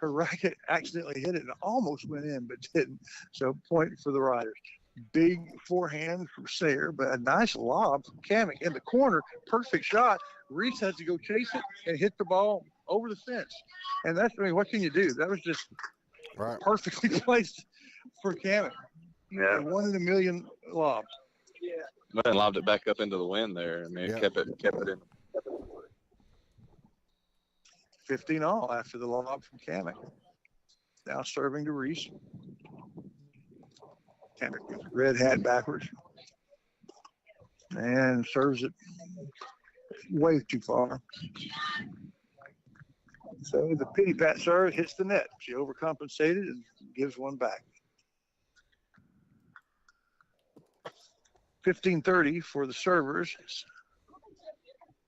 Her racket accidentally hit it and almost went in, but didn't. So point for the Riders. Big forehand from Sayre, but a nice lob from Cammack in the corner. Perfect shot. Reese has to go chase it and hit the ball over the fence. And what can you do? That was just perfectly placed for Cammack. Yeah. 1 in a million lob. And lobbed it back up into the wind there. I mean, it kept it in. 15-all after the lob from Cammack. Now serving to Reese. Cammack with red hat backwards. And serves it way too far. So the pity pat serve hits the net. She overcompensated and gives one back. 15-30 for the servers.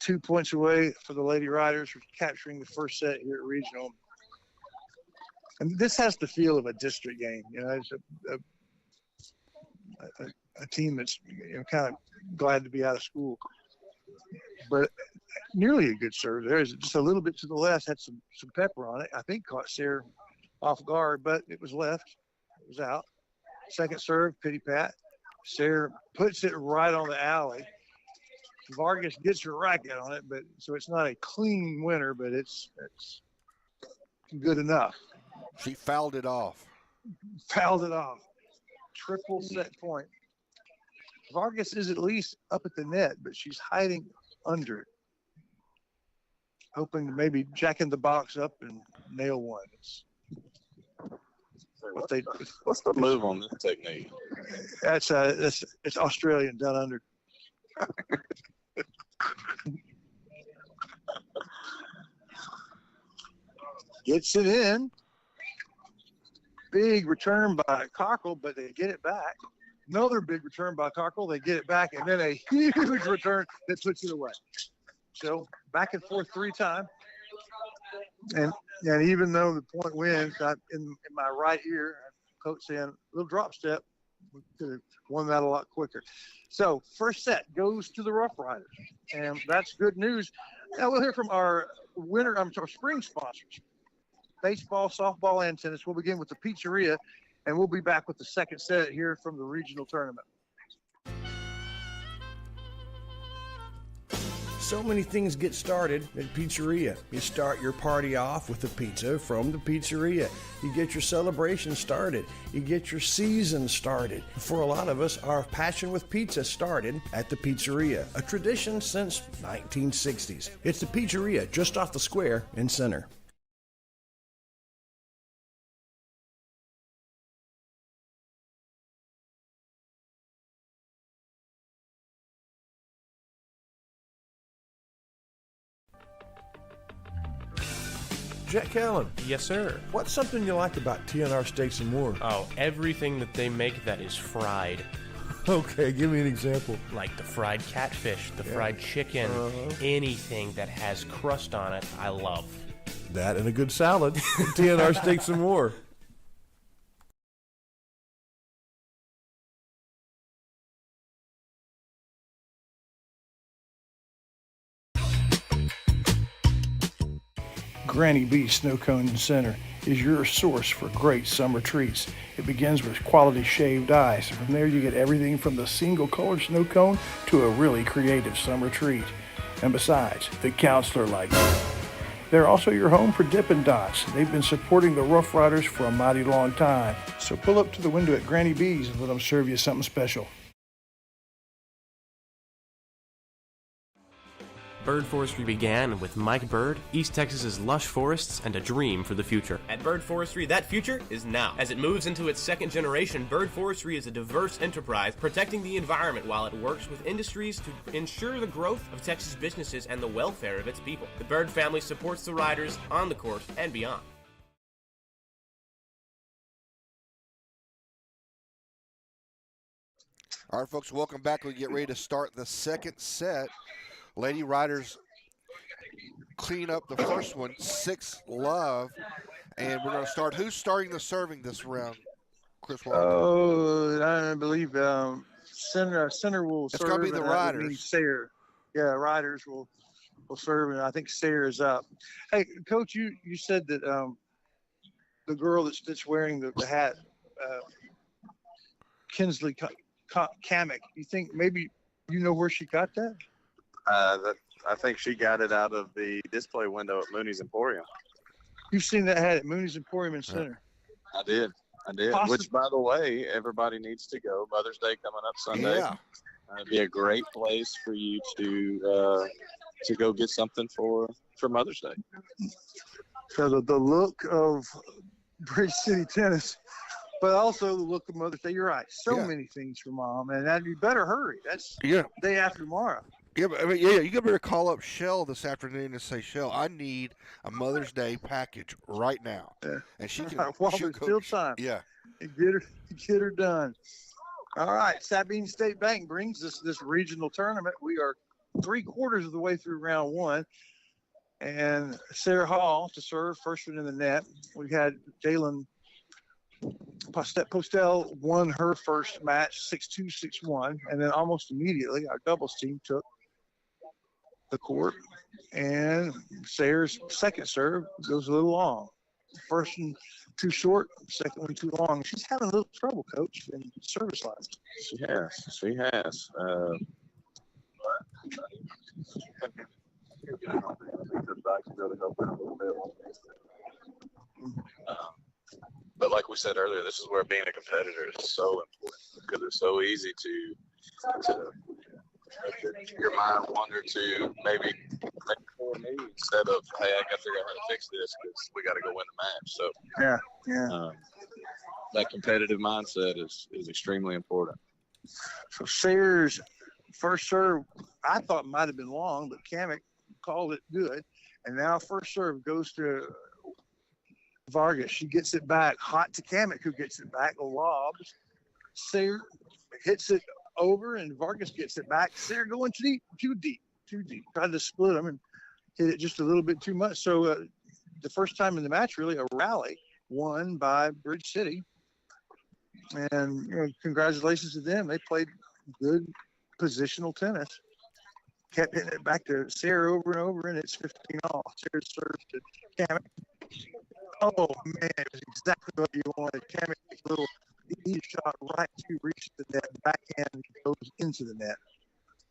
2 points away for the Lady Riders for capturing the first set here at Regional. And this has the feel of a district game. It's a team that's kind of glad to be out of school. But nearly a good serve. There is just a little bit to the left, had some pepper on it. I think caught Sayre off guard, but it was left. It was out. Second serve, pity pat. Sayre puts it right on the alley. Vargas gets her racket on it, but so it's not a clean winner, but it's good enough. She fouled it off. Triple set point. Vargas is at least up at the net, but she's hiding under it, hoping to maybe jack in the box up and nail one. What's the move on this technique? It's Australian down under. Gets it in. Big return by Cockrell, but they get it back. Another big return by Cockrell, they get it back, and then a huge return that puts it away. So back and forth 3 times. And even though the point wins, in my right ear, coach saying a little drop step, we could have won that a lot quicker. So first set goes to the Rough Riders, and that's good news. Now we'll hear from our spring sponsors, baseball, softball, and tennis. We'll begin with the pizzeria, and we'll be back with the second set here from the regional tournament. So many things get started at Pizzeria. You start your party off with a pizza from the pizzeria. You get your celebration started. You get your season started. For a lot of us, our passion with pizza started at the pizzeria, a tradition since 1960s. It's the pizzeria just off the square in Center. Jack Callan. Yes, sir. What's something you like about TNR Steaks and More? Oh, everything that they make that is fried. Okay, give me an example. Like the fried catfish, the fried chicken, anything that has crust on it, I love. That and a good salad. TNR Steaks and More. Granny B's Snow Cone Center is your source for great summer treats. It begins with quality shaved ice. From there you get everything from the single colored snow cone to a really creative summer treat. And besides, the counselor likes it. They're also your home for Dippin' Dots. They've been supporting the Rough Riders for a mighty long time. So pull up to the window at Granny B's and let them serve you something special. Bird Forestry began with Mike Bird, East Texas's lush forests, and a dream for the future. At Bird Forestry, that future is now. As it moves into its second generation, Bird Forestry is a diverse enterprise protecting the environment while it works with industries to ensure the growth of Texas businesses and the welfare of its people. The Bird family supports the riders on the course and beyond. All right, folks, welcome back. We get ready to start the second set. Lady Riders clean up the first one, 6-love, and we're going to start. Who's starting the serving this round, Chris Walker? Oh, I believe Center will serve. It's going to be the Riders. Sayre. Yeah, Riders will serve, and I think Sayre is up. Hey, Coach, you said that the girl that's wearing the hat, Kinsley Cammack, you think maybe you know where she got that? I think she got it out of the display window at Mooney's Emporium. You've seen that hat at Mooney's Emporium in Center. I did. Which, by the way, everybody needs to go. Mother's Day coming up Sunday. Yeah. It'd be a great place for you to go get something for Mother's Day. So the look of Bridge City Tennis, but also the look of Mother's Day. You're right. So many things for Mom, and you better hurry. That's day after tomorrow. Yeah, but, you better call up Shell this afternoon and say, Shell, I need a Mother's Day package right now. Yeah. And she can. While there's still time. Yeah. And get her done. All right, Sabine State Bank brings us this regional tournament. We are 3/4 of the way through round one. And Sarah Hall to serve, first one in the net. We had Jalen Postell won her first match 6-2, 6-1. And then almost immediately, our doubles team took the court. And Sarah's second serve goes a little long. First one too short, second one too long. She's having a little trouble, Coach, in service lines. She has. But like we said earlier, this is where being a competitor is so important because it's so easy to your mind wander to maybe for me instead of, hey, I got to figure out how to fix this because we got to go win the match. So that competitive mindset is extremely important. So Sayers' first serve, I thought might have been long, but Cammack called it good. And now first serve goes to Vargas. She gets it back. Hot to Cammack, who gets it back. Lobs. Sayers hits it over, and Vargas gets it back. Sayers going too deep. Tried to split them and hit it just a little bit too much. So the first time in the match, really, a rally won by Bridge City. And congratulations to them. They played good positional tennis. Kept hitting it back to Sarah over and over, and it's 15 all. Sarah serves to Cammack. Oh, man, it was exactly what you wanted. Cammack, a little easy shot right to reach the net. Backhand goes into the net.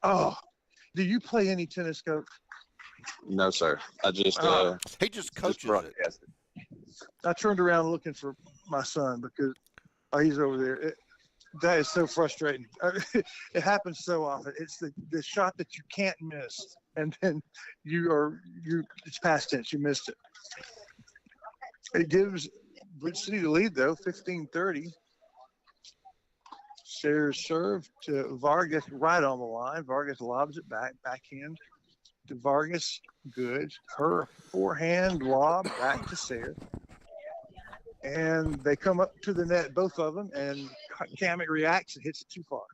Oh, do you play any tennis, Coach? No, sir. I just he just coaches it. I turned around looking for my son because he's over there. That is so frustrating. It happens so often. It's the shot that you can't miss, and then it's past tense. You missed it. It gives Bridge City the lead though, 15-30. Sayers serve to Vargas right on the line. Vargas lobs it backhand to Vargas. Good. Her forehand lob back to Sayers. And they come up to the net, both of them, and Cammack reacts and hits it too far.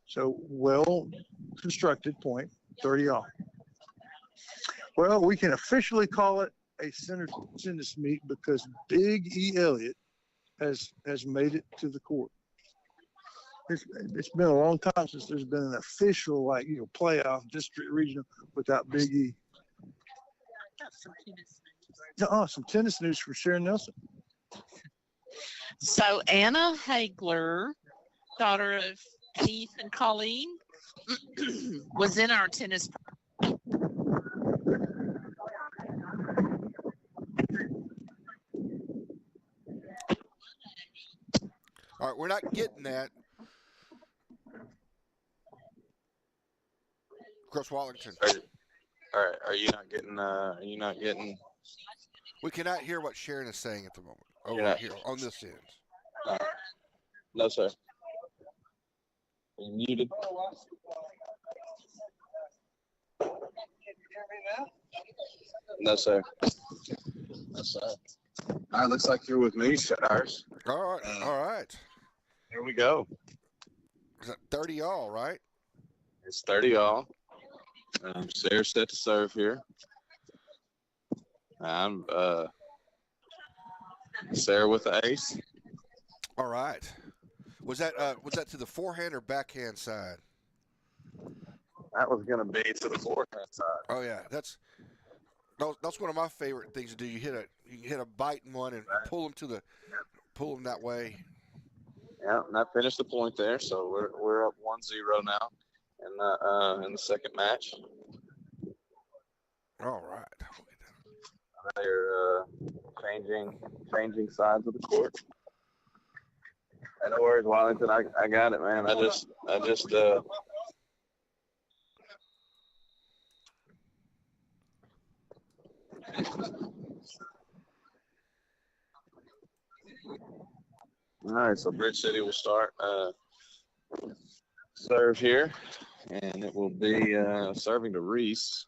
So well-constructed point, 30 all. Well, we can officially call it a center tennis meet because Big E. Elliott has made it to the court. It's been a long time since there's been an official, playoff district regional without Big E. Some tennis news for Sharon Nelson. So Anna Hagler, daughter of Keith and Colleen, was in our tennis. All right, we're not getting that. Chris Wallington. All right, are you not getting? We cannot hear what Sharon is saying at the moment. Over here on this end. No, sir. Are you muted? No, sir. No, sir. All right, looks like you're with me, Shadars. All right. Here we go. Is that 30 all, right? It's 30 all. Sarah's set to serve here. I'm Sarah with the ace. All right. Was that to the forehand or backhand side? That was going to be to the forehand side. Oh yeah, that's one of my favorite things to do. You hit a biting one and pull them that way. Yeah, and I finished the point there, so we're up 1-0 now in the second match. All right. They're changing sides of the court. Hey, no worries, Wellington. I got it, man. I just All right, so Bridge City will start serve here, and it will be serving to Reese.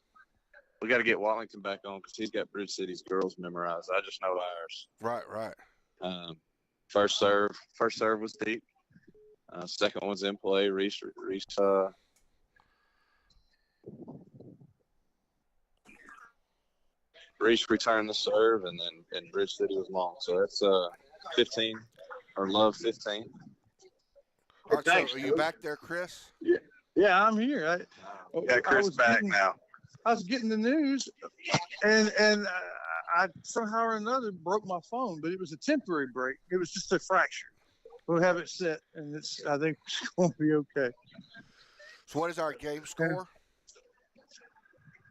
We got to get Wallington back on because he's got Bridge City's girls memorized. I just know ours. Right. First serve was deep. Second one's in play. Reese returned the serve, and Bridge City was long. So that's 15 or love 15. All right, so are you back there, Chris? Yeah, I'm here. Chris back now. I was getting the news, and I somehow or another broke my phone, but it was a temporary break. It was just a fracture. We'll have it set, and I think it's going to be okay. So what is our game score?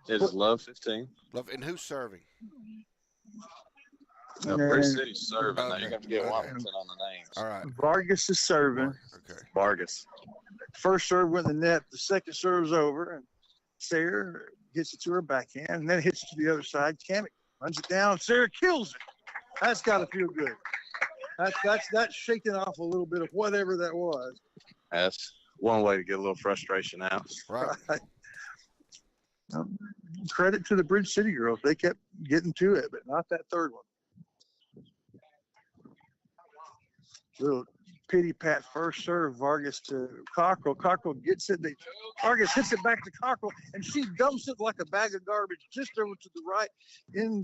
It is love 15. Love, and who's serving? No, Bridge City's serving. Okay. Now you're going to get Washington on the names. All right. Vargas is serving. Okay. Vargas. First serve went in the net. The second serve's over, and Sarah gets it to her backhand, and then hits it to the other side. Cammack runs it down. Sarah kills it. That's got to feel good. That's shaking off a little bit of whatever that was. That's one way to get a little frustration out. Right. Credit to the Bridge City girls. They kept getting to it, but not that third one. Little pity pat first serve, Vargas to Cockrell. Cockrell gets it. Vargas hits it back to Cockrell, and she dumps it like a bag of garbage just over to the right in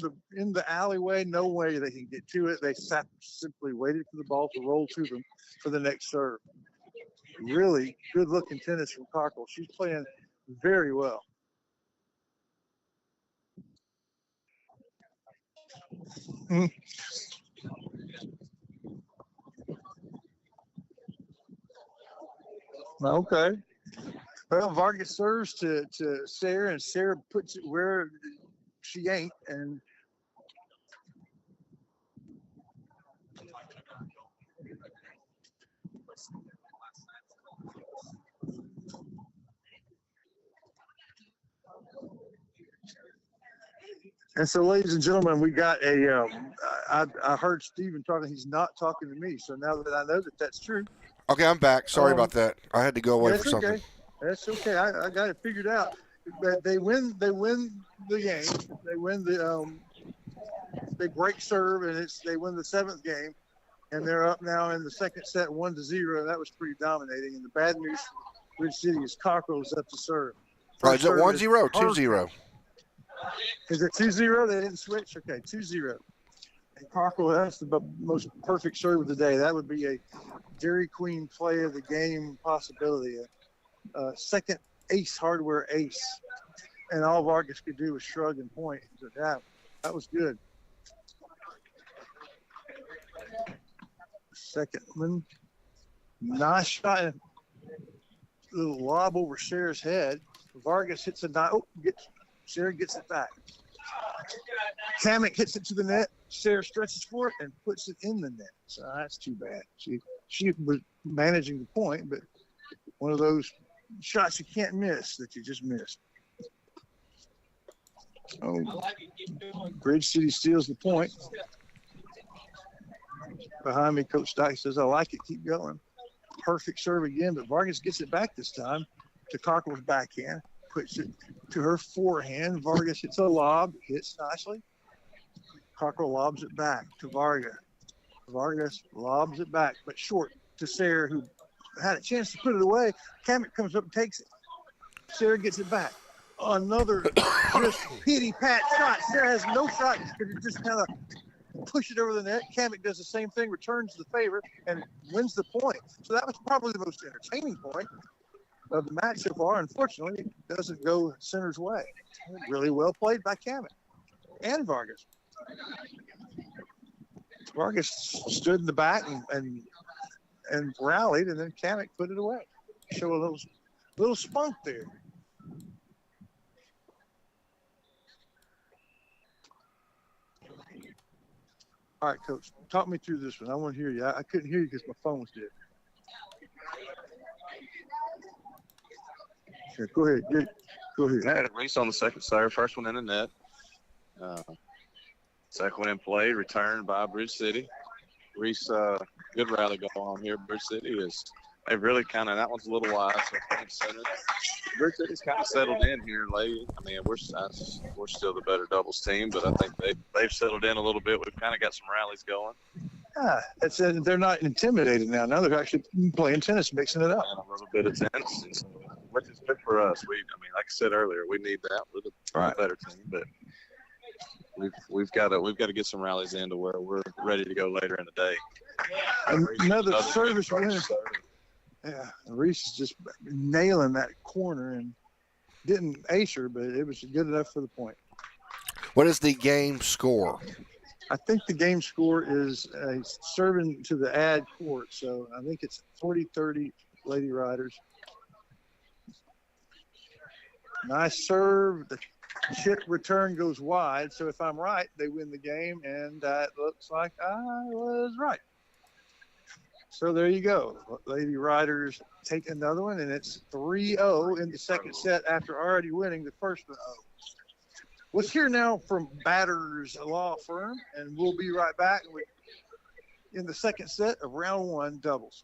the alleyway. No way they can get to it. They simply waited for the ball to roll to them for the next serve. Really good looking tennis from Cockrell. She's playing very well. Okay. Well, Vargas serves to Sarah, and Sarah puts it where she ain't. And so, ladies and gentlemen, we got I heard Steven talking. He's not talking to me. So now that I know that that's true. Okay, I'm back. Sorry about that. I had to go away for something. Okay. That's okay. I got it figured out. But they win the game. They win they break serve, and they win the 7th game, and they're up now in the second set 1-0. That was pretty dominating. And the bad news for Bridge City is Cockrell is up to serve. Oh, is it 1-0 or 2-0? Is it 2-0? They didn't switch? Okay, 2-0. And Cockrell, that's the most perfect serve of the day. That would be a Dairy Queen play of the game possibility. A second ace, hardware ace. And all Vargas could do was shrug and point. So, yeah, that was good. Second one. Nice shot. Little lob over Sarah's head. Vargas hits a dime. Sarah gets it back. Cammack hits it to the net. Sarah stretches for it and puts it in the net. So that's too bad. She was managing the point, but one of those shots you can't miss that you just missed. Oh, Bridge City steals the point. Behind me, Coach Dyke says, I like it. Keep going. Perfect serve again, but Vargas gets it back this time to Cockrell's backhand. Puts it to her forehand. Vargas hits a lob, hits nicely. Cockrell lobs it back to Vargas. Vargas lobs it back, but short to Sarah, who had a chance to put it away. Cammack comes up and takes it. Sarah gets it back. Another just pity-pat shot. Sarah has no shot. Just kind of push it over the net. Cammack does the same thing, returns the favor, and wins the point. So that was probably the most entertaining point of the match so far. Unfortunately, it doesn't go center's way. Really well played by Cammack and Vargas. Vargas stood in the back and rallied, and then Cammack put it away. Show a little spunk there. All right, Coach, talk me through this one. I want to hear you. I couldn't hear you because my phone was dead. Sure, go ahead. Go ahead. I had a race on the second serve. First one in the net. Second one in play, returned by Bridge City. Reese, good rally going on here. Bridge City they've really kind of, that one's a little wide, so I think center. Bridge City's kind of settled in here lately. I mean, we're still the better doubles team, but I think they've settled in a little bit. We've kind of got some rallies going. Yeah, they're not intimidated now. Now they're actually playing tennis, mixing it up. And a little bit of tennis, and so, which is good for us. Like I said earlier, we need that. We're the better team, but we've got to get some rallies in to where we're ready to go later in the day. Another service winner. Yeah, Reese is just nailing that corner and didn't ace her, but it was good enough for the point. What is the game score? I think the game score is serving to the ad court, so I think it's 40-30 Lady Riders. Nice serve. The chip return goes wide, so if I'm right, they win the game, and that looks like I was right. So there you go. Lady Riders take another one, and it's 3-0 in the second set after already winning the first one. Let's hear now from Batters Law Firm, and we'll be right back with in the second set of round 1 doubles.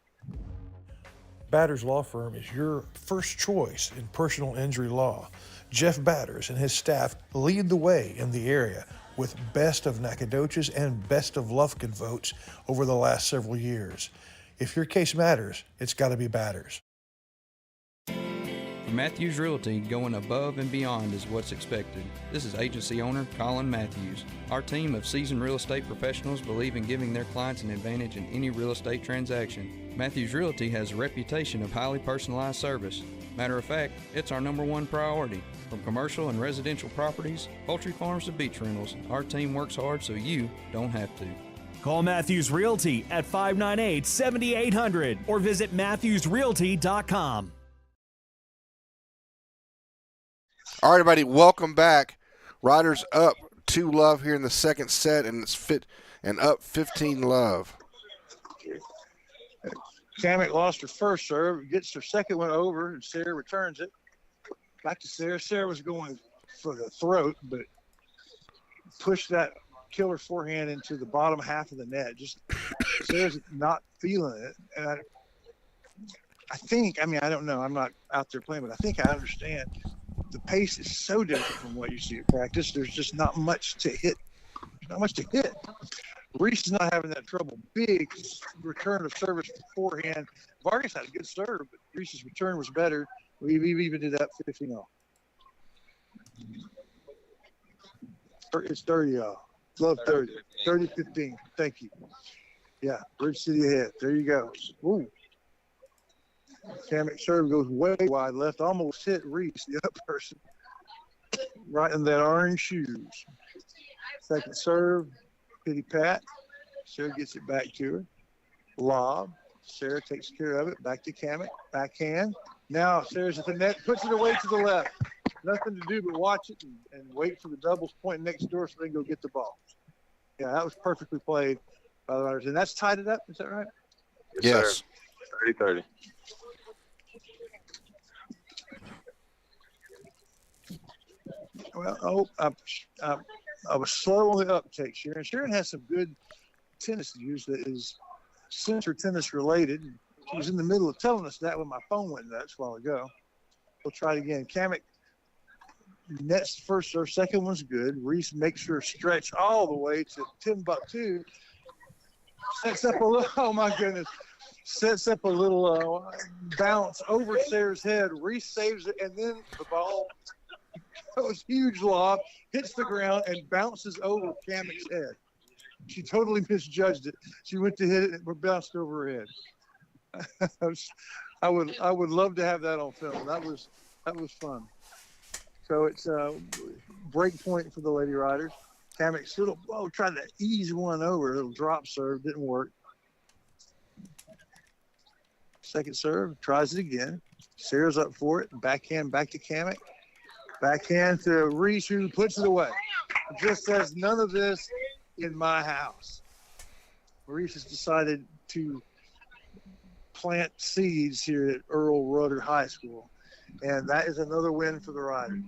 Batters Law Firm is your first choice in personal injury law. Jeff Batters and his staff lead the way in the area with Best of Nacogdoches and Best of Lufkin votes over the last several years. If your case matters, it's got to be Batters. For Matthews Realty, going above and beyond is what's expected. This is agency owner Colin Matthews. Our team of seasoned real estate professionals believe in giving their clients an advantage in any real estate transaction. Matthews Realty has a reputation of highly personalized service. Matter of fact, it's our #1 priority. From commercial and residential properties, poultry farms to beach rentals, our team works hard so you don't have to. Call Matthews Realty at 598-7800 or visit MatthewsRealty.com. All right, everybody, welcome back. Riders up 2-love here in the second set, and it's up 15-love. Cammack lost her first serve, gets her second one over, and Sarah returns it. Back to Sarah. Sarah was going for the throat, but pushed that killer forehand into the bottom half of the net. Just Sarah's not feeling it. And I think, I mean, I don't know. I'm not out there playing, but I think I understand. The pace is so different from what you see at practice. There's just not much to hit. Not much to hit. Reese is not having that trouble. Big return of service forehand. Vargas had a good serve, but Reese's return was better. We've even did that 15-0. It's 30-0. Love 30. 30-15. Thank you. Yeah, Bridge City ahead. There you go. Ooh. Cammack serve goes way wide left. Almost hit Reese, the other person, right in that orange shoes. Second serve. Pity pat. Sarah gets it back to her. Lob. Sarah takes care of it. Back to Cammack. Backhand. Now Sarah's at the net. Puts it away to the left. Nothing to do but watch it and wait for the doubles point next door so they can go get the ball. Yeah, that was perfectly played by the Riders. And that's tied it up. Is that right? Yes. 30-30. Well, I was slow on the uptake, Sharon. Sharon has some good tennis news that is center tennis related. She was in the middle of telling us that when my phone went nuts a while ago. We'll try it again. Cammack nets the first serve. Second one's good. Reese makes her stretch all the way to Timbuktu. Sets up a little, oh my goodness. Sets up a little bounce over Sarah's head. Reese saves it, and then the ball goes huge lob, hits the ground, and bounces over Cammack's head. She totally misjudged it. She went to hit it and it bounced over her head. I would love to have that on film. That was fun. So it's a break point for the Lady Riders. Cammack still tried to ease one over. A little drop serve didn't work. Second serve, tries it again. Sarah's up for it. Backhand back to Cammack. Backhand to Reese, who puts it away. Just says none of this in my house. Reese has decided to plant seeds here at Earl Rudder High School. And that is another win for the Riders.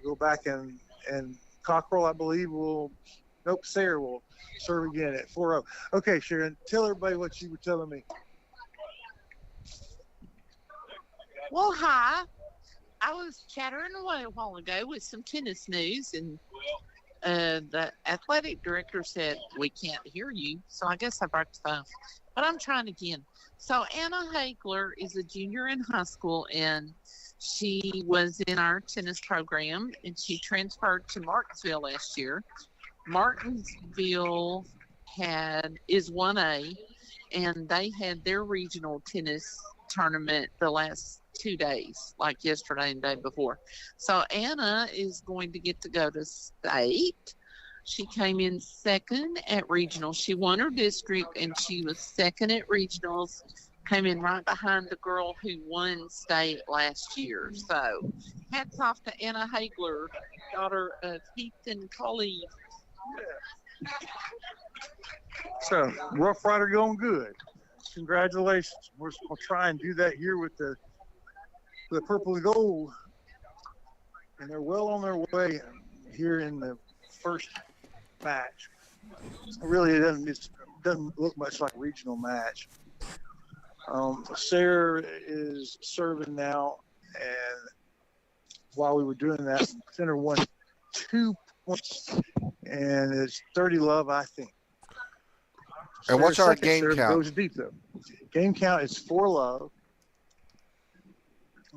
We'll go back and Cockrell, I believe, Sarah will serve again at 4-0. Okay, Sharon, tell everybody what you were telling me. Well, hi. I was chattering away a while ago with some tennis news, and the athletic director said, we can't hear you. So I guess I broke the phone. But I'm trying again. So Anna Hagler is a junior in high school, and she was in our tennis program, and she transferred to Martinsville last year. Martinsville is 1A, and they had their regional tennis tournament the last 2 days, like yesterday and the day before. So Anna is going to get to go to state. She came in second at regionals. She won her district, and she was second at regionals. Came in right behind the girl who won state last year. So hats off to Anna Hagler, daughter of Heath and Colleen. So Rough Rider going good. Congratulations. We'll try and do that here with the purple and gold. And they're well on their way here in the first match. Really, it's doesn't look much like a regional match. Sarah is serving now, and while we were doing that, center won 2 points, and it's 30 love, I think. And what's our game serve count? Goes deep though. Game count is 4 love,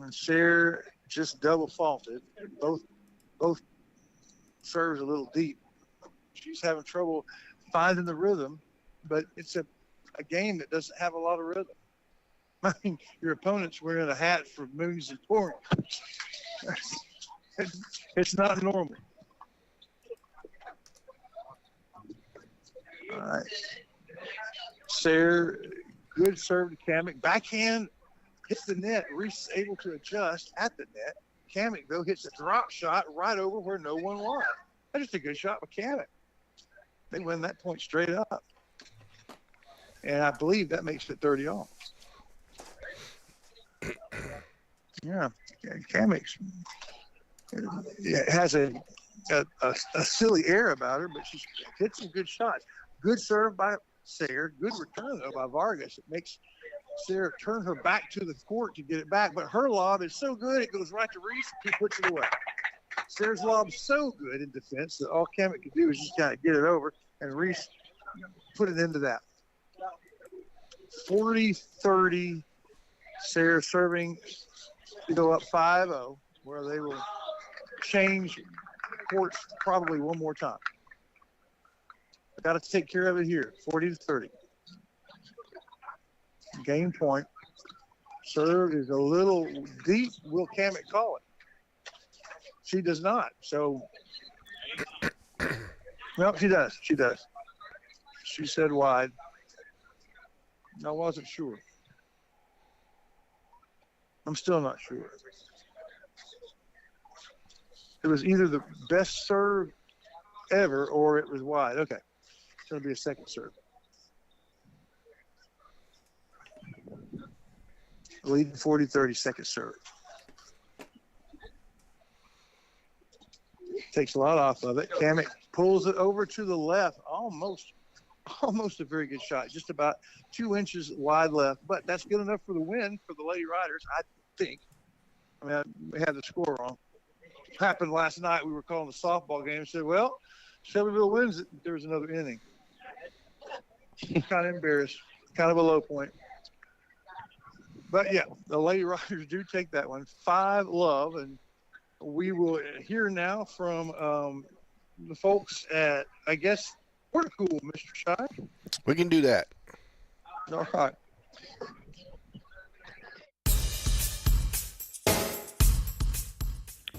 and Sarah just double faulted. Both serves a little deep. She's having trouble finding the rhythm, but it's a game that doesn't have a lot of rhythm. I mean, your opponent's wearing a hat for moons and torrents. It's not normal. All right. Sarah, good serve to Cammack. Backhand hits the net. Reese is able to adjust at the net. Cammack, though, hits a drop shot right over where no one was. That's just a good shot by Cammack. They win that point straight up. And I believe that makes it 30 all. Yeah, Cammack's has a silly air about her, but she hits some good shots. Good serve by Sarah. Good return, though, by Vargas. It makes Sarah turn her back to the court to get it back, but her lob is so good it goes right to Reese and she puts it away. Sarah's lob is so good in defense that all Cammack can do is just kind of get it over, and Reese put it into that. 40-30, Sarah serving to go up 5-0, where they will change courts probably one more time. Got to take care of it here, 40-30. Game point. Serve is a little deep. Will Cammack call it? She does not. So, well, she does. She does. She said wide. I wasn't sure. I'm still not sure. It was either the best serve ever or it was wide. Okay. It's going to be a second serve. Leading 40-30, second serve. Takes a lot off of it. Cammack pulls it over to the left. Almost a very good shot. Just about 2 inches wide left. But that's good enough for the win for the Lady Riders, I think. I mean, we had the score wrong. It happened last night. We were calling the softball game and said, well, Shelbyville wins it. There's another inning. Kind of embarrassed. Kind of a low point. But, yeah, the Lady Riders do take that one. 5-love, and we will hear now from the folks at, I guess, Porticool, Mr. Shy. We can do that. All right.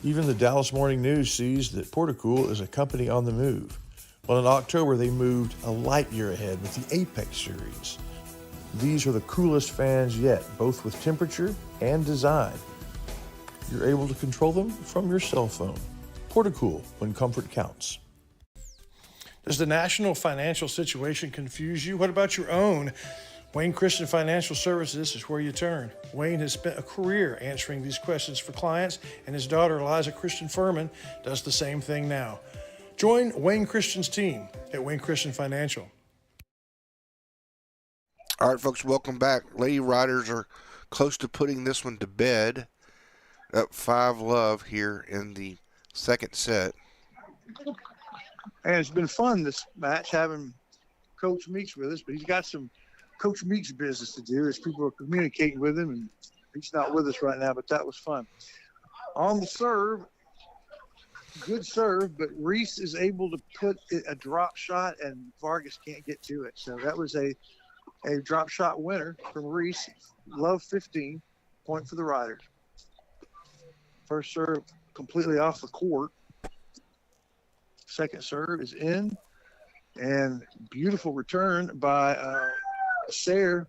Even the Dallas Morning News sees that Porticool is a company on the move. Well, in October, they moved a light year ahead with the Apex series. These are the coolest fans yet, both with temperature and design. You're able to control them from your cell phone. Porticool, when comfort counts. Does the national financial situation confuse you? What about your own? Wayne Christian Financial Services is where you turn. Wayne has spent a career answering these questions for clients, and his daughter, Eliza Christian Furman, does the same thing now. Join Wayne Christian's team at Wayne Christian Financial. All right, folks, welcome back. Lady Riders are close to putting this one to bed. Up 5-love here in the second set. And it's been fun, this match, having Coach Meeks with us, but he's got some Coach Meeks business to do as people are communicating with him, and he's not with us right now, but that was fun. On the serve, good serve, but Reese is able to put a drop shot, and Vargas can't get to it. So that was a drop shot winner from Reese. Love 15, point for the Riders. First serve completely off the court. Second serve is in, and beautiful return by Sarah.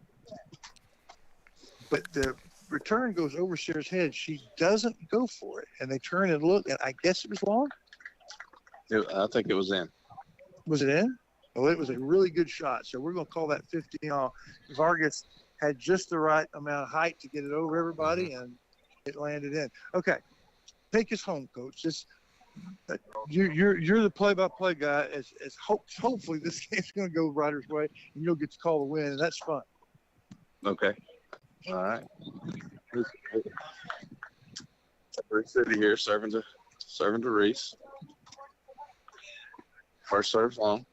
But the return goes over Sarah's head. She doesn't go for it, and they turn and look, and I guess it was long. I think it was in. Was it in? Well, it was a really good shot, so we're going to call that 15 all. Vargas had just the right amount of height to get it over everybody, and it landed in. Okay, take us home, Coach. You're the play-by-play guy. Hopefully this game's going to go Riders' way, and you'll get to call the win, and that's fun. Okay. All right. Reese City here, serving to Reese. First serve's long.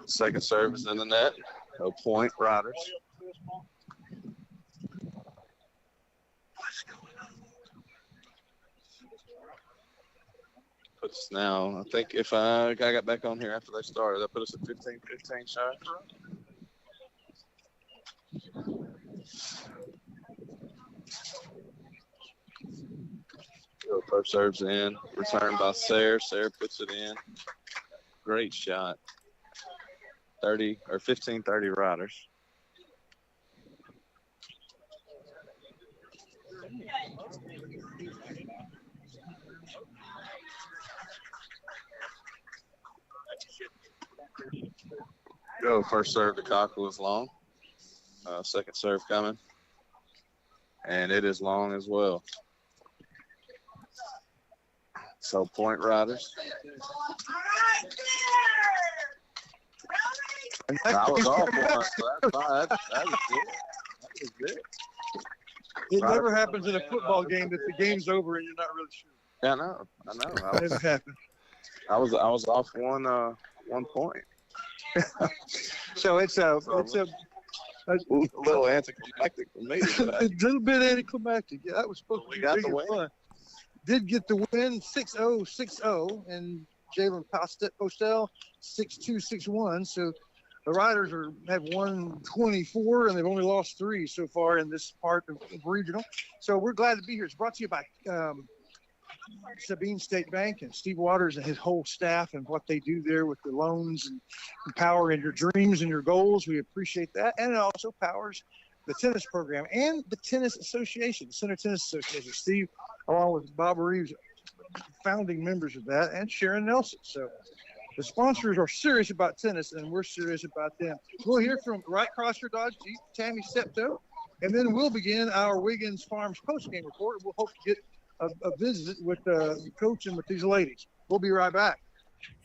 Second serve is in the net. No point, Riders. Puts us now, I think if I got back on here after they started, that put us at 15-15 shots. First serve's in, returned by Sarah. Sarah puts it in. Great shot. 15-30 Riders. Go first serve to Cockrell is long. Second serve coming. And it is long as well. So point Riders. I was off one, so that's fine. That was good. That was good. It never happens in a football game that the game's over and you're not really sure. Yeah, I know. It never happens. I was off 1 point. So it's a little anticlimactic for me. A little bit anticlimactic. Yeah, that was supposed to be got big the and win. fun. Did get the win 6-0, and Jalen Postell 6-2, 6-1. So the Riders have won 24, and they've only lost 3 so far in this part of regional. So we're glad to be here. It's brought to you by Sabine State Bank and Steve Waters and his whole staff and what they do there with the loans and empowering your dreams and your goals. We appreciate that. And it also powers the tennis program and the tennis association, the Center Tennis Association. Steve, along with Bob Reeves, founding members of that, and Sharon Nelson. So the sponsors are serious about tennis, and we're serious about them. We'll hear from Wright Chrysler Dodge Jeep, Tammy Steptoe, and then we'll begin our Wiggins Farms postgame report. We'll hope to get a visit with the coach and with these ladies. We'll be right back.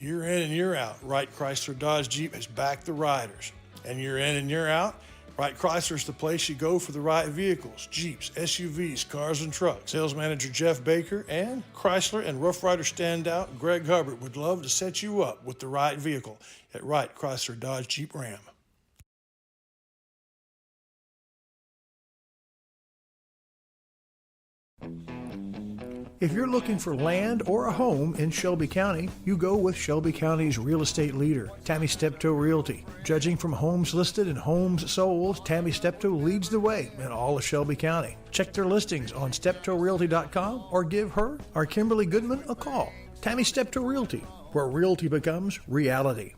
Year in and year out, Wright Chrysler Dodge Jeep has backed the Riders. And year in and year out, Wright Chrysler is the place you go for the right vehicles, Jeeps, SUVs, cars, and trucks. Sales manager Jeff Baker and Chrysler and Rough Rider standout Greg Hubbard would love to set you up with the right vehicle at Wright Chrysler Dodge Jeep Ram. If you're looking for land or a home in Shelby County, you go with Shelby County's real estate leader, Tammy Steptoe Realty. Judging from homes listed and homes sold, Tammy Steptoe leads the way in all of Shelby County. Check their listings on steptoerealty.com or give her or Kimberly Goodman a call. Tammy Steptoe Realty, where realty becomes reality.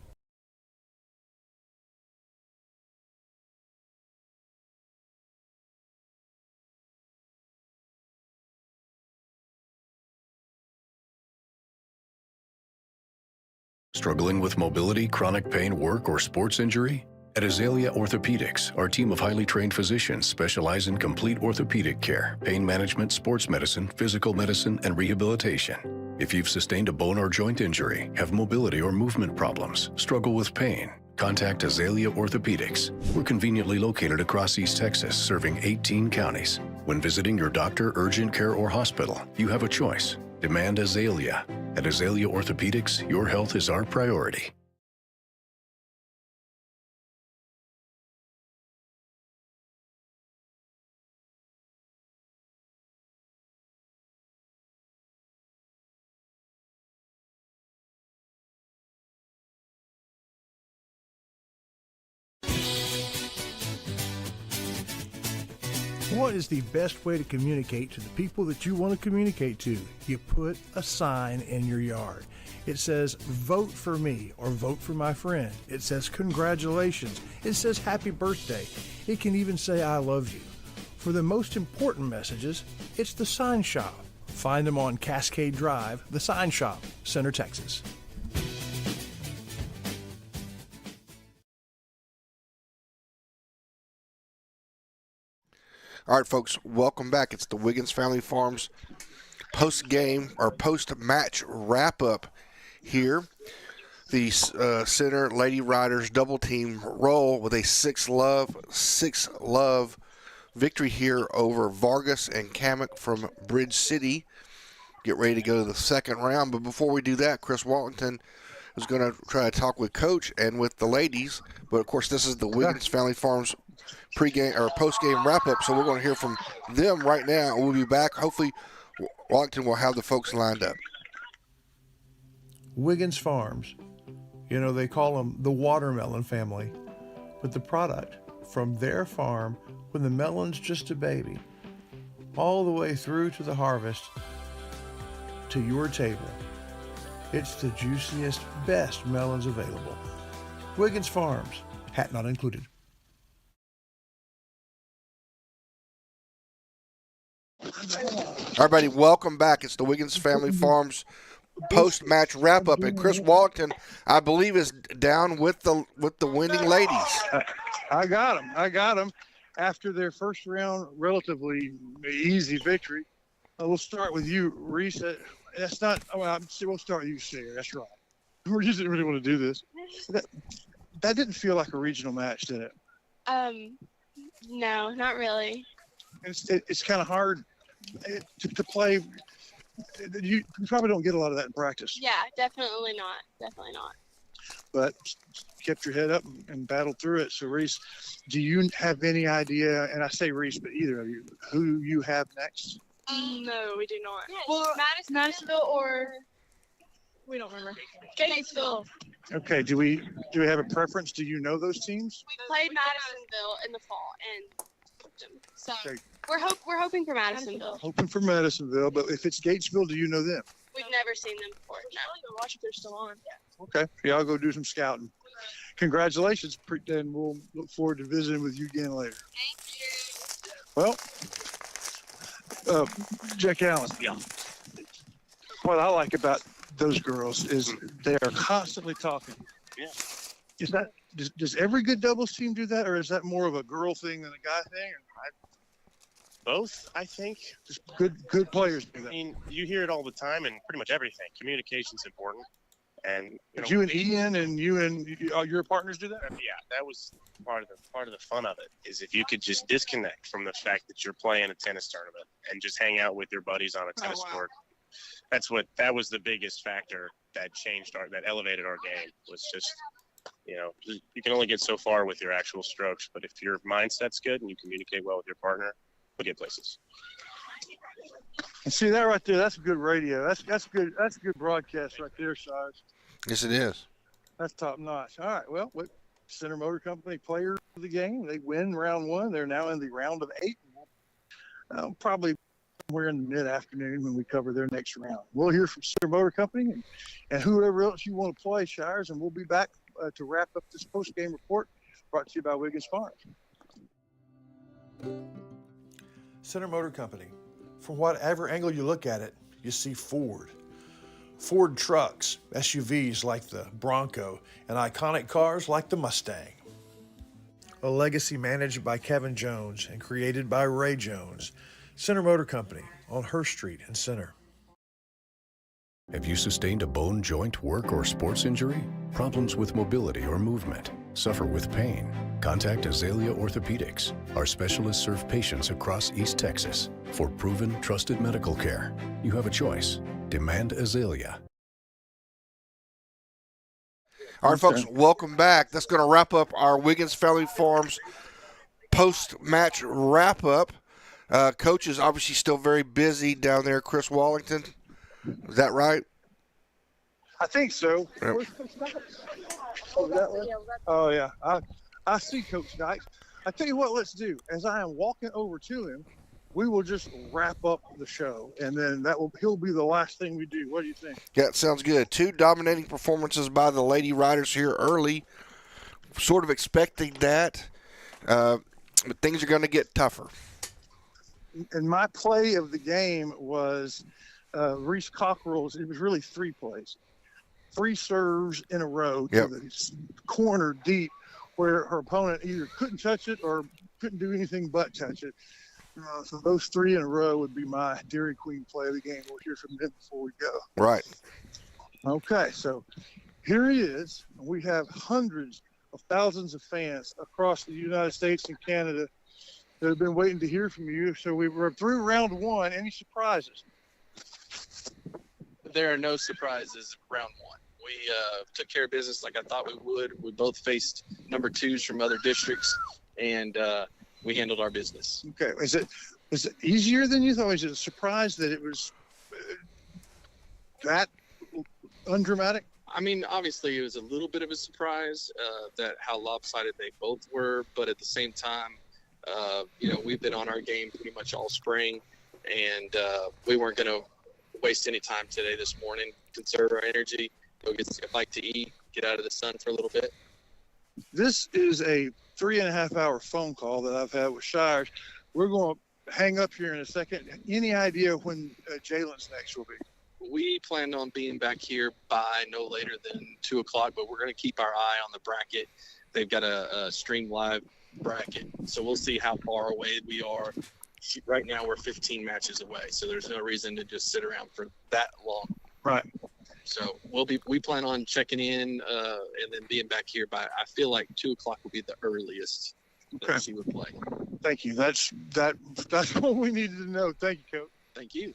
Struggling with mobility, chronic pain, work, or sports injury? At Azalea Orthopedics, our team of highly trained physicians specialize in complete orthopedic care, pain management, sports medicine, physical medicine, and rehabilitation. If you've sustained a bone or joint injury, have mobility or movement problems, struggle with pain, contact Azalea Orthopedics. We're conveniently located across East Texas, serving 18 counties. When visiting your doctor, urgent care, or hospital, you have a choice. Demand Azalea. At Azalea Orthopedics, your health is our priority. What is the best way to communicate to the people that you want to communicate to? You put a sign in your yard. It says, vote for me, or vote for my friend. It says, congratulations. It says, happy birthday. It can even say, I love you. For the most important messages, it's the Sign Shop. Find them on Cascade Drive, the Sign Shop, Center, Texas. All right, folks, welcome back. It's the Wiggins Family Farms post-game or post-match wrap-up here. The Center Lady Riders double team roll with a 6-love victory here over Vargas and Cammack from Bridge City. Get ready to go to the second round. But before we do that, Chris Walton is going to try to talk with Coach and with the ladies. But, of course, this is the Wiggins Family Farms pregame or post-game wrap-up, so we're going to hear from them right now. We'll be back. Hopefully, Washington will have the folks lined up. Wiggins Farms. You know, they call them the watermelon family, but the product from their farm when the melon's just a baby, all the way through to the harvest to your table. It's the juiciest, best melons available. Wiggins Farms, hat not included. Everybody, welcome back. It's the Wiggins Family Farms post-match wrap-up, and Chris Walton, I believe, is down with the winning ladies. I got them. After their first round, relatively easy victory. We'll start with you, Reese. That's not. We'll start with you, Sarah. That's right. Reese didn't really want to do this. That didn't feel like a regional match, did it? No, not really. It's kind of hard to play. You probably don't get a lot of that in practice. Yeah, definitely not. But kept your head up and battled through it. So, Reese, do you have any idea, and I say Reese, but either of you, who you have next? No, we do not. Well, Madisonville or we don't remember. Gatesville. Okay, do we have a preference? Do you know those teams? We played Madisonville in the fall and so Okay. we're hoping for Madisonville. Hoping for Madisonville, but if it's Gatesville, do you know them? We've never seen them before. No. I'll watch if they're still on. Yeah. Okay, yeah, I'll go do some scouting. Congratulations, and we'll look forward to visiting with you again later. Thank you. Well, Jack Allen. Yeah. What I like about those girls is they are constantly talking. Yeah. Is that does every good doubles team do that, or is that more of a girl thing than a guy thing? Both, I think. Just good players do that. I mean, you hear it all the time and pretty much everything. Communication's important. And you and Ian and you and your partners do that? Yeah, that was part of the fun of it. Is if you could just disconnect from the fact that you're playing a tennis tournament and just hang out with your buddies on a tennis court. That was the biggest factor that that elevated our game. Was just, you can only get so far with your actual strokes, but if your mindset's good and you communicate well with your partner, you'll get places. And see that right there, that's good radio. That's good. That's a good broadcast right there, Shires. Yes, it is. That's top notch. All right. Well, what Center Motor Company players of the game? They win round one. They're now in the round of 8. Probably somewhere in the mid-afternoon when we cover their next round. We'll hear from Center Motor Company and whoever else you want to play, Shires, and we'll be back to wrap up this post-game report brought to you by Wiggins Farms. Center Motor Company. From whatever angle you look at it, you see Ford. Ford trucks, SUVs like the Bronco, and iconic cars like the Mustang. A legacy managed by Kevin Jones and created by Ray Jones. Center Motor Company on Hurst Street in Center. Have you sustained a bone, joint, work, or sports injury? Problems with mobility or movement? Suffer with pain? Contact Azalea Orthopedics. Our specialists serve patients across East Texas. For proven, trusted medical care, you have a choice. Demand Azalea. All right, folks, welcome back. That's going to wrap up our Wiggins Family Farms post-match wrap-up. Coach is obviously still very busy down there, Chris Wallington. Is that right? I think so. Yep. Oh, yeah. I see Coach Dykes. I tell you what, let's do. As I am walking over to him, we will just wrap up the show, and then he'll be the last thing we do. What do you think? Yeah, it sounds good. 2 dominating performances by the Lady Riders here early. Sort of expecting that, but things are going to get tougher. And my play of the game was Reese Cockrell's. It was really 3 plays. 3 serves in a row to the corner deep where her opponent either couldn't touch it or couldn't do anything but touch it. So those 3 in a row would be my Dairy Queen play of the game. We'll hear from them before we go. Right. Okay, so here he is. We have hundreds of thousands of fans across the United States and Canada that have been waiting to hear from you. So we were through round 1. Any surprises? There are no surprises round 1. We took care of business like I thought we would. We both faced number 2s from other districts, and we handled our business. Okay. Is it easier than you thought? Was it a surprise that it was that undramatic? I mean, obviously, it was a little bit of a surprise that how lopsided they both were, but at the same time, we've been on our game pretty much all spring, and we weren't going to waste any time today, this morning, conserve our energy, go get a bite to eat, get out of the sun for a little bit. This is a 3.5-hour phone call that I've had with Shires. We're going to hang up here in a second. Any idea when Jalen's next will be? We plan on being back here by no later than 2 o'clock, but we're going to keep our eye on the bracket. They've got a stream live bracket, so we'll see how far away we are. Right now, we're 15 matches away, so there's no reason to just sit around for that long. Right. So we plan on checking in and then being back here by, I feel like 2 o'clock will be the earliest that she would play. Thank you. That's what we needed to know. Thank you, Coach. Thank you.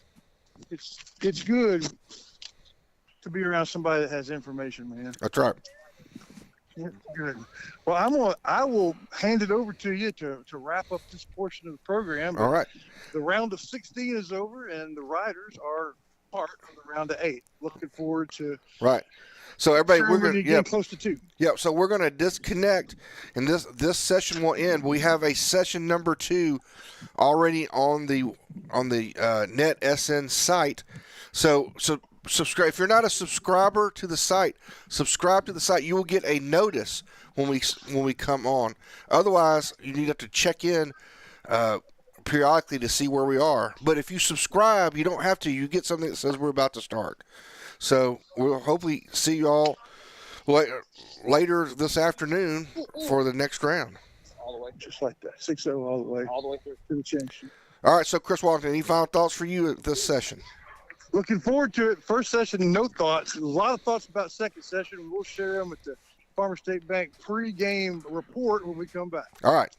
It's good to be around somebody that has information, man. That's right. Yeah, good. Well, I will hand it over to you to wrap up this portion of the program. All right. The round of 16 is over, and the riders are part of the round of 8. Looking forward to right. So everybody, we're going to get close to 2. Yeah. So we're going to disconnect, and this session will end. We have a session number 2 already on the NetSN site. So subscribe. If you're not a subscriber to the site, subscribe to the site. You will get a notice when we come on. Otherwise, you need to check in periodically to see where we are. But if you subscribe, you don't have to. You get something that says we're about to start. So we'll hopefully see you all later this afternoon for the next round. All the way, just like that. 6-0 all the way. All the way through to the championship. All right. So Chris Walton, any final thoughts for you at this session? Looking forward to it. First session, no thoughts. A lot of thoughts about second session. We'll share them with the Farmer State Bank pre-game report when we come back. All right.